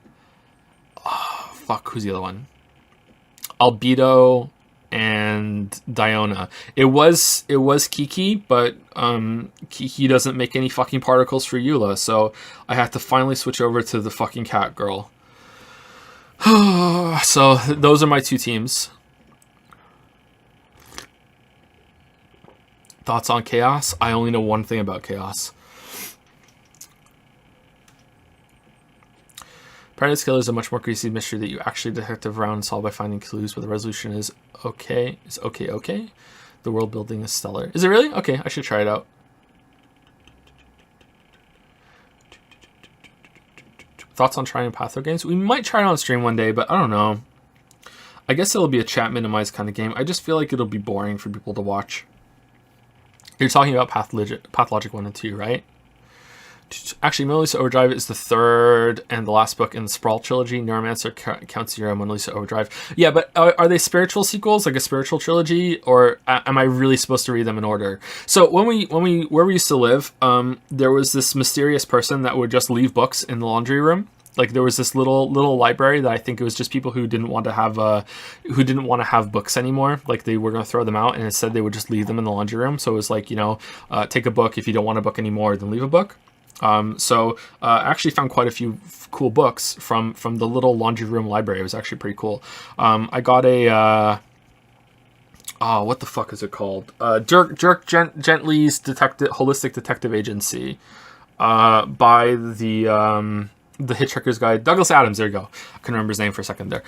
who's the other one? Albedo and Diona. It was Kiki, but Kiki doesn't make any fucking particles for Eula, so I have to finally switch over to the fucking cat girl. So those are my two teams. Thoughts on Chaos? I only know one thing about Chaos. Paradise Killer is a much more greasy mystery that you actually detective round and solve by finding clues, but the resolution is okay. It's okay. The world building is stellar. Is it really? Okay, I should try it out. Thoughts on trying Patho games? We might try it on stream one day, but I don't know. I guess it'll be a chat minimized kind of game. I just feel like it'll be boring for people to watch. You're talking about Pathologic 1 and 2, right? Actually, Mona Lisa Overdrive is the third and the last book in the Sprawl trilogy. Neuromancer, Count Zero, Mona Lisa Overdrive. Yeah, but are they spiritual sequels, like a spiritual trilogy, or am I really supposed to read them in order? So where we used to live, there was this mysterious person that would just leave books in the laundry room. Like, there was this little library that I think it was just people who didn't want to have books anymore. Like, they were going to throw them out, and instead they would just leave them in the laundry room. So it was like, take a book. If you don't want a book anymore, then leave a book. I actually found quite a few cool books from the little laundry room library. It was actually pretty cool. I got a what the fuck is it called? Dirk Gently's Holistic Detective Agency by the Hitchhiker's Guide. Douglas Adams, there you go. I couldn't remember his name for a second there.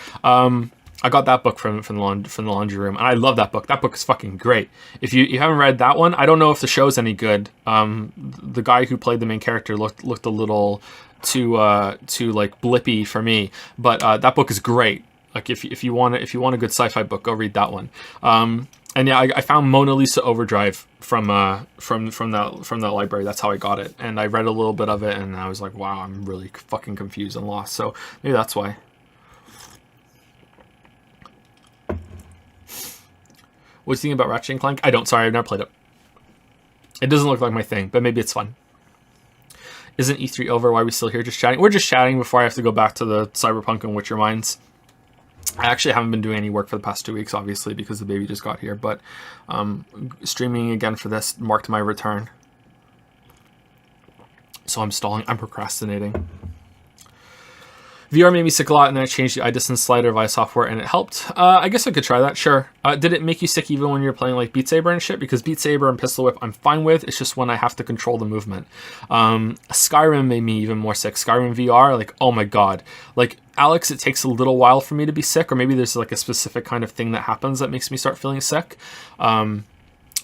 I got that book from the laundry room, and I love that book. That book is fucking great. If you haven't read that one, I don't know if the show's any good. The guy who played the main character looked a little too like blippy for me, but that book is great. Like, if you want a good sci-fi book, go read that one. And yeah, I found Mona Lisa Overdrive from that library. That's how I got it, and I read a little bit of it, and I was like, wow, I'm really fucking confused and lost. So maybe that's why. What do you think about Ratchet & Clank? I don't. Sorry, I've never played it. It doesn't look like my thing, but maybe it's fun. Isn't E3 over? Why are we still here just chatting? We're just chatting before I have to go back to the Cyberpunk and Witcher mines. I actually haven't been doing any work for the past 2 weeks, obviously, because the baby just got here. But streaming again for this marked my return. So I'm stalling. I'm procrastinating. VR made me sick a lot, and then I changed the eye distance slider via software, and it helped. I guess I could try that, sure. Did it make you sick even when you're playing like Beat Saber and shit? Because Beat Saber and Pistol Whip I'm fine with, it's just when I have to control the movement. Skyrim made me even more sick. Skyrim VR, like, oh my god. Like, Alex, it takes a little while for me to be sick, or maybe there's like a specific kind of thing that happens that makes me start feeling sick.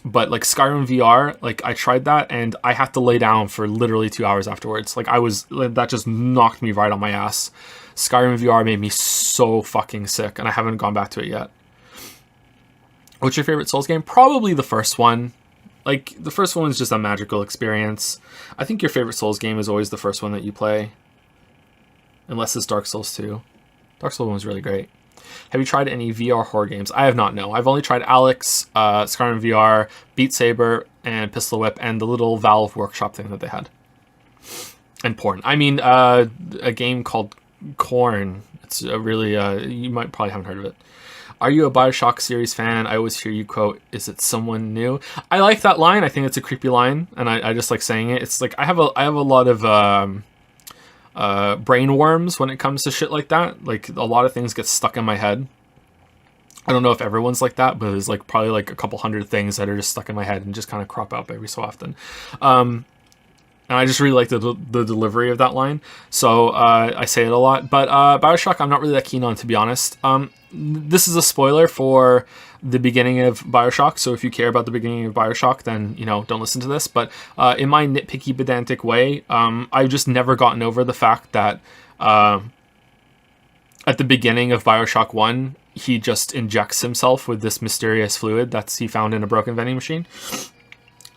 But like Skyrim VR, like I tried that and I had to lay down for literally 2 hours afterwards. Like that just knocked me right on my ass. Skyrim VR made me so fucking sick, and I haven't gone back to it yet. What's your favorite Souls game? Probably the first one. Like, the first one is just a magical experience. I think your favorite Souls game is always the first one that you play. Unless it's Dark Souls 2. Dark Souls 1 was really great. Have you tried any VR horror games? I have not, no. I've only tried Alex, Skyrim VR, Beat Saber, and Pistol Whip, and the little Valve workshop thing that they had. And porn. I mean, a game called Corn. It's a really, you might probably haven't heard of it. Are you a BioShock series fan? I always hear you quote, is it someone new? I like that line. I think it's a creepy line, and I just like saying it. It's like, I have a lot of brain worms when it comes to shit like that. Like, a lot of things get stuck in my head. I don't know if everyone's like that, but there's like probably like a couple hundred things that are just stuck in my head and just kind of crop up every so often. And I just really like the delivery of that line. So I say it a lot. But BioShock, I'm not really that keen on, to be honest. This is a spoiler for the beginning of BioShock. So if you care about the beginning of BioShock, then, you know, don't listen to this. But in my nitpicky, pedantic way, I've just never gotten over the fact that at the beginning of BioShock 1, he just injects himself with this mysterious fluid he found in a broken vending machine.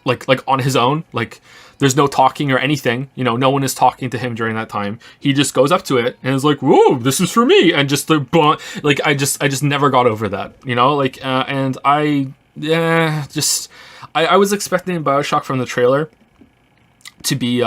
Like on his own. Like, there's no talking or anything, you know, no one is talking to him during that time. He just goes up to it and is like, whoa, this is for me. And just like, I just never got over that, you know, like, and I was expecting BioShock from the trailer to be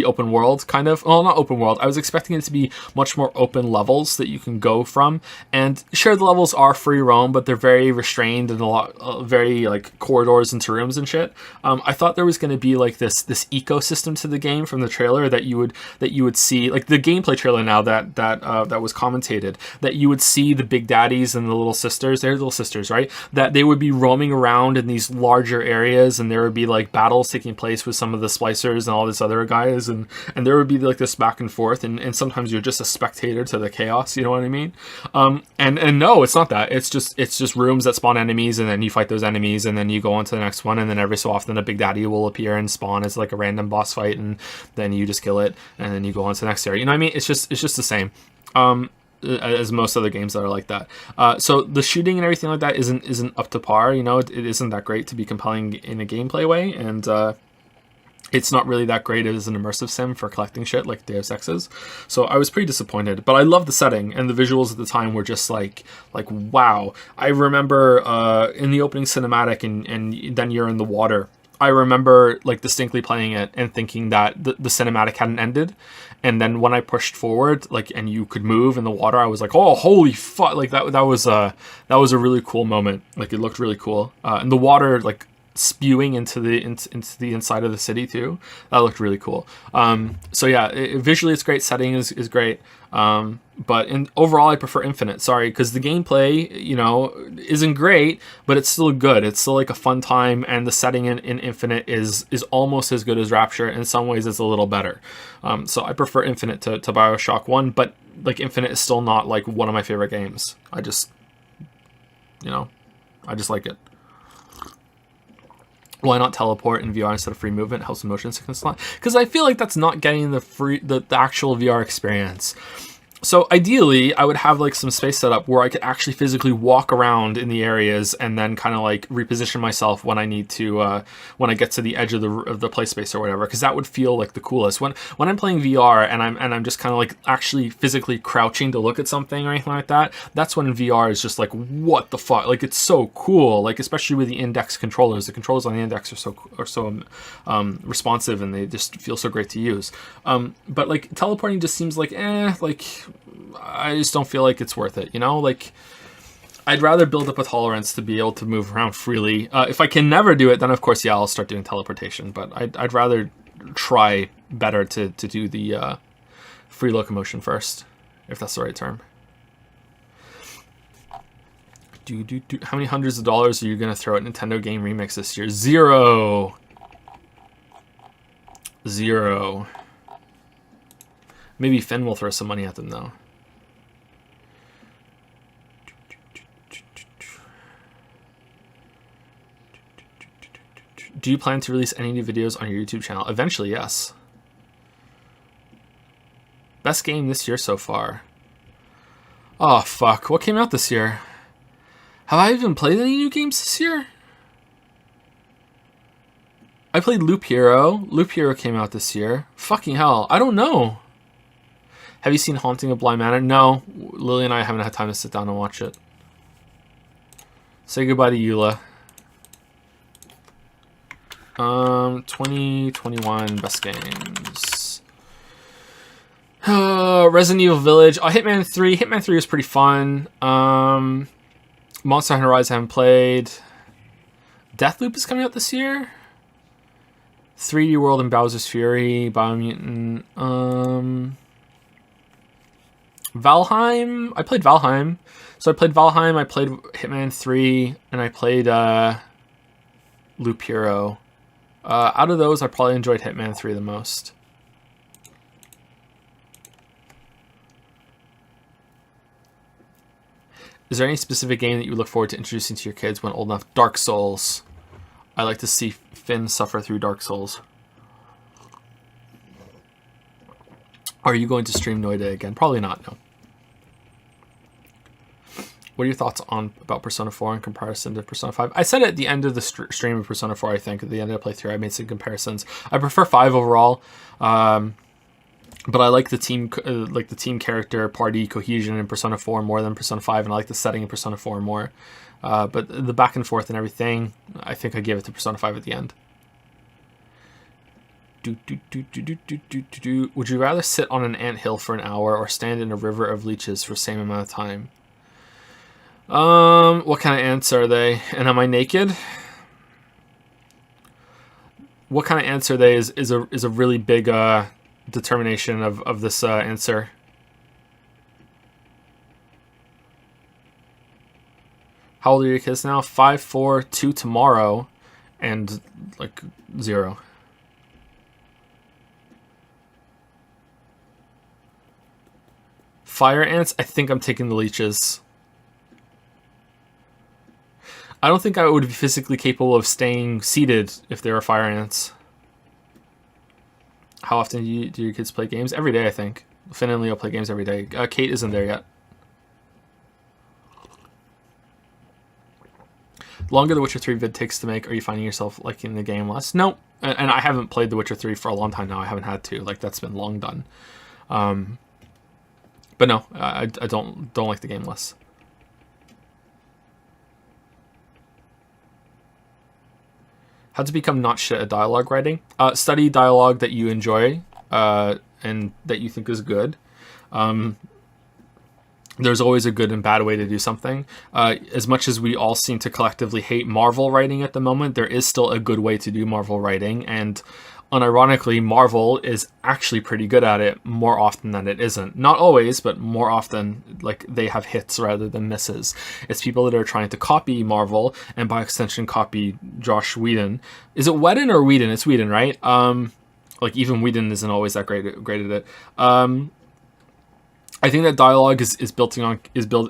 open world, kind of. Well, not open world. I was expecting it to be much more open levels that you can go from. And sure, the levels are free roam, but they're very restrained and a lot, very like corridors into rooms and shit. I thought there was going to be like this ecosystem to the game from the trailer that you would see, like the gameplay trailer now that was commentated, that you would see the big daddies and the little sisters. They're little sisters, right? That they would be roaming around in these larger areas, and there would be like battles taking place with some of the splicers and all this other guys, and there would be like this back and forth, and sometimes you're just a spectator to the chaos, you know what I mean? And no, it's not that. It's just rooms that spawn enemies, and then you fight those enemies, and then you go on to the next one, and then every so often a big daddy will appear and spawn as like a random boss fight, and then you just kill it, and then you go on to the next area. You know what I mean? It's just the same. As most other games that are like that. So the shooting and everything like that isn't up to par, you know. It isn't that great to be compelling in a gameplay way, and it's not really that great as an immersive sim for collecting shit like Deus Ex is. So I was pretty disappointed, but I love the setting, and the visuals at the time were just like wow. I remember in the opening cinematic, and then you're in the water. I remember like distinctly playing it and thinking that the cinematic hadn't ended. And then when I pushed forward, like, and you could move in the water, I was like, oh, holy fuck. Like that was a really cool moment. Like, it looked really cool. And the water, like, spewing into the inside of the city too. That looked really cool. So yeah, visually it's great. Setting is great. But overall, I prefer Infinite. Sorry, because the gameplay, you know, isn't great, but it's still good. It's still like a fun time, and the setting in Infinite is almost as good as Rapture. In some ways, it's a little better. So I prefer Infinite to BioShock 1, but like Infinite is still not like one of my favorite games. I just like it. Why not teleport in VR instead of free movement? Helps with motion sickness a lot. Because I feel like that's not getting the actual VR experience. So ideally, I would have like some space set up where I could actually physically walk around in the areas and then kind of like reposition myself when I need to, when I get to the edge of the play space or whatever, because that would feel like the coolest. When I'm playing VR and I'm just kind of like actually physically crouching to look at something or anything like that, that's when VR is just like, what the fuck? Like, it's so cool. Like, especially with the index controllers. The controls on the index are so responsive, and they just feel so great to use. But like teleporting just seems like like, I just don't feel like it's worth it, you know? Like, I'd rather build up a tolerance to be able to move around freely. If I can never do it, then of course, yeah, I'll start doing teleportation. But I'd rather try better to do the free locomotion first. if that's the right term. How many hundreds of dollars are you going to throw at Nintendo Game Remix this year? Zero. Maybe Finn will throw some money at them, though. Do you plan to release any new videos on your YouTube channel? Eventually, yes. Best game this year so far. Oh, fuck. What came out this year? Have I even played any new games this year? I played Loop Hero. Loop Hero came out this year. Fucking hell. I don't know. Have you seen Haunting of Bly Manor? No. Lily and I haven't had time to sit down and watch it. Say goodbye to Eula. 2021 best games. Resident Evil Village. Oh, Hitman 3. Hitman 3 was pretty fun. Monster Hunter Rise I haven't played. Deathloop is coming out this year. 3D World and Bowser's Fury. Biomutant. Valheim. I played Valheim. So I played Valheim, I played Hitman 3, and I played Loop Hero. Out of those, I probably enjoyed Hitman 3 the most. Is there any specific game that you look forward to introducing to your kids when old enough? Dark Souls. I like to see Finn suffer through Dark Souls. Are you going to stream Noida again? Probably not, no. What are your thoughts about Persona 4 in comparison to Persona 5? I said at the end of the stream of Persona 4, I think, at the end of the playthrough, I made some comparisons. I prefer 5 overall, but I like the team character party cohesion in Persona 4 more than Persona 5, and I like the setting in Persona 4 more. But the back and forth and everything, I think I gave it to Persona 5 at the end. Would you rather sit on an anthill for an hour or stand in a river of leeches for the same amount of time? What kind of ants are they? And am I naked? What kind of ants are they is a really big determination of this answer. How old are your kids now? 5, 4, 2 tomorrow, and like 0. Fire ants? I think I'm taking the leeches. I don't think I would be physically capable of staying seated if there were fire ants. How often do your kids play games? Every day, I think. Finn and Leo play games every day. Kate isn't there yet. The longer The Witcher 3 vid takes to make, are you finding yourself liking the game less? No. And I haven't played The Witcher 3 for a long time now. I haven't had to. Like, that's been long done. But no, I don't like the game less. How to become not shit at dialogue writing? Study dialogue that you enjoy and that you think is good. There's always a good and bad way to do something. As much as we all seem to collectively hate Marvel writing at the moment, there is still a good way to do Marvel writing, and unironically, Marvel is actually pretty good at it more often than it isn't. Not always, but more often, like, they have hits rather than misses. It's people that are trying to copy Marvel, and by extension copy Josh Whedon. Is it Whedon or Whedon? It's Whedon, right? Like, even Whedon isn't always that great at it. I think that dialogue is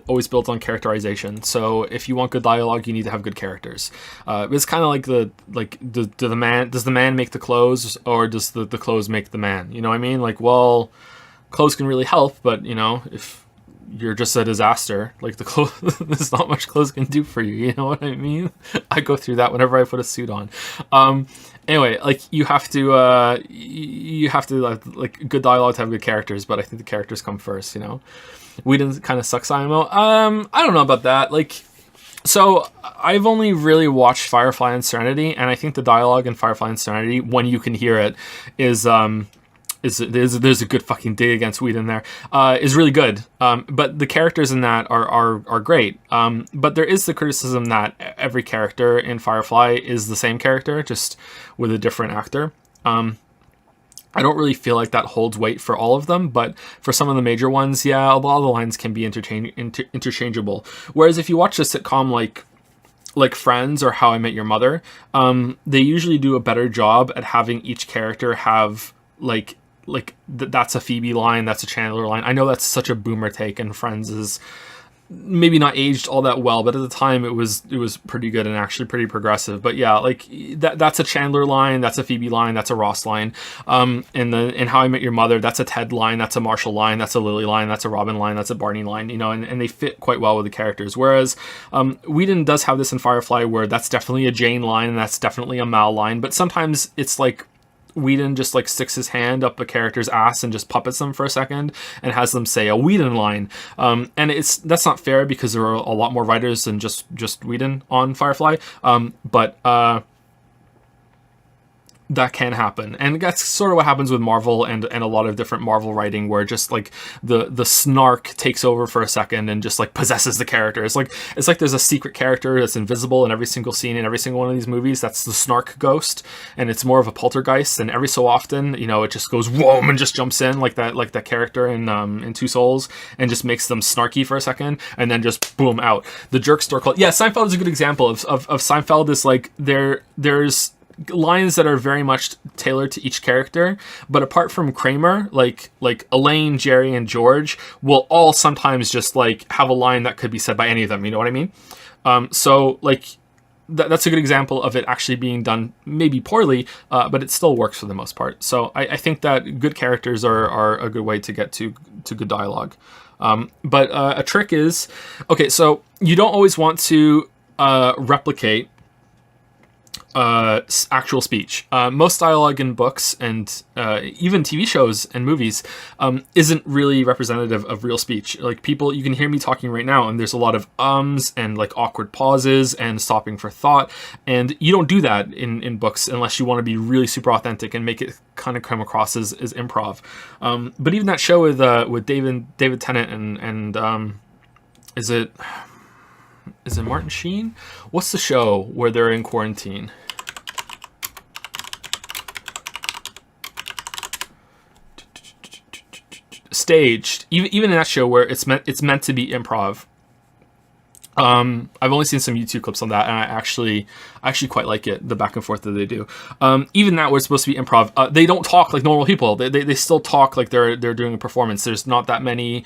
always built on characterization. So if you want good dialogue, you need to have good characters. It's kind of like does the man make the clothes, or does the clothes make the man? You know what I mean? Like, well, clothes can really help, but you know, if you're just a disaster, like the clothes, there's not much clothes can do for you. You know what I mean? I go through that whenever I put a suit on. Anyway, like you have to like good dialogue to have good characters, but I think the characters come first. You know, Whedon kind of sucks IMO. I don't know about that. Like, so I've only really watched Firefly and Serenity, and I think the dialogue in Firefly and Serenity, when you can hear it, is there's a good fucking dig against Whedon there, is really good. But the characters in that are great. But there is the criticism that every character in Firefly is the same character, just with a different actor. I don't really feel like that holds weight for all of them, but for some of the major ones, yeah, a lot of the lines can be interchangeable. Whereas if you watch a sitcom like Friends or How I Met Your Mother, they usually do a better job at having each character have that's a Phoebe line, that's a Chandler line. I know that's such a boomer take, and Friends is maybe not aged all that well, but at the time it was pretty good and actually pretty progressive. But yeah, like that's a Chandler line, that's a Phoebe line, that's a Ross line. In How I Met Your Mother, that's a Ted line, that's a Marshall line, that's a Lily line, that's a Robin line, that's a Barney line, and they fit quite well with the characters. Whereas Whedon does have this in Firefly where that's definitely a Jane line and that's definitely a Mal line, but sometimes it's like Whedon just like sticks his hand up a character's ass and just puppets them for a second and has them say a Whedon line. And that's not fair because there are a lot more writers than just Whedon on Firefly. But that can happen, and that's sort of what happens with Marvel and a lot of different Marvel writing, where just like the snark takes over for a second and just like possesses the character. It's like there's a secret character that's invisible in every single scene in every single one of these movies. That's the snark ghost, and it's more of a poltergeist. And every so often, it just goes whoom and just jumps in like that character in Two Souls and just makes them snarky for a second, and then just boom out. The jerk store called Seinfeld is a good example of Seinfeld. Is like there's lines that are very much tailored to each character, but apart from Kramer, like Elaine, Jerry, and George will all sometimes just like have a line that could be said by any of them. You know what I mean? So like that's a good example of it actually being done maybe poorly, but it still works for the most part. So I think that good characters are a good way to get to good dialogue. But a trick is, okay, so you don't always want to replicate actual speech. Most dialogue in books and even TV shows and movies isn't really representative of real speech. Like people, you can hear me talking right now, and there's a lot of ums and like awkward pauses and stopping for thought, and you don't do that in books unless you want to be really super authentic and make it kind of come across as improv. But even that show with David Tennant and is it Martin Sheen? What's the show where they're in quarantine? Staged. Even in that show where it's meant to be improv. I've only seen some YouTube clips on that, and I actually quite like it, the back and forth that they do. Even that, where it's supposed to be improv, they don't talk like normal people. They still talk like they're doing a performance. There's not that many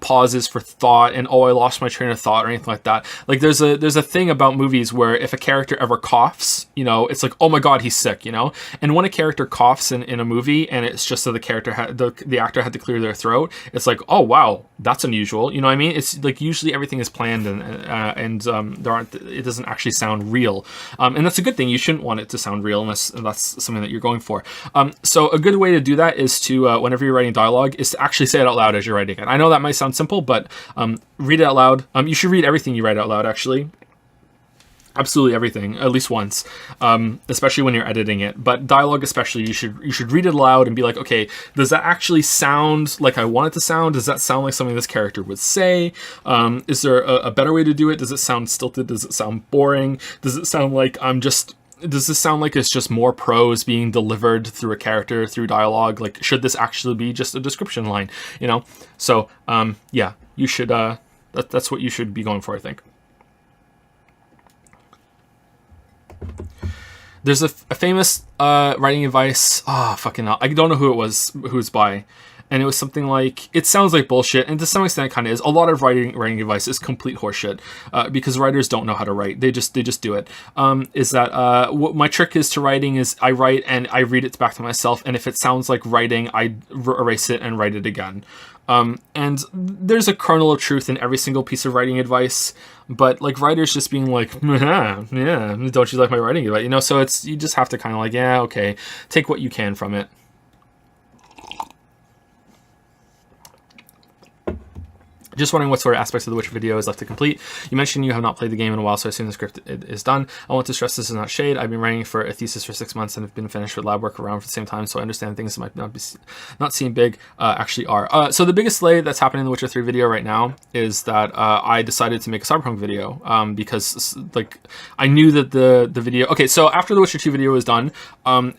pauses for thought and I lost my train of thought or anything like that. Like there's a thing about movies where if a character ever coughs, it's like, oh my god, he's sick, And when a character coughs in a movie and it's just so the actor had to clear their throat, it's like, oh wow, that's unusual. You know what I mean? It's like usually everything is planned and it doesn't actually sound real. And that's a good thing. You shouldn't want it to sound real unless that's something that you're going for. So a good way to do that is to, whenever you're writing dialogue, is to actually say it out loud as you're writing it. I know that might sound simple, but read it out loud. You should read everything you write out loud, actually. Absolutely everything, at least once, especially when you're editing it. But dialogue especially, you should read it aloud and be like, okay, does that actually sound like I want it to sound? Does that sound like something this character would say? Is there a better way to do it? Does it sound stilted? Does it sound boring? Does it sound like does this sound like it's just more prose being delivered through a character, through dialogue? Like, should this actually be just a description line? So, yeah, you should, that's what you should be going for, I think. There's a famous writing advice. Oh, fucking hell. I don't know who it's by. And it was something like, it sounds like bullshit, and to some extent it kind of is. A lot of writing advice is complete horseshit because writers don't know how to write. They just do it. Is that what my trick is to writing is I write and I read it back to myself, and if it sounds like writing, I erase it and write it again. And there's a kernel of truth in every single piece of writing advice, but like writers just being like, yeah, don't you like my writing advice? So you just have to kind of like, yeah, okay, take what you can from it. Just wondering what sort of aspects of the Witcher video is left to complete. You mentioned you have not played the game in a while, so I assume the script is done. I want to stress this is not shade. I've been writing for a thesis for 6 months and have been finished with lab work around for the same time, so I understand things that might not seem big actually are. So the biggest delay that's happening in the Witcher 3 video right now is that I decided to make a Cyberpunk video because like I knew that the video. Okay, so after the Witcher 2 video was done,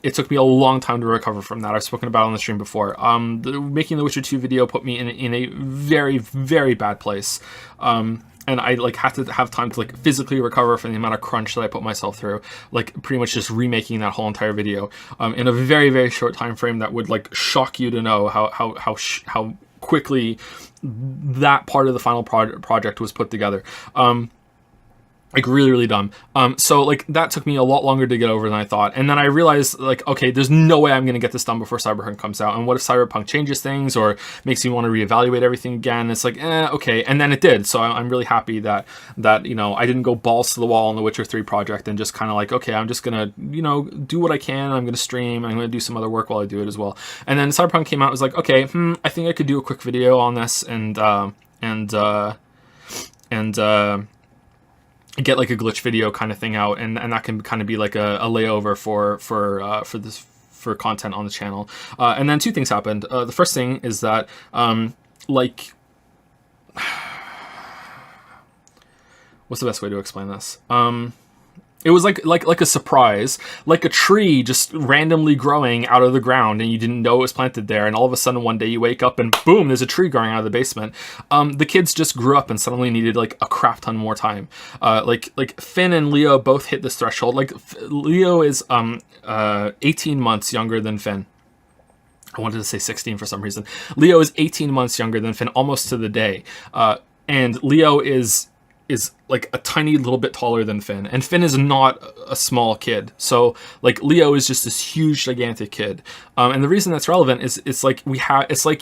it took me a long time to recover from that. I've spoken about it on the stream before. Making the Witcher 2 video put me in a very, very bad place, and I like had to have time to like physically recover from the amount of crunch that I put myself through, like pretty much just remaking that whole entire video in a very, very short time frame that would like shock you to know how quickly that part of the final project was put together. Like really, really dumb. So like that took me a lot longer to get over than I thought. And then I realized like, okay, there's no way I'm going to get this done before Cyberpunk comes out. And what if Cyberpunk changes things or makes me want to reevaluate everything again? It's like, okay. And then it did. So I'm really happy that, you know, I didn't go balls to the wall on the Witcher 3 project and just kind of like, okay, I'm just going to, you know, do what I can. I'm going to stream. I'm going to do some other work while I do it as well. And then Cyberpunk came out. I was like, okay, I think I could do a quick video on this and get like a glitch video kind of thing out, and that can kind of be like a layover for content on the channel. And then two things happened. The first thing is that like what's the best way to explain this? It was like a surprise, like a tree just randomly growing out of the ground and you didn't know it was planted there, and all of a sudden one day you wake up and boom, there's a tree growing out of the basement. The kids just grew up and suddenly needed like a crap ton more time. Like Finn and Leo both hit this threshold. Like Leo is 18 months younger than Finn. I wanted to say 16 for some reason. Leo is 18 months younger than Finn, almost to the day. And Leo is like a tiny little bit taller than Finn, and Finn is not a small kid. So like Leo is just this huge gigantic kid. And the reason that's relevant is it's like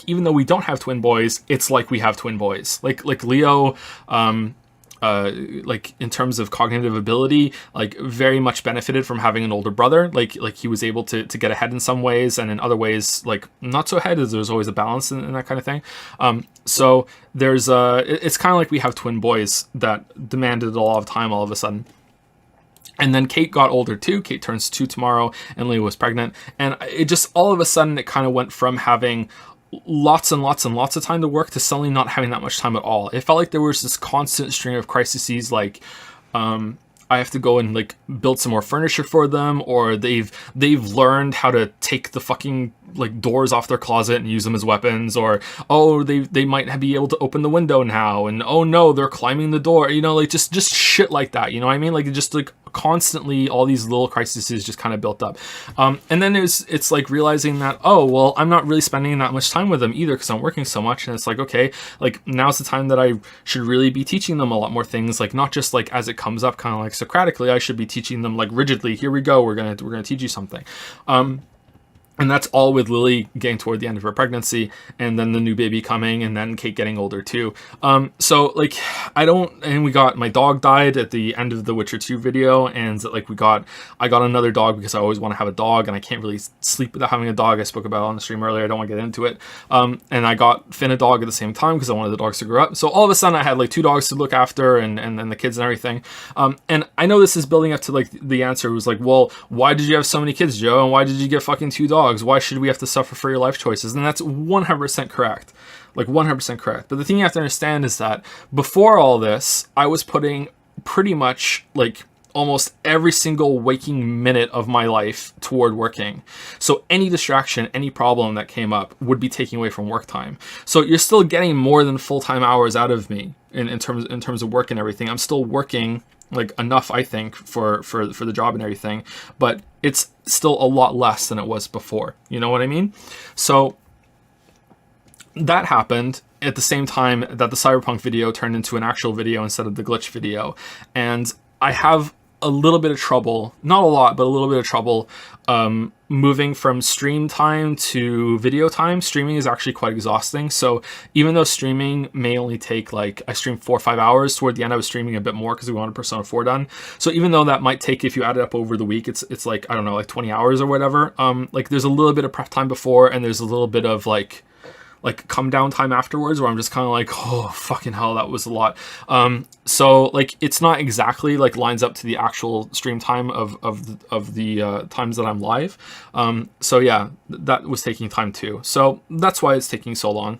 even though we don't have twin boys, it's like we have twin boys. Like Leo like in terms of cognitive ability, like very much benefited from having an older brother. Like he was able to get ahead in some ways, and in other ways like not so ahead, as there's always a balance in that kind of thing. So there's it's kind of like we have twin boys that demanded a lot of time all of a sudden. And then Kate got older too. Kate turns 2 tomorrow, and Leah was pregnant, and it just all of a sudden it kind of went from having lots and lots and lots of time to work to suddenly not having that much time at all. It felt like there was this constant string of crises, like I have to go and like build some more furniture for them, or they've learned how to take the fucking like doors off their closet and use them as weapons, or oh they might be able to open the window now, and oh no, they're climbing the door, you know, like just shit like that, you know what I mean? Like just like constantly all these little crises just kind of built up. And then it's like realizing that, oh well, I'm not really spending that much time with them either because I'm working so much, and it's like, okay, like now's the time that I should really be teaching them a lot more things, like not just like as it comes up kind of like Socratically. I should be teaching them like rigidly, here we go, we're gonna teach you something. And that's all with Lily getting toward the end of her pregnancy, and then the new baby coming, and then Kate getting older too. So like we got, my dog died at the end of the Witcher 2 video, and like I got another dog because I always want to have a dog, and I can't really sleep without having a dog. I spoke about it on the stream earlier. I don't want to get into it. And I got Finn a dog at the same time because I wanted the dogs to grow up. So all of a sudden I had like 2 dogs to look after, and the kids and everything. And I know this is building up to like the answer was like, well, why did you have so many kids, Joe? And why did you get fucking 2 dogs? Why should we have to suffer for your life choices? And that's 100% correct. Like 100% correct. But the thing you have to understand is that before all this, I was putting pretty much like almost every single waking minute of my life toward working. So any distraction, any problem that came up would be taking away from work time. So you're still getting more than full-time hours out of me in terms of work and everything. I'm still working like enough, I think, for the job and everything, but it's still a lot less than it was before. You know what I mean? So that happened at the same time that the Cyberpunk video turned into an actual video instead of the glitch video. And I have a little bit of trouble, not a lot, but a little bit of trouble moving from stream time to video time. Streaming is actually quite exhausting. So even though streaming may only take like, I streamed 4 or 5 hours, toward the end I was streaming a bit more because we wanted Persona 4 done. So even though that might take, if you add it up over the week, it's like, I don't know, like 20 hours or whatever. Like there's a little bit of prep time before, and there's a little bit of like like come down time afterwards where I'm just kind of like, oh fucking hell, that was a lot. So like it's not exactly like lines up to the actual stream time of the times that I'm live. So yeah, that was taking time too. So that's why it's taking so long.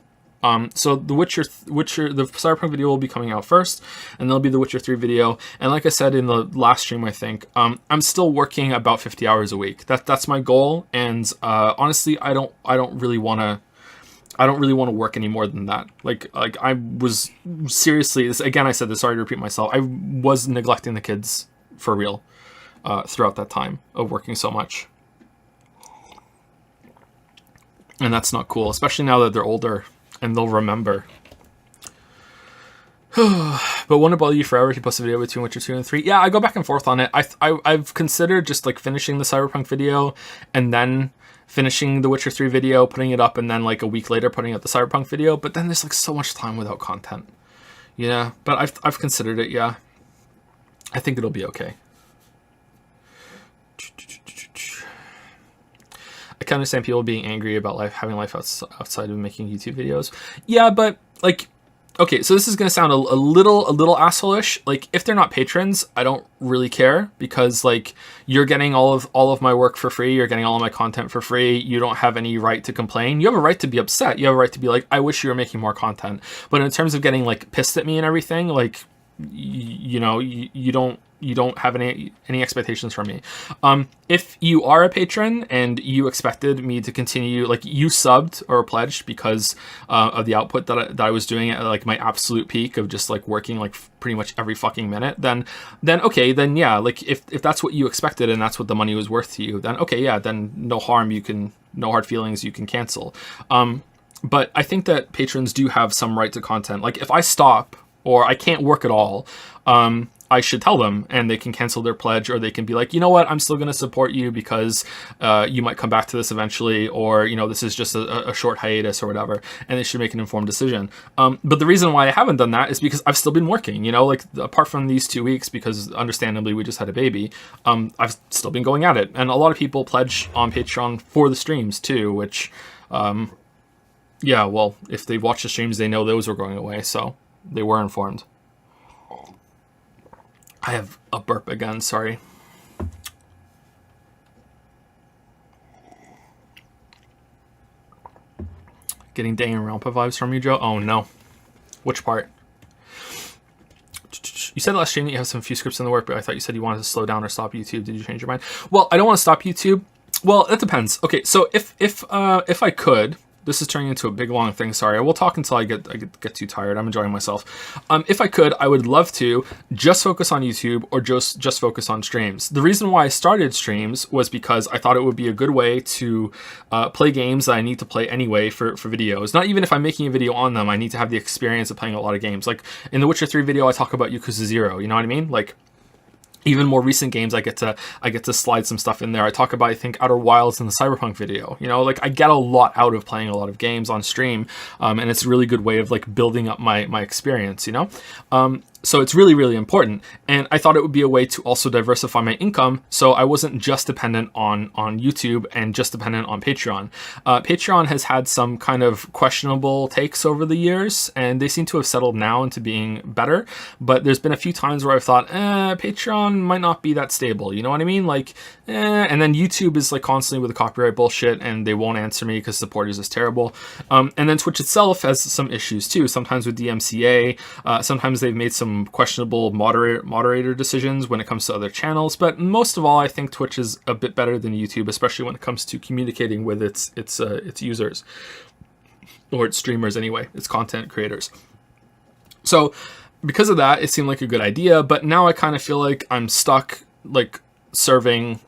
So the Witcher, the Cyberpunk video will be coming out first, and there'll be the Witcher 3 video. And like I said in the last stream, I think, I'm still working about 50 hours a week. That's my goal. And, honestly, I don't really want to work any more than that. Like I was seriously, again, I said this, sorry to repeat myself. I was neglecting the kids for real, throughout that time of working so much. And that's not cool, especially now that they're older. And they'll remember. But won't it bother you forever if you post a video between Witcher 2 and 3? Yeah, I go back and forth on it. I've considered just like finishing the Cyberpunk video and then finishing the Witcher 3 video, putting it up, and then like a week later putting up the Cyberpunk video. But then there's like so much time without content. Yeah, but I've considered it, yeah. I think it'll be okay. I can understand people being angry about having life outside of making YouTube videos. Yeah, but like, okay, so this is gonna sound a little asshole-ish. Like, if they're not patrons, I don't really care, because like you're getting all of my work for free. You're getting all of my content for free. You don't have any right to complain. You have a right to be upset. You have a right to be like, I wish you were making more content. But in terms of getting like pissed at me and everything, like, you know, you don't have any expectations from me. If you are a patron and you expected me to continue, like you subbed or pledged because of the output that I was doing at like my absolute peak of just like working like pretty much every fucking minute, then okay, then yeah, like if that's what you expected and that's what the money was worth to you, then okay, yeah, then no hard feelings, you can cancel. But I think that patrons do have some right to content. Like if I stop or I can't work at all, I should tell them and they can cancel their pledge, or they can be like, you know what, I'm still going to support you because you might come back to this eventually, or, you know, this is just a short hiatus or whatever, and they should make an informed decision. But the reason why I haven't done that is because I've still been working, you know, like apart from these 2 weeks, because understandably we just had a baby, I've still been going at it. And a lot of people pledge on Patreon for the streams too, which, yeah, well, if they've watched the streams, they know those were going away, so they were informed. I have a burp again, sorry. Getting Danganronpa vibes from you, Joe? Oh no. Which part? You said last stream that you have some few scripts in the work, but I thought you said you wanted to slow down or stop YouTube. Did you change your mind? Well, I don't want to stop YouTube. Well, it depends. Okay, so if I could, this is turning into a big long thing. Sorry, I will talk until I get too tired. I'm enjoying myself. If I could, I would love to just focus on YouTube or just focus on streams. The reason why I started streams was because I thought it would be a good way to play games that I need to play anyway for videos. Not even if I'm making a video on them, I need to have the experience of playing a lot of games. Like in the Witcher 3 video, I talk about Yakuza 0. You know what I mean? Like, even more recent games, I get to slide some stuff in there. I talk about, I think, Outer Wilds in the Cyberpunk video. You know, like I get a lot out of playing a lot of games on stream, and it's a really good way of like building up my experience. You know, so it's really, really important. And I thought it would be a way to also diversify my income, so I wasn't just dependent on YouTube and just dependent on Patreon. Patreon has had some kind of questionable takes over the years, and they seem to have settled now into being better. But there's been a few times where I've thought, Patreon might not be that stable. You know what I mean? Like, and then YouTube is like constantly with the copyright bullshit, and they won't answer me because support is just terrible. And then Twitch itself has some issues too. Sometimes with DMCA, sometimes they've made some questionable moderator decisions when it comes to other channels, but most of all, I think Twitch is a bit better than YouTube, especially when it comes to communicating with its users, or its streamers anyway, its content creators. So because of that, it seemed like a good idea, but now I kind of feel like I'm stuck like serving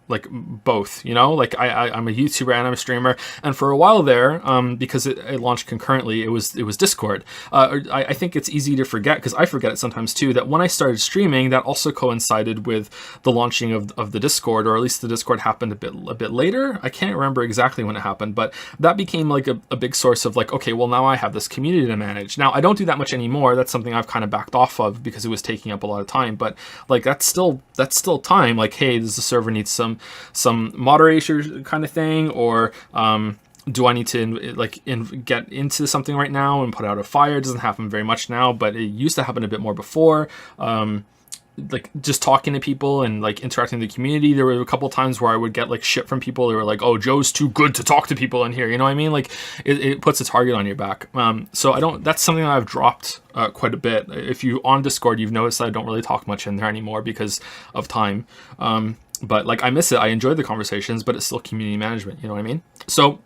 like both, you know, like I'm a YouTuber and I'm a streamer, and for a while there, because it launched concurrently, it was Discord. I think it's easy to forget, because I forget it sometimes too, that when I started streaming, that also coincided with the launching of the Discord, or at least the Discord happened a bit later. I can't remember exactly when it happened, but that became like a big source of like, okay, well now I have this community to manage. Now I don't do that much anymore. That's something I've kind of backed off of because it was taking up a lot of time, but like that's still time. Like, hey, does the server need some moderator kind of thing, or do I need to get into something right now and put out a fire? It doesn't happen very much now, but it used to happen a bit more before. Like just talking to people and like interacting with the community. There were a couple times where I would get like shit from people. They were like, "Oh, Joe's too good to talk to people in here." You know what I mean? Like it puts a target on your back. So I don't. That's something that I've dropped quite a bit. If you on Discord, you've noticed that I don't really talk much in there anymore because of time. But like I miss it. I enjoy the conversations, but it's still community management. You know what I mean? So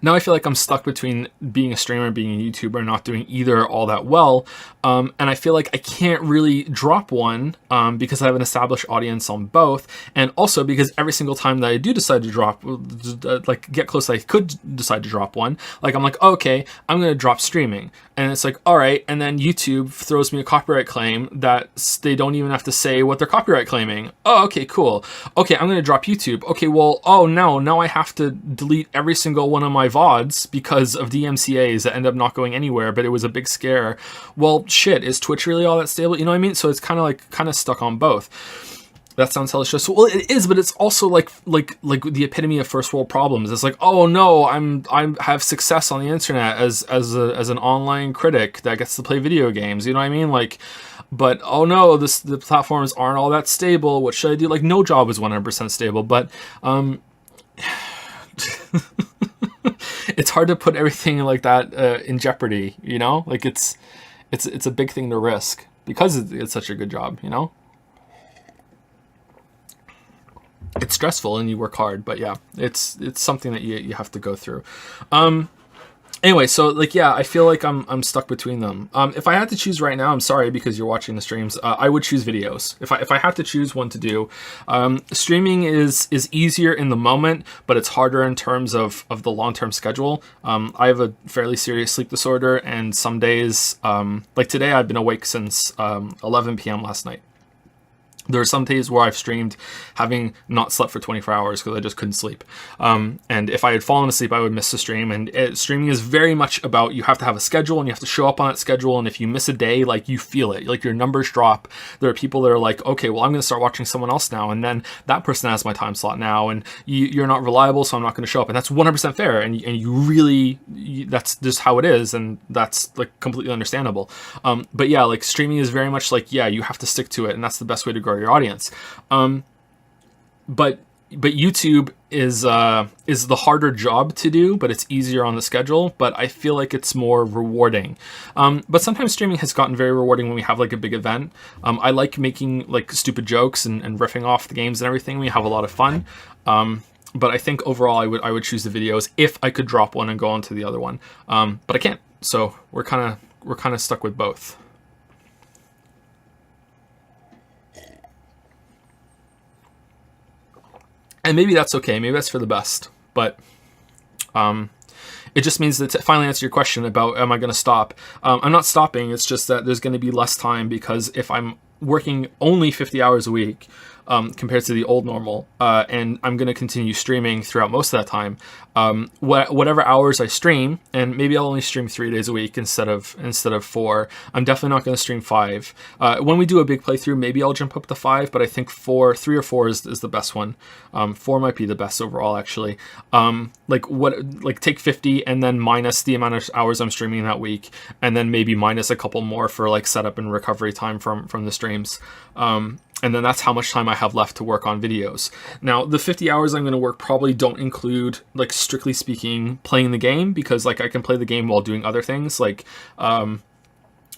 now I feel like I'm stuck between being a streamer and being a YouTuber, not doing either all that well. And I feel like I can't really drop one because I have an established audience on both. And also because every single time that I do decide to drop, like get close, I could decide to drop one. Like I'm like, okay, I'm going to drop streaming. And it's like, all right. And then YouTube throws me a copyright claim that they don't even have to say what they're copyright claiming. Oh, okay, cool. Okay, I'm going to drop YouTube. Okay, well, oh no, now I have to delete every single one of my VODs because of DMCAs that end up not going anywhere, but it was a big scare. Well, shit, is Twitch really all that stable? You know what I mean? So it's kind of stuck on both. That sounds hella stressful. Well, it is, but it's also like the epitome of first world problems. It's like, oh no, I have success on the internet as an online critic that gets to play video games. You know what I mean? Like, but oh no, the platforms aren't all that stable. What should I do? Like, no job is 100% stable, but it's hard to put everything like that in jeopardy. You know, like it's a big thing to risk because it's such a good job. You know. It's stressful and you work hard, but yeah, it's something that you have to go through. Anyway, so like, yeah, I feel like I'm stuck between them. If I had to choose right now, I'm sorry because you're watching the streams, I would choose videos. If I had to choose one to do, streaming is easier in the moment, but it's harder in terms of the long-term schedule. I have a fairly serious sleep disorder, and some days, like today, I've been awake since 11 p.m. last night. There are some days where I've streamed having not slept for 24 hours because I just couldn't sleep. And if I had fallen asleep, I would miss the stream. And streaming is very much about, you have to have a schedule and you have to show up on that schedule. And if you miss a day, like you feel it, like your numbers drop. There are people that are like, okay, well, I'm going to start watching someone else now. And then that person has my time slot now. And you're not reliable, so I'm not going to show up. And that's 100% fair. And you really, that's just how it is. And that's like completely understandable. But yeah, like streaming is very much like, yeah, you have to stick to it. And that's the best way to grow your audience. But YouTube is the harder job to do, but it's easier on the schedule, but I feel like it's more rewarding. But sometimes streaming has gotten very rewarding when we have like a big event. I like making like stupid jokes and riffing off the games and everything. We have a lot of fun. But I think overall I would choose the videos if I could drop one and go on to the other one. But I can't. So we're kind of stuck with both. And maybe that's okay. Maybe that's for the best. But it just means that to finally answer your question about am I going to stop? I'm not stopping. It's just that there's going to be less time because if I'm working only 50 hours a week compared to the old normal, and I'm going to continue streaming throughout most of that time, whatever hours I stream, and maybe I'll only stream 3 days a week instead of 4. I'm definitely not going to stream 5. When we do a big playthrough, maybe I'll jump up to 5, but I think 3 or 4 is the best one. 4 might be the best overall, actually. Take 50 and then minus the amount of hours I'm streaming that week, and then maybe minus a couple more for like setup and recovery time from the streams. And then that's how much time I have left to work on videos. Now, the 50 hours I'm going to work probably don't include, like, strictly speaking, playing the game, because, like, I can play the game while doing other things. Like,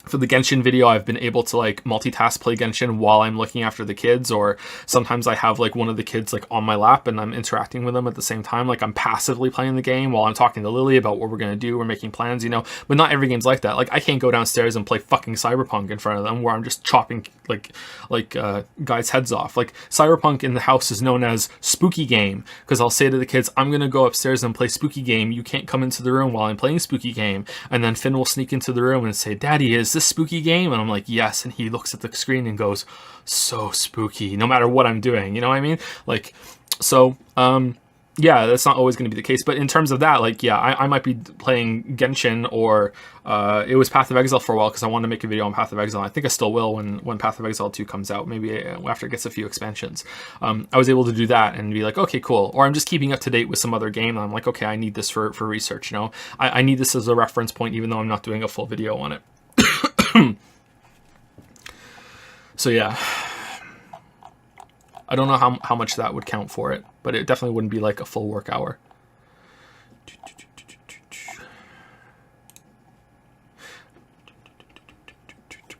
for the Genshin video, I've been able to like multitask play Genshin while I'm looking after the kids, or sometimes I have like one of the kids like on my lap and I'm interacting with them at the same time. Like I'm passively playing the game while I'm talking to Lily about what we're going to do. We're making plans, you know, but not every game's like that. Like I can't go downstairs and play fucking Cyberpunk in front of them where I'm just chopping guys' heads off. Like Cyberpunk in the house is known as spooky game because I'll say to the kids, I'm going to go upstairs and play spooky game. You can't come into the room while I'm playing spooky game. And then Finn will sneak into the room and say, Daddy, is this spooky game? And I'm like, yes. And he looks at the screen and goes, so spooky, no matter what I'm doing. You know what I mean? Like, so, yeah, that's not always going to be the case. But in terms of that, like, yeah, I might be playing Genshin, or it was Path of Exile for a while because I wanted to make a video on Path of Exile. I think I still will when Path of Exile 2 comes out, maybe after it gets a few expansions. I was able to do that and be like, okay, cool. Or I'm just keeping up to date with some other game, and I'm like, okay, I need this for research, you know? I need this as a reference point, even though I'm not doing a full video on it. So yeah. I don't know how much that would count for it, but it definitely wouldn't be like a full work hour.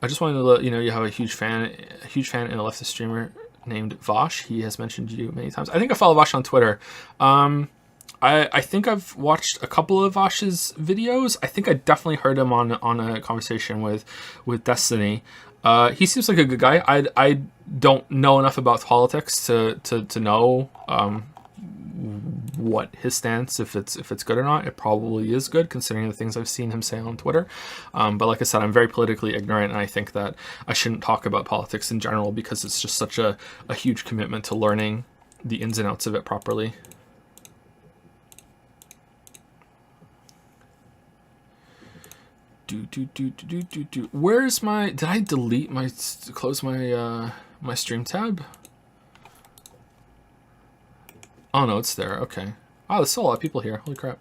I just wanted to let you know you have a huge fan and a leftist streamer named Vosh. He has mentioned you many times. I think I follow Vosh on Twitter. I think I've watched a couple of Vosh's videos. I think I definitely heard him on a conversation with Destiny. He seems like a good guy. I don't know enough about politics to know what his stance, if it's good or not. It probably is good considering the things I've seen him say on Twitter. But like I said, I'm very politically ignorant, and I think that I shouldn't talk about politics in general because it's just such a huge commitment to learning the ins and outs of it properly. Where's my... Did I delete my... Close my my stream tab? Oh no, it's there. Okay. Oh, there's still a lot of people here. Holy crap.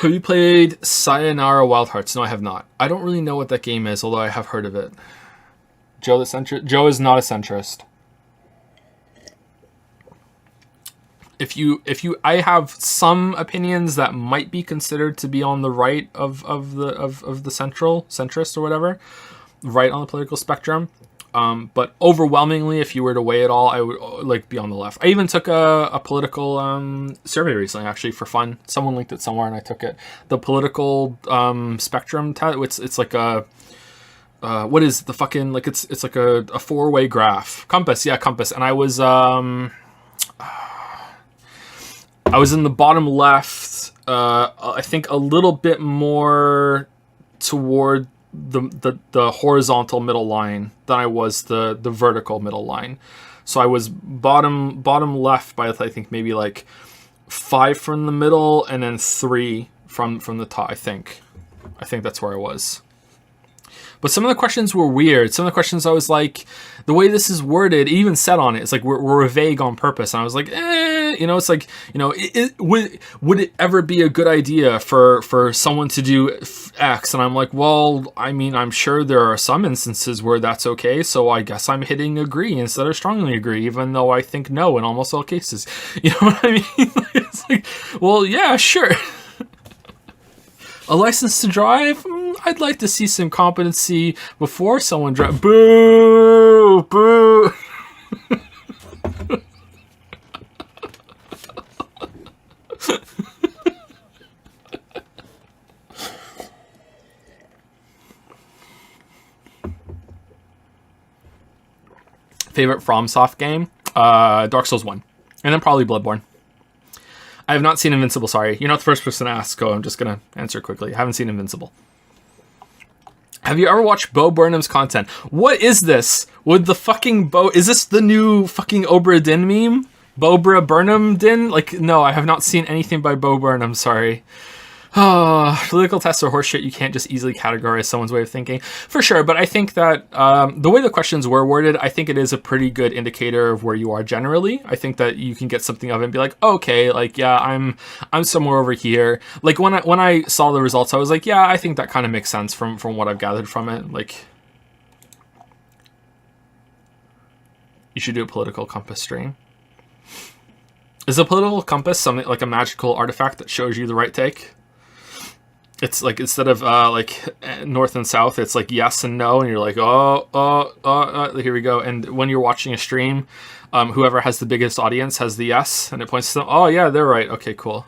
Have you played Sayonara Wild Hearts? No, I have not. I don't really know what that game is, although I have heard of it. Joe the centrist? Joe is not a centrist. I have some opinions that might be considered to be on the right of the centrist or whatever, right on the political spectrum. But overwhelmingly, if you were to weigh it all, I would like be on the left. I even took a political survey recently, actually, for fun. Someone linked it somewhere, and I took it. The political spectrum test. It's like a what is the fucking, like it's like a 4-way graph. Compass, yeah, compass. And I was in the bottom left, I think a little bit more toward the horizontal middle line than I was the vertical middle line. So I was bottom left by, I think, maybe like 5 from the middle and then 3 from the top, I think that's where I was. But some of the questions were weird. Some of the questions I was like, the way this is worded, it even said on it, it's like we're vague on purpose. And I was like, it's like, would it ever be a good idea for someone to do X? And I'm like, well, I mean, I'm sure there are some instances where that's okay. So I guess I'm hitting agree instead of strongly agree, even though I think no in almost all cases. You know what I mean? It's like, well, yeah, sure. A license to drive? I'd like to see some competency before someone drives. Boo! Boo! Favorite FromSoft game? Dark Souls 1. And then probably Bloodborne. I have not seen Invincible, sorry. You're not the first person to ask, so I'm just going to answer quickly. I haven't seen Invincible. Have you ever watched Bo Burnham's content? What is this? With the fucking Bo... Is this the new fucking Obra Dinn meme? Bobra Burnham Din? Like, no, I have not seen anything by Bo Burnham, sorry. Oh, political tests are horseshit. You can't just easily categorize someone's way of thinking. For sure, but I think that the way the questions were worded, I think it is a pretty good indicator of where you are generally. I think that you can get something of it and be like, okay, like, yeah, I'm somewhere over here. Like, when I saw the results, I was like, yeah, I think that kind of makes sense from what I've gathered from it. Like, you should do a political compass stream. Is a political compass something like a magical artifact that shows you the right take? It's like, instead of like north and south, it's like yes and no, and you're like, here we go. And when you're watching a stream, whoever has the biggest audience has the yes, and it points to them. Oh yeah, they're right. Okay, cool.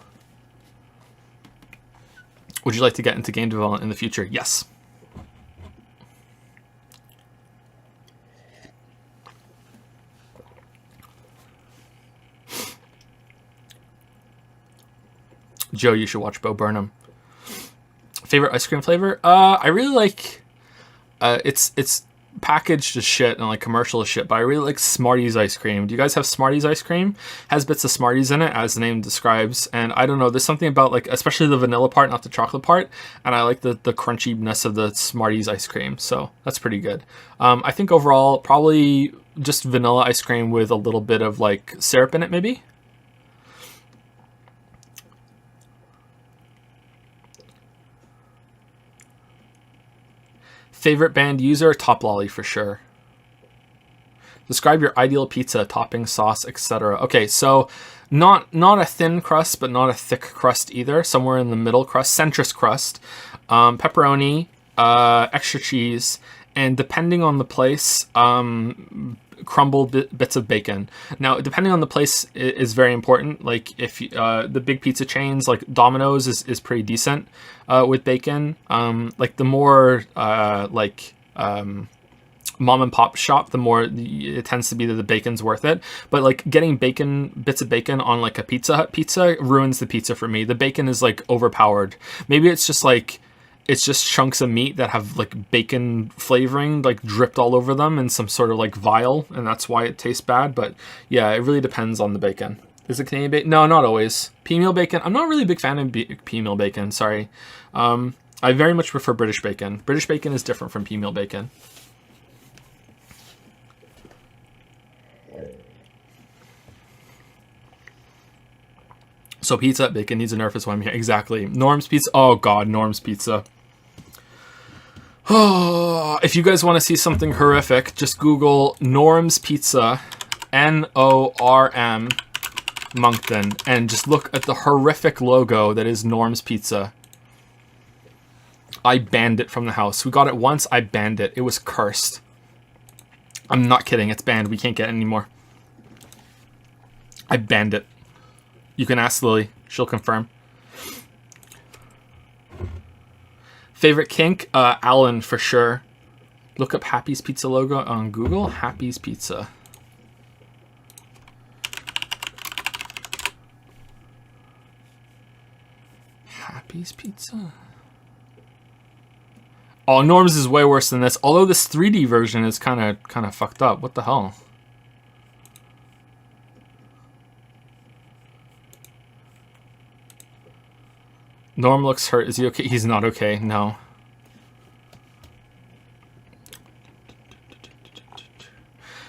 Would you like to get into game development in the future? Yes. Joe, you should watch Bo Burnham. Favorite ice cream flavor? I really like, it's packaged as shit and like commercial as shit, but I really like Smarties ice cream. Do you guys have Smarties ice cream? Has bits of Smarties in it, as the name describes, and I don't know, there's something about like, especially the vanilla part, not the chocolate part, and I like the crunchiness of the Smarties ice cream, so that's pretty good. I think overall, probably just vanilla ice cream with a little bit of like syrup in it, maybe? Favorite band user? Top Lolly for sure. Describe your ideal pizza, topping, sauce, etc. Okay, so not a thin crust, but not a thick crust either. Somewhere in the middle crust, centrist crust. Pepperoni, extra cheese, and depending on the place, crumbled bits of bacon. Now, depending on the place is very important. Like if the big pizza chains like Domino's is pretty decent with bacon. Like the more mom and pop shop, the more it tends to be that the bacon's worth it. But like getting bits of bacon on like a Pizza Hut pizza ruins the pizza for me. The bacon is like overpowered. Maybe it's just like, it's just chunks of meat that have like bacon flavoring like dripped all over them in some sort of like vial, and that's why it tastes bad. But yeah, it really depends on the bacon. Is it Canadian bacon? No, not always. Pea meal bacon, I'm not really a big fan of pea meal bacon, sorry. I very much prefer British bacon. British bacon is different from pea meal bacon. So pizza, bacon needs a nerf is why I'm here. Exactly. Norm's Pizza. Oh god, Norm's Pizza. Oh, if you guys want to see something horrific, just Google Norm's Pizza, N-O-R-M, Moncton, and just look at the horrific logo that is Norm's Pizza. I banned it from the house. We got it once, I banned it. It was cursed. I'm not kidding, it's banned. We can't get it anymore. I banned it. You can ask Lily. She'll confirm. Favorite kink? Alan, for sure. Look up Happy's Pizza logo on Google. Happy's Pizza. Happy's Pizza? Oh, Norm's is way worse than this. Although this 3D version is kind of fucked up. What the hell? Norm looks hurt. Is he okay? He's not okay. No.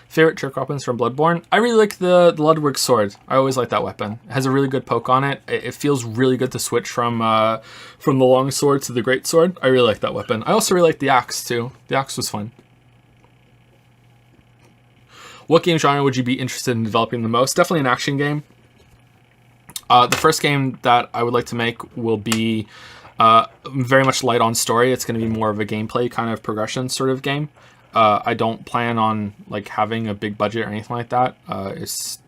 Favorite trick weapons from Bloodborne? I really like the Ludwig sword. I always like that weapon. It has a really good poke on it. It feels really good to switch from the long sword to the great sword. I really like that weapon. I also really like the axe too. The axe was fun. What game genre would you be interested in developing the most? Definitely an action game. The first game that I would like to make will be very much light on story. It's going to be more of a gameplay kind of progression sort of game. I don't plan on like having a big budget or anything like that. It's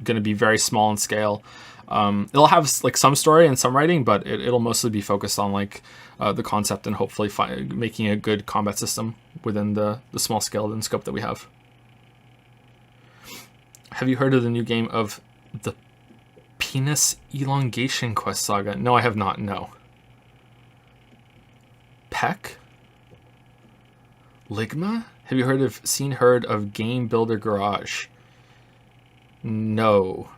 going to be very small in scale. It'll have like some story and some writing, but it'll mostly be focused on like the concept and hopefully making a good combat system within the small scale and scope that we have. Have you heard of the new game of the Penis Elongation Quest Saga? No, I have not. No. Peck? Ligma? Have you heard of Game Builder Garage? No.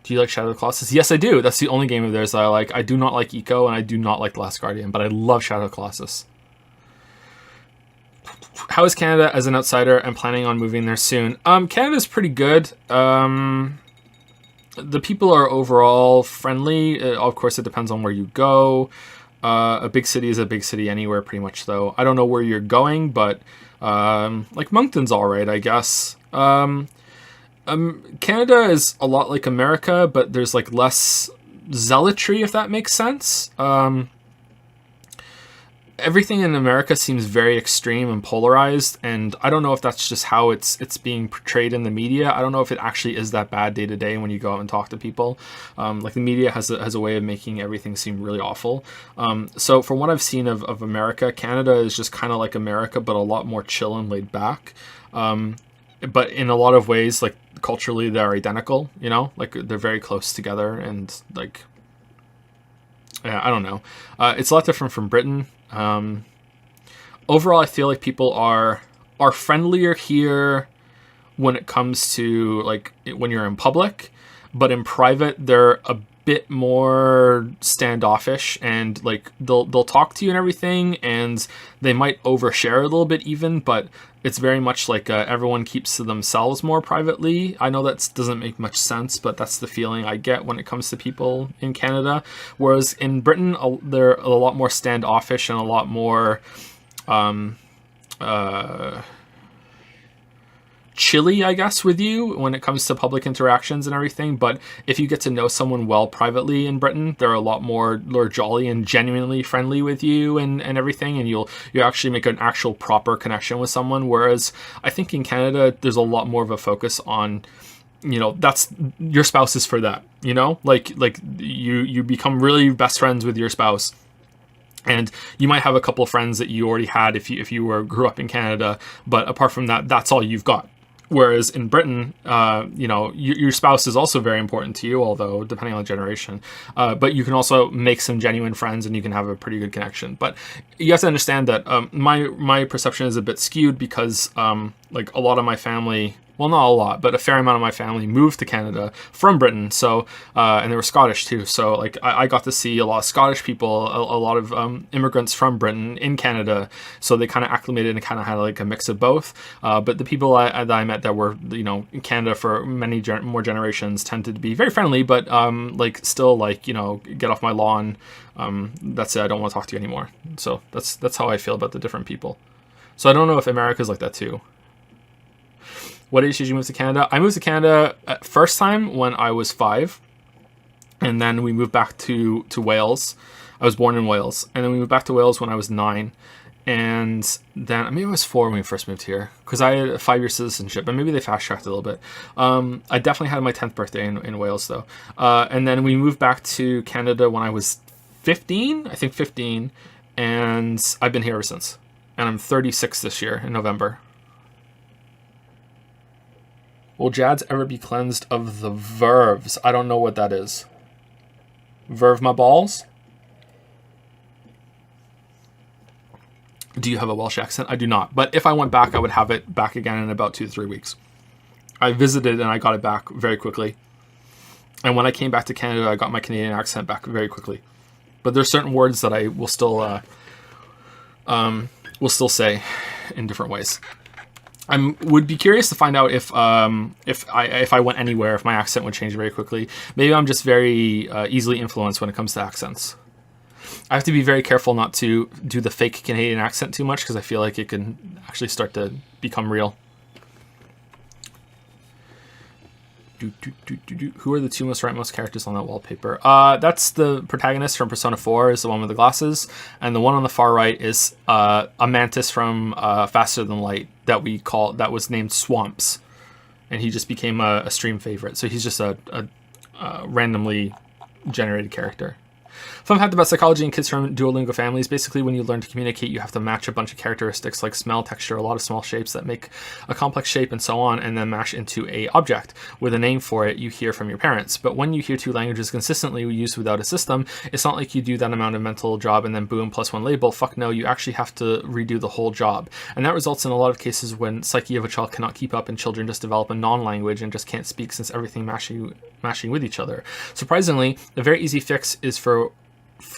Do you like Shadow of the Colossus? Yes, I do. That's the only game of theirs that I like. I do not like Eco, and I do not like The Last Guardian, but I love Shadow of the Colossus. How is Canada as an outsider? I'm planning on moving there soon. Canada's pretty good. The people are overall friendly. Of course, it depends on where you go. A big city is a big city anywhere, pretty much, though. I don't know where you're going, but like Moncton's all right, I guess. Canada is a lot like America, but there's like less zealotry, if that makes sense. Everything in America seems very extreme and polarized, and I don't know if that's just how it's being portrayed in the media. I don't know if it actually is that bad day to day when you go out and talk to people. Like the media has a way of making everything seem really awful. So from what I've seen of America, Canada is just kind of like America, but a lot more chill and laid back. But in a lot of ways, like culturally, they're identical. You know, like they're very close together, and like, yeah, I don't know. It's a lot different from Britain. overall, I feel like people are friendlier here when it comes to like when you're in public, but in private they're a bit more standoffish, and like they'll talk to you and everything, and they might overshare a little bit even, but it's very much like everyone keeps to themselves more privately. I know that doesn't make much sense, but that's the feeling I get when it comes to people in Canada. Whereas in Britain, they're a lot more standoffish and a lot more chilly, I guess, with you when it comes to public interactions and everything. But if you get to know someone well privately in Britain, they're a lot more jolly and genuinely friendly with you and everything, and you actually make an actual proper connection with someone. Whereas I think in Canada there's a lot more of a focus on, you know, that's your spouse is for that, you know, like you become really best friends with your spouse. And you might have a couple of friends that you already had if you grew up in Canada, but apart from that, that's all you've got. Whereas in Britain, you know, your spouse is also very important to you, although depending on the generation. But you can also make some genuine friends, and you can have a pretty good connection. But you have to understand that my perception is a bit skewed because like a lot of my family. Well, not a lot, but a fair amount of my family moved to Canada from Britain. So, and they were Scottish too. So like I got to see a lot of Scottish people, a lot of immigrants from Britain in Canada. So they kind of acclimated and kind of had like a mix of both. But the people that I met that were, you know, in Canada for many more generations tended to be very friendly, but like still like, you know, get off my lawn. That's it. I don't want to talk to you anymore. So that's how I feel about the different people. So I don't know if America's like that too. What age did you move to Canada? I moved to Canada first time when I was 5, and then we moved back to Wales. I was born in Wales, and then we moved back to Wales when I was 9, and then maybe I was 4 when we first moved here because I had a 5-year citizenship, and maybe they fast tracked a little bit. I definitely had my 10th birthday in Wales though, and then we moved back to Canada when I was 15, I think 15, and I've been here ever since. And I'm 36 this year in November. Will Jads ever be cleansed of the verves? I don't know what that is. Verve my balls? Do you have a Welsh accent? I do not. But if I went back, I would have it back again in about 2 to 3 weeks. I visited and I got it back very quickly. And when I came back to Canada, I got my Canadian accent back very quickly. But there's certain words that I will still say in different ways. I would be curious to find out if I went anywhere, if my accent would change very quickly. Maybe I'm just very easily influenced when it comes to accents. I have to be very careful not to do the fake Canadian accent too much because I feel like it can actually start to become real. Who are the two most rightmost characters on that wallpaper? That's the protagonist from Persona 4 is the one with the glasses, and the one on the far right is a mantis from Faster Than Light that was named Swamps, and he just became a stream favorite. So he's just a randomly generated character. Fun fact about psychology in kids from Duolingo families: basically when you learn to communicate, you have to match a bunch of characteristics like smell, texture, a lot of small shapes that make a complex shape and so on, and then mash into a object with a name for it you hear from your parents. But when you hear 2 languages consistently used without a system, it's not like you do that amount of mental job and then boom, +1 label. Fuck no, you actually have to redo the whole job. And that results in a lot of cases when psyche of a child cannot keep up and children just develop a non-language and just can't speak since everything mashing with each other. Surprisingly, a very easy fix is for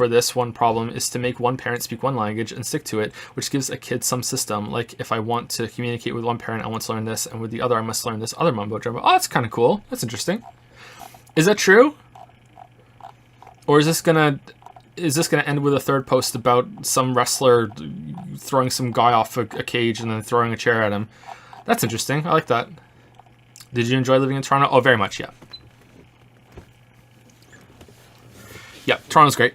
this one problem is to make one parent speak one language and stick to it, which gives a kid some system. Like if I want to communicate with one parent, I want to learn this, and with the other, I must learn this other mumbo jumbo. Oh, that's kind of cool. That's interesting. Is that true? Or is this gonna end with a third post about some wrestler throwing some guy off a cage and then throwing a chair at him? That's interesting. I like that. Did you enjoy living in Toronto? Oh, very much, yeah. Yeah, Toronto's great.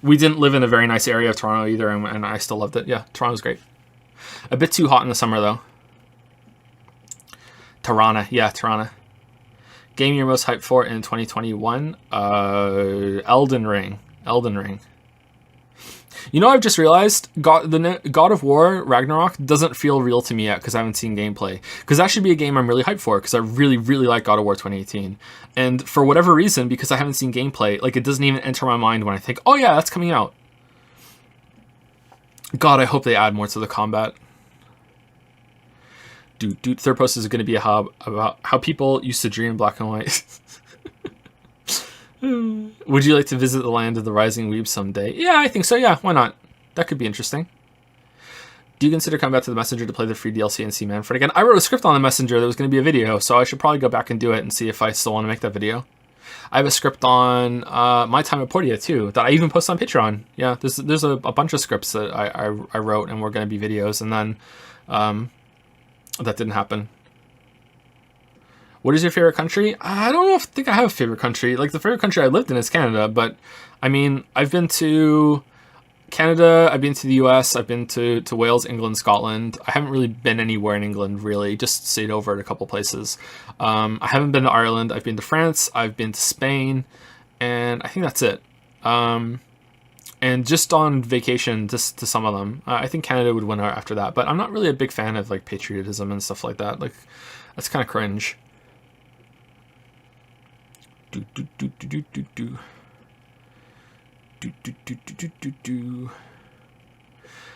We didn't live in a very nice area of Toronto either, and I still loved it. Yeah, Toronto's great. A bit too hot in the summer, though. Tirana. Yeah, Tirana. Game you're most hyped for in 2021? Elden Ring. Elden Ring. You know, I've just realized God of War Ragnarok doesn't feel real to me yet because I haven't seen gameplay. Because that should be a game I'm really hyped for because I really, really like God of War 2018. And for whatever reason, because I haven't seen gameplay, like it doesn't even enter my mind when I think, oh yeah, that's coming out. God, I hope they add more to the combat. Dude, third post is going to be a hub about how people used to dream in black and white. Would you like to visit the land of the rising weeb someday? Yeah, I think so. Yeah, why not? That could be interesting. Do you consider coming back to the Messenger to play the free DLC and see Manfred again? I wrote a script on the Messenger that was going to be a video, so I should probably go back and do it and see if I still want to make that video. I have a script on My Time at Portia too that I even post on Patreon. Yeah, there's a bunch of scripts that I wrote and were going to be videos, and then that didn't happen. What is your favorite country? I don't think I have a favorite country. Like, the favorite country I lived in is Canada, but I mean, I've been to Canada, I've been to the US, I've been to Wales, England, Scotland. I haven't really been anywhere in England, really, just stayed over at a couple places. I haven't been to Ireland, I've been to France, I've been to Spain, and I think that's it. And just on vacation to some of them. I think Canada would win out after that, but I'm not really a big fan of, like, patriotism and stuff like that. Like, that's kind of cringe.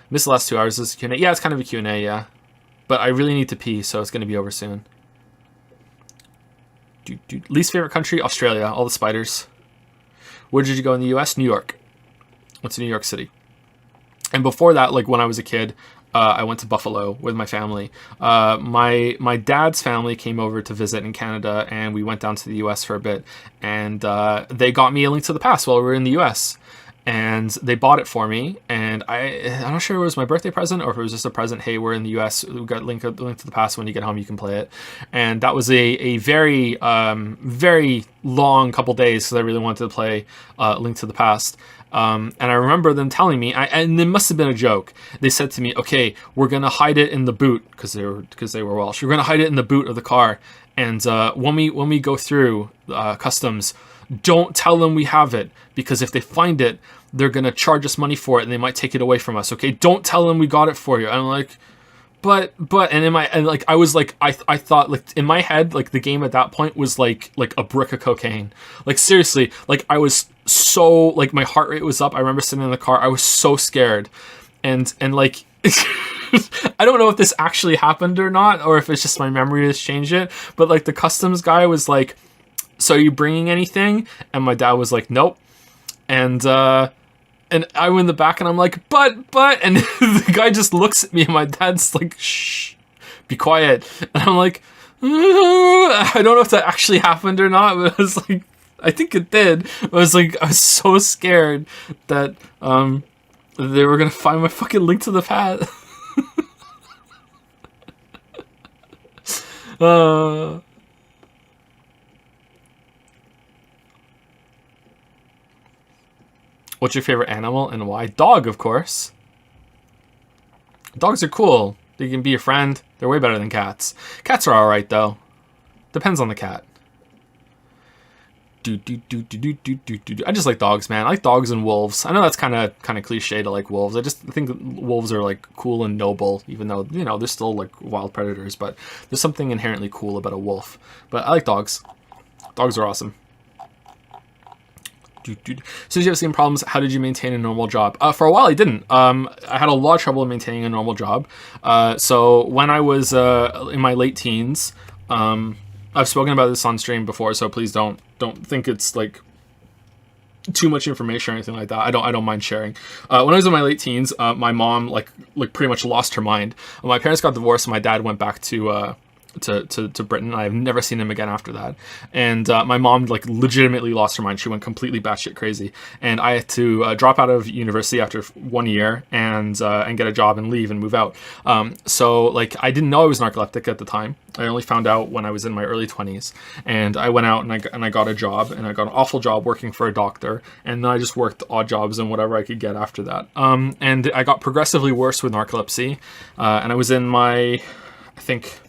Missed the last 2 hours of this Q&A. Yeah, it's kind of a Q&A, yeah. But I really need to pee, so it's going to be over soon. Least favorite country? Australia. All the spiders. Where did you go in the US? New York. Went to New York City. And before that, like when I was a kid, I went to Buffalo with my family. My dad's family came over to visit in Canada, and we went down to the US for a bit. And they got me A Link to the Past while we were in the US. And they bought it for me, and I'm not sure if it was my birthday present or if it was just a present. Hey, we're in the US, we got Link to the Past. When you get home, you can play it. And that was a very, very long couple days because I really wanted to play Link to the Past. And I remember them telling me, and it must have been a joke. They said to me, "Okay, we're gonna hide it in the boot," because they were Welsh. We're gonna hide it in the boot of the car, and when we go through customs, don't tell them we have it, because if they find it, they're gonna charge us money for it, and they might take it away from us. Okay, don't tell them we got it for you. And I'm like, but I thought, like, in my head, like, the game at that point was like a brick of cocaine. Like, seriously, like, I was so, like, my heart rate was up. I remember sitting in the car, I was so scared, and like I don't know if this actually happened or not, or if it's just my memory has changed it, but like the customs guy was like, "So are you bringing anything?" And my dad was like, "Nope." And I went in the back and I'm like, but, and the guy just looks at me and my dad's like, "Shh, be quiet." And I'm like, I don't know if that actually happened or not, but I was like, I think it did. I was so scared that they were gonna find my fucking Link to the Past. What's your favorite animal and why? Dog, of course. Dogs are cool. They can be your friend. They're way better than cats. Cats are alright, though. Depends on the cat. I just like dogs, man. I like dogs and wolves. I know that's kind of cliche to like wolves. I just think wolves are like cool and noble, even though, you know, they're still like wild predators, but there's something inherently cool about a wolf. But I like dogs. Dogs are awesome. Since you have seen problems, how did you maintain a normal job? For a while, I didn't. I had a lot of trouble maintaining a normal job. So when I was in my late teens, I've spoken about this on stream before, so please don't think it's like too much information or anything like that. I don't mind sharing. When I was in my late teens, my mom like pretty much lost her mind. My parents got divorced, and my dad went back to Britain. I've never seen him again after that. And my mom like legitimately lost her mind. She went completely batshit crazy. And I had to drop out of university after 1 year and get a job and leave and move out. So like I didn't know I was narcoleptic at the time. I only found out when I was in my early 20s. And I went out and I got a job, and I got an awful job working for a doctor. And then I just worked odd jobs and whatever I could get after that. And I got progressively worse with narcolepsy. And I was in my, I think,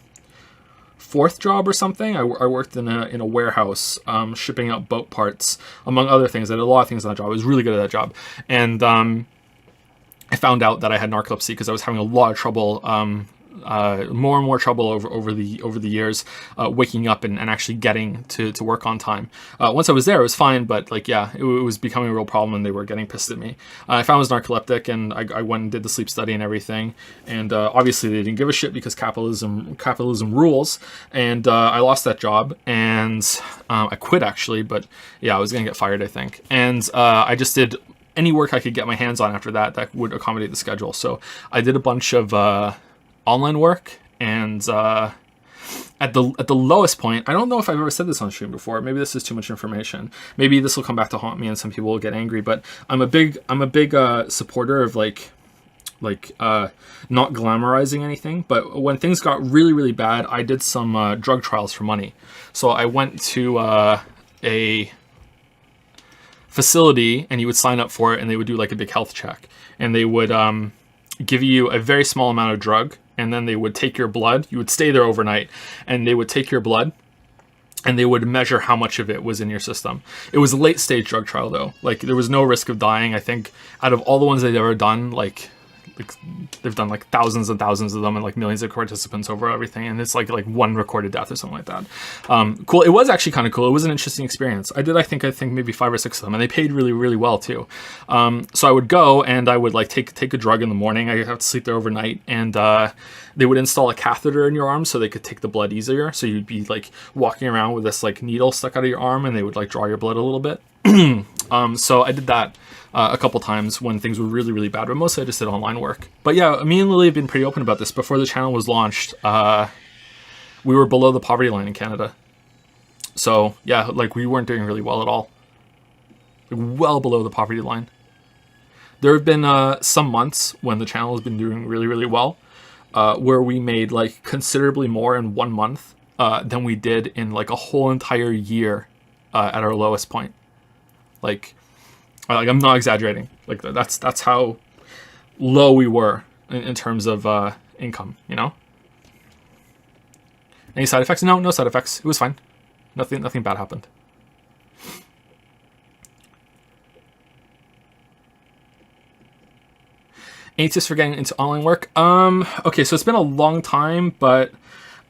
fourth job or something. I worked in a warehouse, shipping out boat parts, among other things. I did a lot of things on that job. I was really good at that job. And I found out that I had narcolepsy because I was having a lot of trouble more and more trouble over the years, waking up and actually getting to work on time. Once I was there, it was fine, but like, yeah, it was becoming a real problem, and they were getting pissed at me. I found I was narcoleptic, and I went and did the sleep study and everything, and obviously they didn't give a shit because capitalism rules, and I lost that job, and I quit actually, but yeah, I was gonna get fired, I think, and I just did any work I could get my hands on after that would accommodate the schedule. So I did a bunch of online work, and at the lowest point, I don't know if I've ever said this on stream before. Maybe this is too much information. Maybe this will come back to haunt me, and some people will get angry. But I'm a big supporter of like not glamorizing anything. But when things got really, really bad, I did some drug trials for money. So I went to a facility, and you would sign up for it, and they would do like a big health check, and they would give you a very small amount of drug, and then they would take your blood. You would stay there overnight, and they would take your blood, and they would measure how much of it was in your system. It was a late stage drug trial though. Like, there was no risk of dying. I think out of all the ones they've ever done, like they've done like thousands and thousands of them, and like millions of participants over everything, and it's like one recorded death or something like that. Cool. It was actually kind of cool. It was an interesting experience. I think maybe 5 or 6 of them, and they paid really, really well too. So I would go, and I would like take a drug in the morning. I have to sleep there overnight, and they would install a catheter in your arm so they could take the blood easier. So you'd be like walking around with this like needle stuck out of your arm, and they would like draw your blood a little bit. So I did that a couple times when things were really, really bad, but mostly I just did online work. But yeah, me and Lily have been pretty open about this. Before the channel was launched, we were below the poverty line in Canada. So yeah, like we weren't doing really well at all. Like, well below the poverty line. There have been some months when the channel has been doing really, really well, where we made like considerably more in 1 month than we did in like a whole entire year at our lowest point. Like I'm not exaggerating. Like that's how low we were in terms of income, you know? Any side effects? No side effects. It was fine. Nothing bad happened. Any tips for getting into online work? Okay, so it's been a long time, but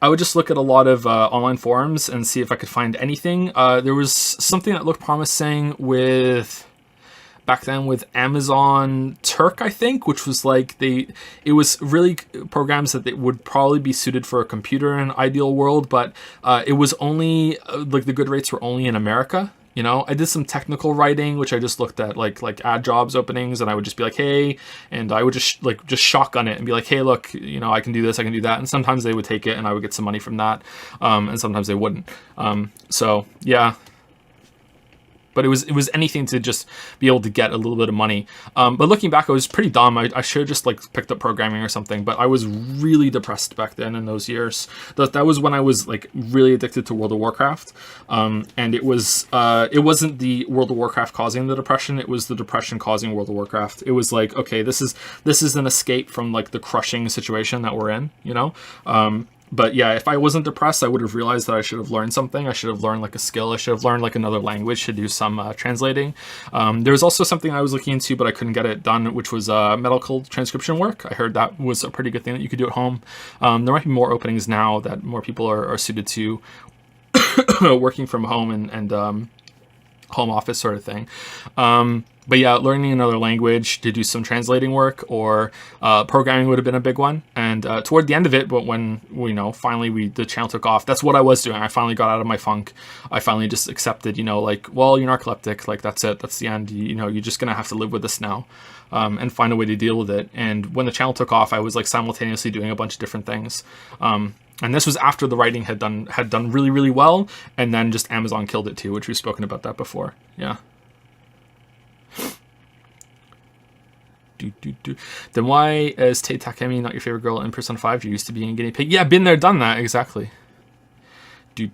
I would just look at a lot of online forums and see if I could find anything. There was something that looked promising back then with Amazon Turk, I think, which was like it was really programs that they would probably be suited for a computer in an ideal world, but it was only like the good rates were only in America. You know, I did some technical writing, which I just looked at like ad jobs openings, and I would just be like, hey, and I would just shotgun it and be like, hey, look, you know, I can do this, I can do that. And sometimes they would take it and I would get some money from that. And sometimes they wouldn't. So yeah. But it was anything to just be able to get a little bit of money. But looking back, I was pretty dumb. I should have just like picked up programming or something. But I was really depressed back then in those years. That was when I was like really addicted to World of Warcraft. And it wasn't the World of Warcraft causing the depression. It was the depression causing World of Warcraft. It was like, okay, this is an escape from like the crushing situation that we're in, you know? But yeah, if I wasn't depressed, I would have realized that I should have learned something. I should have learned like a skill. I should have learned like another language to do some translating. There was also something I was looking into, but I couldn't get it done, which was medical transcription work. I heard that was a pretty good thing that you could do at home. There might be more openings now that more people are suited to working from home and home office sort of thing. But yeah, learning another language to do some translating work or programming would have been a big one. And toward the end of it, but when finally the channel took off, that's what I was doing. I finally got out of my funk. I finally just accepted, like, well, you're narcoleptic, like that's it, that's the end. You're just gonna have to live with this now, and find a way to deal with it. And when the channel took off, I was like simultaneously doing a bunch of different things. And this was after the writing had done really, really well, and then just Amazon killed it too, which we've spoken about that before. Yeah. Then why is Tate Takemi not your favorite girl in Persona 5? You used to be in Guinea Pig. Yeah, been there, done that, exactly. How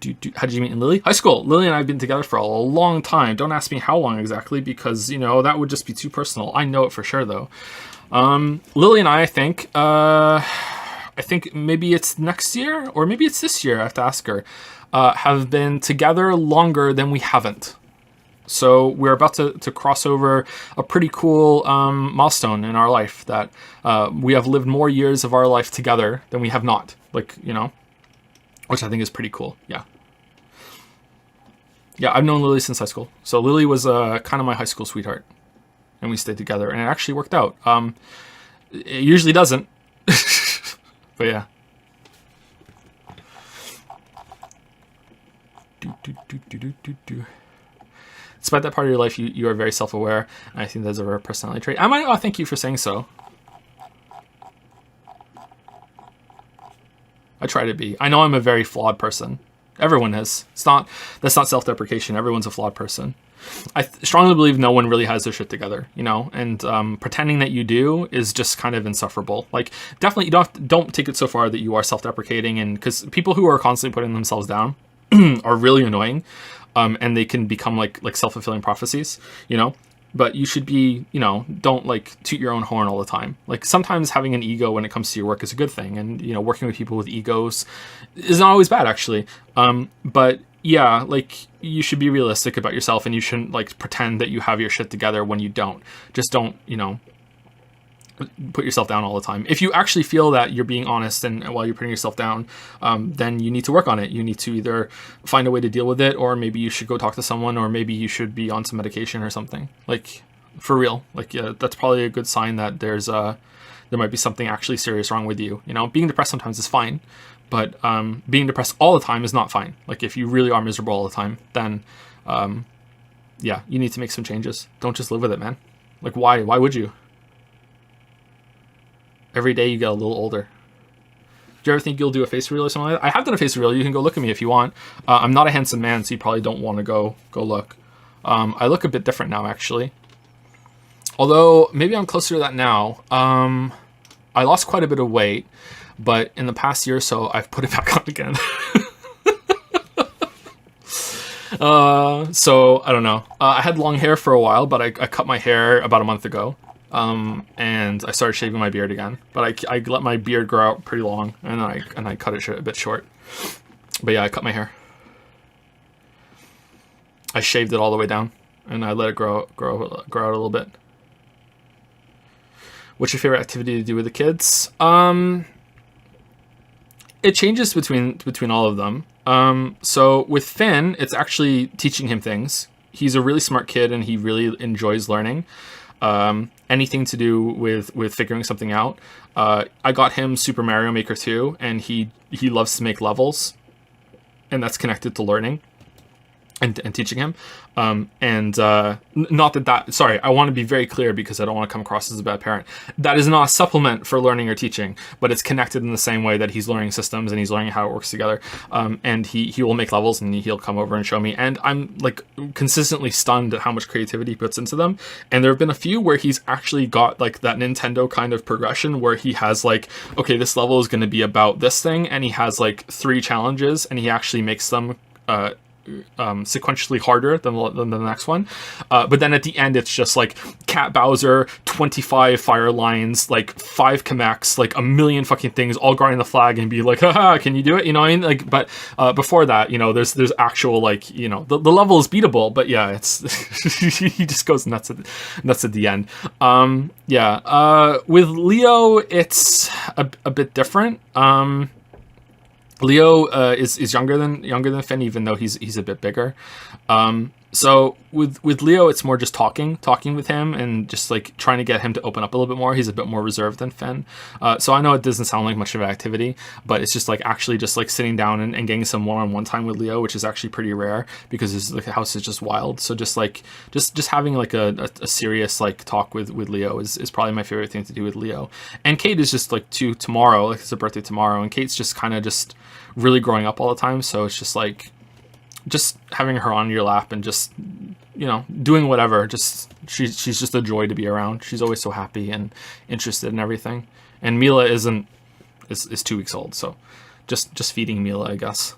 did you meet in Lily? High school. Lily and I have been together for a long time. Don't ask me how long exactly, because, that would just be too personal. I know it for sure, though. Lily and I think maybe it's next year, or maybe it's this year, I have to ask her, have been together longer than we haven't. So we're about to cross over a pretty cool milestone in our life, that we have lived more years of our life together than we have not. Like, you know, which I think is pretty cool. Yeah. Yeah, I've known Lily since high school. So Lily was kind of my high school sweetheart. And we stayed together. And it actually worked out. It usually doesn't. But yeah. Despite that part of your life, you are very self-aware. And I think that's a rare personality trait. Oh, thank you for saying so. I try to be. I know I'm a very flawed person. Everyone is. That's not self-deprecation. Everyone's a flawed person. I strongly believe no one really has their shit together, you know, and pretending that you do is just kind of insufferable. Like, definitely you don't take it so far that you are self-deprecating, and because people who are constantly putting themselves down are really annoying, and they can become like self-fulfilling prophecies, you know. But you should be, you know, don't like toot your own horn all the time. Like, sometimes having an ego when it comes to your work is a good thing, and you know, working with people with egos is not always bad, actually. But yeah, like, you should be realistic about yourself, and you shouldn't like pretend that you have your shit together when you don't. Just don't, you know, put yourself down all the time. If you actually feel that you're being honest and while you're putting yourself down, then you need to work on it. You need to either find a way to deal with it, or maybe you should go talk to someone, or maybe you should be on some medication or something. Like, for real. Like, yeah, that's probably a good sign that there might be something actually serious wrong with you. You know, being depressed sometimes is fine, but being depressed all the time is not fine. Like, if you really are miserable all the time, then yeah, you need to make some changes. Don't just live with it, man. Like, why would you? Every day you get a little older. Do you ever think you'll do a face reveal or something like that? I have done a face reveal. You can go look at me if you want. I'm not a handsome man, so you probably don't want to go look. I look a bit different now, actually. Although, maybe I'm closer to that now. I lost quite a bit of weight, but in the past year or so, I've put it back on again. So, I don't know. I had long hair for a while, but I cut my hair about a month ago. And I started shaving my beard again, but I let my beard grow out pretty long, and I cut it a bit short. But yeah, I cut my hair. I shaved it all the way down, and I let it grow out a little bit. What's your favorite activity to do with the kids? It changes between all of them. So with Finn, it's actually teaching him things. He's a really smart kid, and he really enjoys learning. Anything to do with figuring something out. I got him Super Mario Maker 2, and he loves to make levels, and that's connected to learning and teaching him. Not that sorry, I want to be very clear because I don't want to come across as a bad parent. That is not a supplement for learning or teaching, but it's connected in the same way that he's learning systems and he's learning how it works together. And he will make levels, and he'll come over and show me. And I'm like consistently stunned at how much creativity he puts into them. And there have been a few where he's actually got like that Nintendo kind of progression where he has like, okay, this level is going to be about this thing, and he has like 3 challenges, and he actually makes them sequentially harder than the next one, but then at the end it's just like Cat Bowser, 25 fire lines, like 5 Kameks, like a million fucking things, all guarding the flag, and be like, haha, can you do it? You know what I mean? Like, but before that, you know, there's actual, like, you know, the level is beatable, but yeah, it's he just goes nuts at the end. With Leo, it's a bit different. Leo is younger than Finn, even though he's a bit bigger. So with Leo, it's more just talking with him and just like trying to get him to open up a little bit more. He's a bit more reserved than Finn. So I know it doesn't sound like much of an activity, but it's just like actually just like sitting down and getting some one-on-one time with Leo, which is actually pretty rare because his like, house is just wild. So just having like a serious like talk with Leo is probably my favorite thing to do with Leo. And Kate is just like tomorrow, like it's her birthday tomorrow, and Kate's just kind of just really growing up all the time. So it's just like, just having her on your lap and just, you know, doing whatever. Just she's just a joy to be around. She's always so happy and interested in everything. And Mila is 2 weeks old, so just feeding Mila, I guess.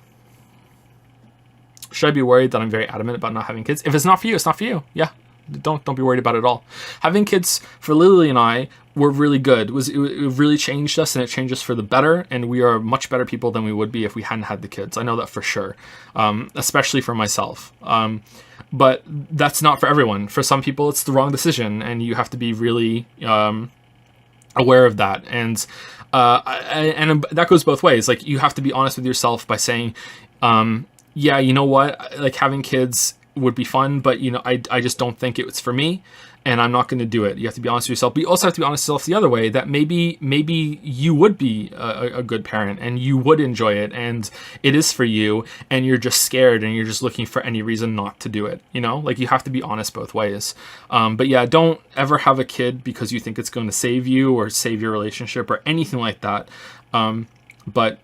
Should I be worried that I'm very adamant about not having kids? If it's not for you, it's not for you. Yeah, don't be worried about it at all. Having kids for Lily and I were really good. It really changed us, and it changed us for the better, and we are much better people than we would be if we hadn't had the kids. I know that for sure, especially for myself. But that's not for everyone. For some people, it's the wrong decision, and you have to be really aware of that. And that goes both ways. Like, you have to be honest with yourself by saying, yeah, you know what? Like, having kids would be fun, but you know, I just don't think it's for me, and I'm not going to do it. You have to be honest with yourself, but you also have to be honest with yourself the other way, that maybe you would be a good parent, and you would enjoy it, and it is for you, and you're just scared, and you're just looking for any reason not to do it. You know, like, you have to be honest both ways. But yeah, don't ever have a kid because you think it's going to save you or save your relationship or anything like that. But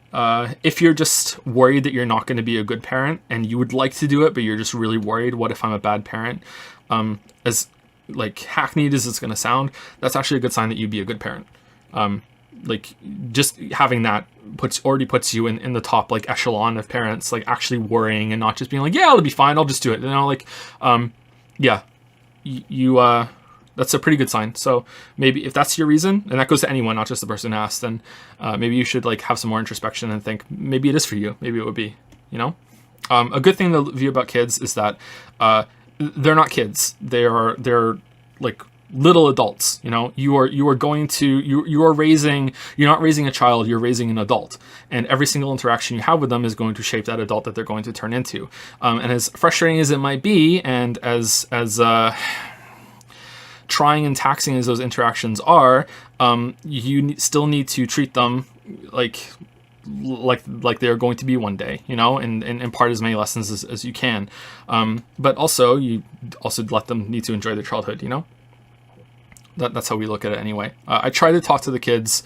if you're just worried that you're not going to be a good parent, and you would like to do it, but you're just really worried, what if I'm a bad parent? As like hackneyed as it's going to sound, that's actually a good sign that you'd be a good parent. Like, just having that already puts you in the top, like, echelon of parents, like, actually worrying and not just being like, yeah, it'll be fine, I'll just do it. You know, like, yeah, you that's a pretty good sign. So maybe if that's your reason, and that goes to anyone, not just the person asked, then maybe you should, like, have some more introspection and think maybe it is for you. Maybe it would be, you know. A good thing to view about kids is that they're not kids. They're like little adults. You know, you're not raising a child, you're raising an adult, and every single interaction you have with them is going to shape that adult that they're going to turn into. And as frustrating as it might be, and as trying and taxing as those interactions are, you still need to treat them like they're going to be one day, you know, and impart as many lessons as you can. But also, you also let them need to enjoy their childhood, you know. That's how we look at it anyway. I try to talk to the kids,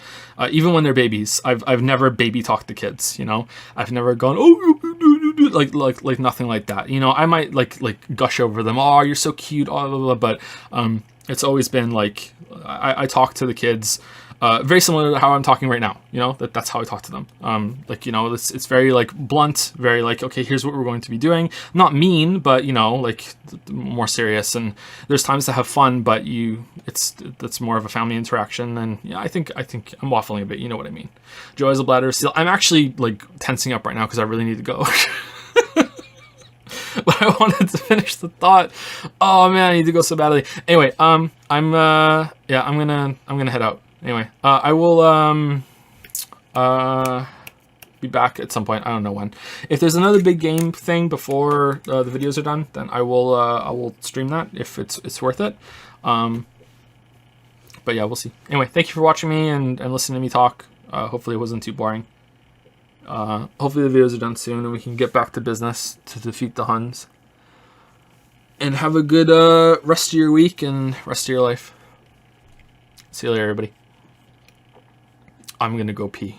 even when they're babies. I've never baby talked to kids, you know. I've never gone, like nothing like that. You know, I might like gush over them. Oh, you're so cute, blah, blah, blah. But it's always been like, I talk to the kids very similar to how I'm talking right now. You know, that's how I talk to them. Like, you know, it's very like blunt, very like, okay, here's what we're going to be doing. Not mean, but you know, like more serious. And there's times to have fun, but that's more of a family interaction. And yeah, I think I'm waffling a bit. You know what I mean? Joe has a bladder seal. I'm actually like tensing up right now because I really need to go. But I wanted to finish the thought. Oh man, I need to go so badly. Anyway, I'm gonna head out. Anyway, I will be back at some point. I don't know when. If there's another big game thing before the videos are done, then I will stream that if it's worth it. But yeah, we'll see. Anyway, thank you for watching me and listening to me talk. Hopefully it wasn't too boring. Hopefully the videos are done soon and we can get back to business to defeat the Huns. And have a good rest of your week and rest of your life. See you later, everybody. I'm gonna go pee.